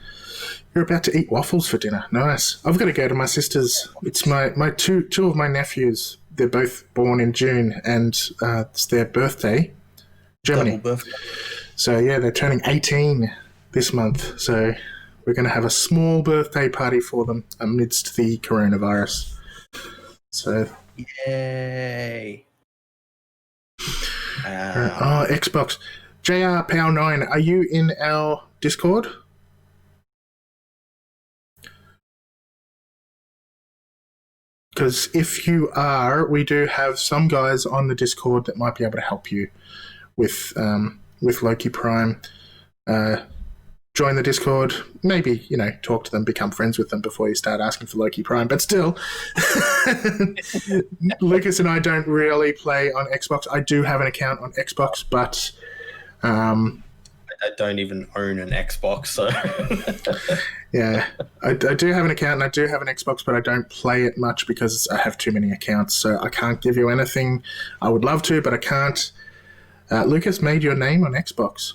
[SPEAKER 2] You're about to eat waffles for dinner. Nice. I've got to go to my sister's. It's my two of my nephews' they're both born in June, and it's their birthday. Germany.
[SPEAKER 3] Double birthday.
[SPEAKER 2] So yeah, they're turning 18 this month. So we're going to have a small birthday party for them amidst the coronavirus. So
[SPEAKER 3] Yay.
[SPEAKER 2] oh, Xbox. JR Pow9, are you in our Discord? Because if you are, we do have some guys on the Discord that might be able to help you with Loki Prime. Join the Discord, maybe, talk to them, become friends with them before you start asking for Loki Prime. But still, Lucas and I don't really play on Xbox. I do have an account on Xbox, but
[SPEAKER 3] I don't even own an Xbox, so
[SPEAKER 2] yeah, I do have an account and I do have an Xbox, but I don't play it much because I have too many accounts. So I can't give you anything. I would love to, but I can't. Lucas made your name on Xbox.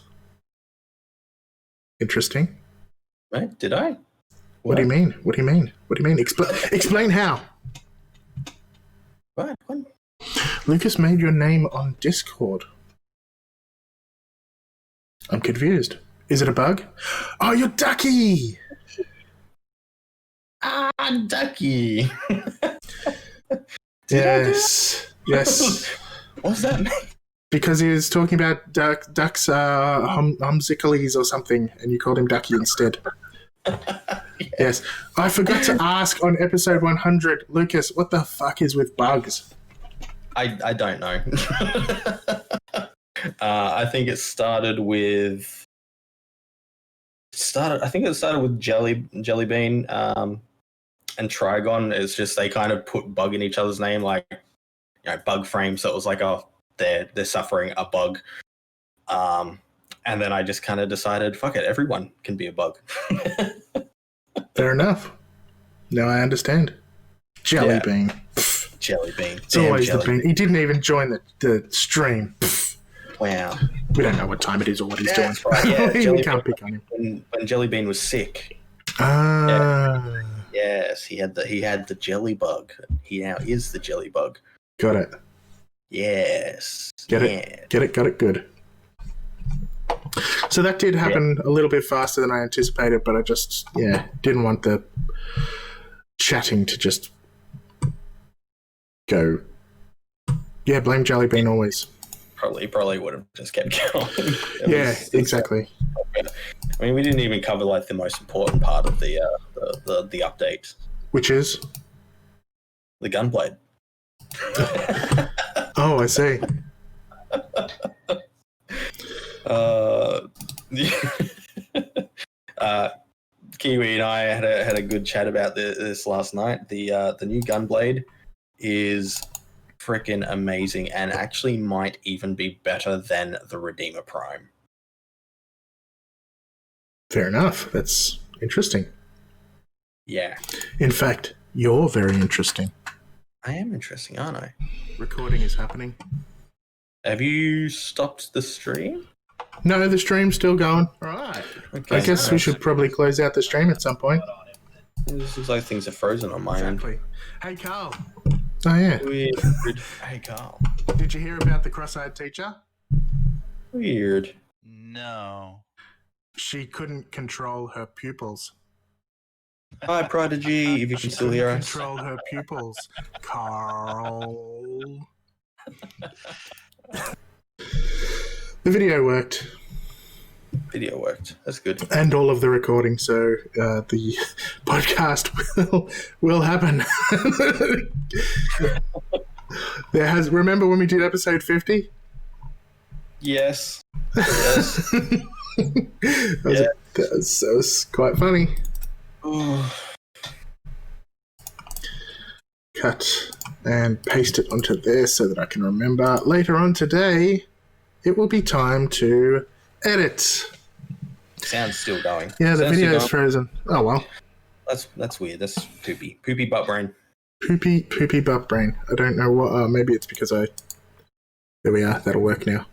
[SPEAKER 2] Interesting.
[SPEAKER 3] Right? Did I?
[SPEAKER 2] What do you mean? What do you mean? What do you mean? Explain how.
[SPEAKER 3] What?
[SPEAKER 2] Lucas made your name on Discord. I'm confused. Is it a bug? Oh, you're Ducky!
[SPEAKER 3] Ah, Ducky.
[SPEAKER 2] Yes.
[SPEAKER 3] What's that mean?
[SPEAKER 2] Because he was talking about ducks humsickles or something, and you called him Ducky instead. Yes. I forgot to ask on episode 100, Lucas, what the fuck is with bugs?
[SPEAKER 3] I don't know. I think it started with Jellybean and Trigon. It's just they kind of put bug in each other's name, like bug frame. So it was like, oh, they're suffering a bug. And then I just kind of decided, fuck it, everyone can be a bug.
[SPEAKER 2] Fair enough. Now I understand. Jellybean.
[SPEAKER 3] Yeah. Jellybean.
[SPEAKER 2] It's always the bean. He didn't even join the stream.
[SPEAKER 3] Wow.
[SPEAKER 2] We don't know what time it is or what he's doing.
[SPEAKER 3] That's right, yeah.
[SPEAKER 2] We can't pick on him.
[SPEAKER 3] When Jellybean was sick.
[SPEAKER 2] Ah.
[SPEAKER 3] Yes, he had the jelly bug. He now is the jelly bug.
[SPEAKER 2] Got it.
[SPEAKER 3] Yes.
[SPEAKER 2] Get it. Got it. Good. So that did happen a little bit faster than I anticipated, but I just, didn't want the chatting to just go. Yeah, blame Jellybean always.
[SPEAKER 3] Probably would have just kept going.
[SPEAKER 2] Exactly.
[SPEAKER 3] I mean, we didn't even cover like the most important part of the update,
[SPEAKER 2] which is
[SPEAKER 3] the Gunblade.
[SPEAKER 2] Oh, I see.
[SPEAKER 3] Kiwi and I had a good chat about this last night. The new Gunblade is freaking amazing and actually might even be better than the Redeemer Prime.
[SPEAKER 2] Fair enough. That's interesting.
[SPEAKER 3] Yeah.
[SPEAKER 2] In fact, you're very interesting.
[SPEAKER 3] I am interesting, aren't I?
[SPEAKER 2] Recording is happening.
[SPEAKER 3] Have you stopped the stream?
[SPEAKER 2] No, the stream's still going. All right.
[SPEAKER 3] Okay.
[SPEAKER 2] I guess we should probably close out the stream at some point.
[SPEAKER 3] It seems like things are frozen on my end.
[SPEAKER 2] Hey, Carl. Oh, yeah.
[SPEAKER 3] Weird. Hey, Carl.
[SPEAKER 2] Did you hear about the cross-eyed teacher?
[SPEAKER 3] Weird.
[SPEAKER 1] No.
[SPEAKER 2] She couldn't control her pupils.
[SPEAKER 3] Hi, Prodigy, if you can still hear us.
[SPEAKER 2] Control her pupils, Carl. The video worked.
[SPEAKER 3] Video worked. That's good.
[SPEAKER 2] And all of the recording, so the podcast will happen. Remember when we did episode 50?
[SPEAKER 3] Yes. Yes.
[SPEAKER 2] That was quite funny. Cut and paste it onto there so that I can remember. Later on today, it will be time to edit.
[SPEAKER 3] Sound's still going.
[SPEAKER 2] Yeah, the
[SPEAKER 3] Sound's
[SPEAKER 2] video is
[SPEAKER 3] still
[SPEAKER 2] frozen. Oh well.
[SPEAKER 3] That's weird. That's poopy. Poopy butt brain.
[SPEAKER 2] Poopy butt brain. I don't know what. Maybe it's because I. There we are. That'll work now.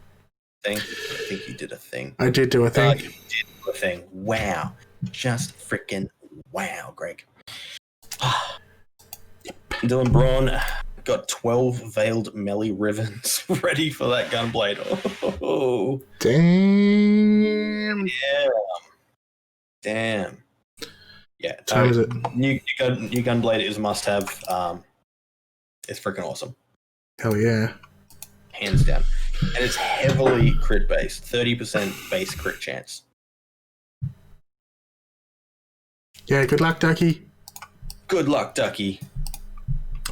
[SPEAKER 3] I think you did a thing.
[SPEAKER 2] I did do a thing.
[SPEAKER 3] You did do a thing. Wow. Just freaking wow, Greg. Dylan Braun, got 12 veiled melee ribbons ready for that gunblade. Oh,
[SPEAKER 2] Damn.
[SPEAKER 3] yeah. Damn. Yeah.
[SPEAKER 2] What time is it?
[SPEAKER 3] New gunblade is a must-have. It's freaking awesome.
[SPEAKER 2] Hell yeah.
[SPEAKER 3] Hands down. And it's heavily crit based. 30% base crit chance.
[SPEAKER 2] Yeah, good luck, Ducky.
[SPEAKER 3] Good luck, Ducky.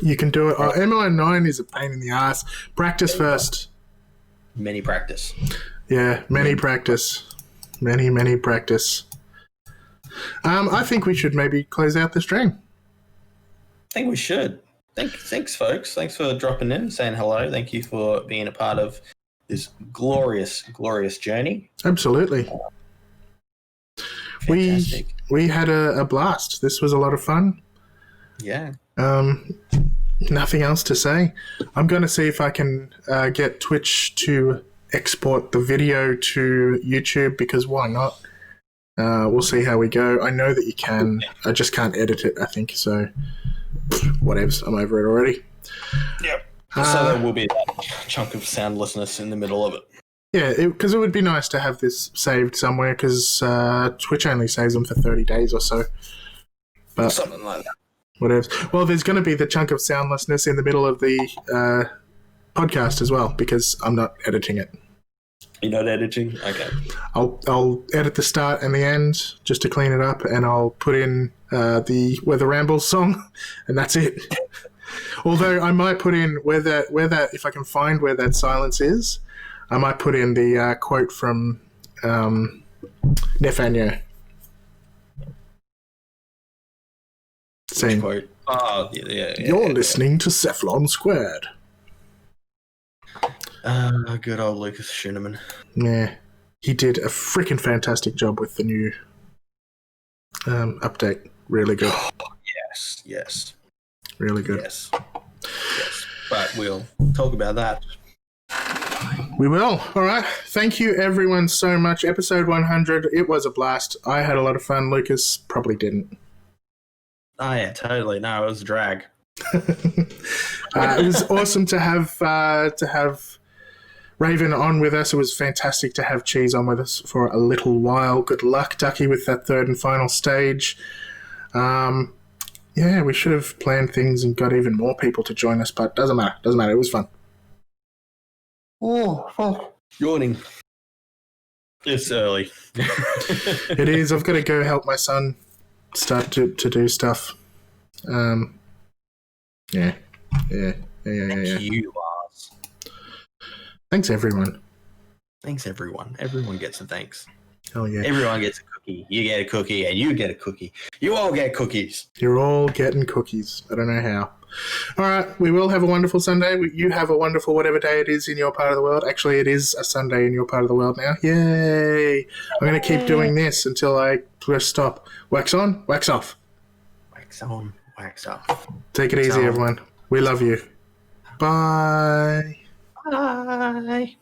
[SPEAKER 2] You can do it. Oh, MI9 is a pain in the ass. Practice first.
[SPEAKER 3] Many practice.
[SPEAKER 2] Yeah, many practice. Many practice. I think we should maybe close out the stream.
[SPEAKER 3] I think we should. Thanks, folks. Thanks for dropping in, saying hello. Thank you for being a part of this glorious, glorious journey.
[SPEAKER 2] Absolutely.
[SPEAKER 3] Fantastic.
[SPEAKER 2] We had a blast. This was a lot of fun.
[SPEAKER 3] Yeah.
[SPEAKER 2] Nothing else to say. I'm going to see if I can get Twitch to export the video to YouTube, because why not? We'll see how we go. I know that you can. I just can't edit it, I think. So, whatevs. I'm over it already.
[SPEAKER 3] Yep. So there will be that chunk of soundlessness in the middle of it.
[SPEAKER 2] Yeah, because it would be nice to have this saved somewhere, because Twitch only saves them for 30 days or so. But
[SPEAKER 3] Something like that.
[SPEAKER 2] whatever. Well, there's going to be the chunk of soundlessness in the middle of the podcast as well, because I'm not editing it.
[SPEAKER 3] You're not editing? Okay.
[SPEAKER 2] I'll edit the start and the end just to clean it up, and I'll put in the Weather Rambles song, and that's it. Although I might put in where that if I can find where that silence is, I might put in the quote from Nathaniel saying,
[SPEAKER 3] Quote. Oh, yeah.
[SPEAKER 2] "You're listening to Cephalon Squared."
[SPEAKER 3] Good old Lucas Schuneman.
[SPEAKER 2] Yeah, he did a freaking fantastic job with the new update. Really good.
[SPEAKER 3] Yes.
[SPEAKER 2] Really good.
[SPEAKER 3] Yes. But we'll talk about that.
[SPEAKER 2] We will. All right. Thank you, everyone, so much. Episode 100. It was a blast. I had a lot of fun. Lucas probably didn't.
[SPEAKER 3] Oh, yeah, totally. No, it was a drag.
[SPEAKER 2] It was awesome to have Raven on with us. It was fantastic to have Cheese on with us for a little while. Good luck, Ducky, with that third and final stage. Yeah, we should have planned things and got even more people to join us, but doesn't matter. Doesn't matter. It was fun.
[SPEAKER 3] Oh, fuck. Yawning. It's early.
[SPEAKER 2] It is. I've got to go help my son start to do stuff. Yeah.
[SPEAKER 3] You, Lars.
[SPEAKER 2] Thanks, everyone.
[SPEAKER 3] Thanks, everyone. Everyone gets a thanks.
[SPEAKER 2] Oh, yeah.
[SPEAKER 3] Everyone gets a cookie. You get a cookie, and you get a cookie. You all get cookies.
[SPEAKER 2] You're all getting cookies. I don't know how. All right. We will have a wonderful Sunday. You have a wonderful whatever day it is in your part of the world. Actually, it is a Sunday in your part of the world now. Yay. I'm going to keep doing this until I press stop. Wax on, wax off.
[SPEAKER 3] Wax on, wax off.
[SPEAKER 2] Take it easy,
[SPEAKER 3] on.
[SPEAKER 2] everyone. We love you. Bye.
[SPEAKER 3] Bye.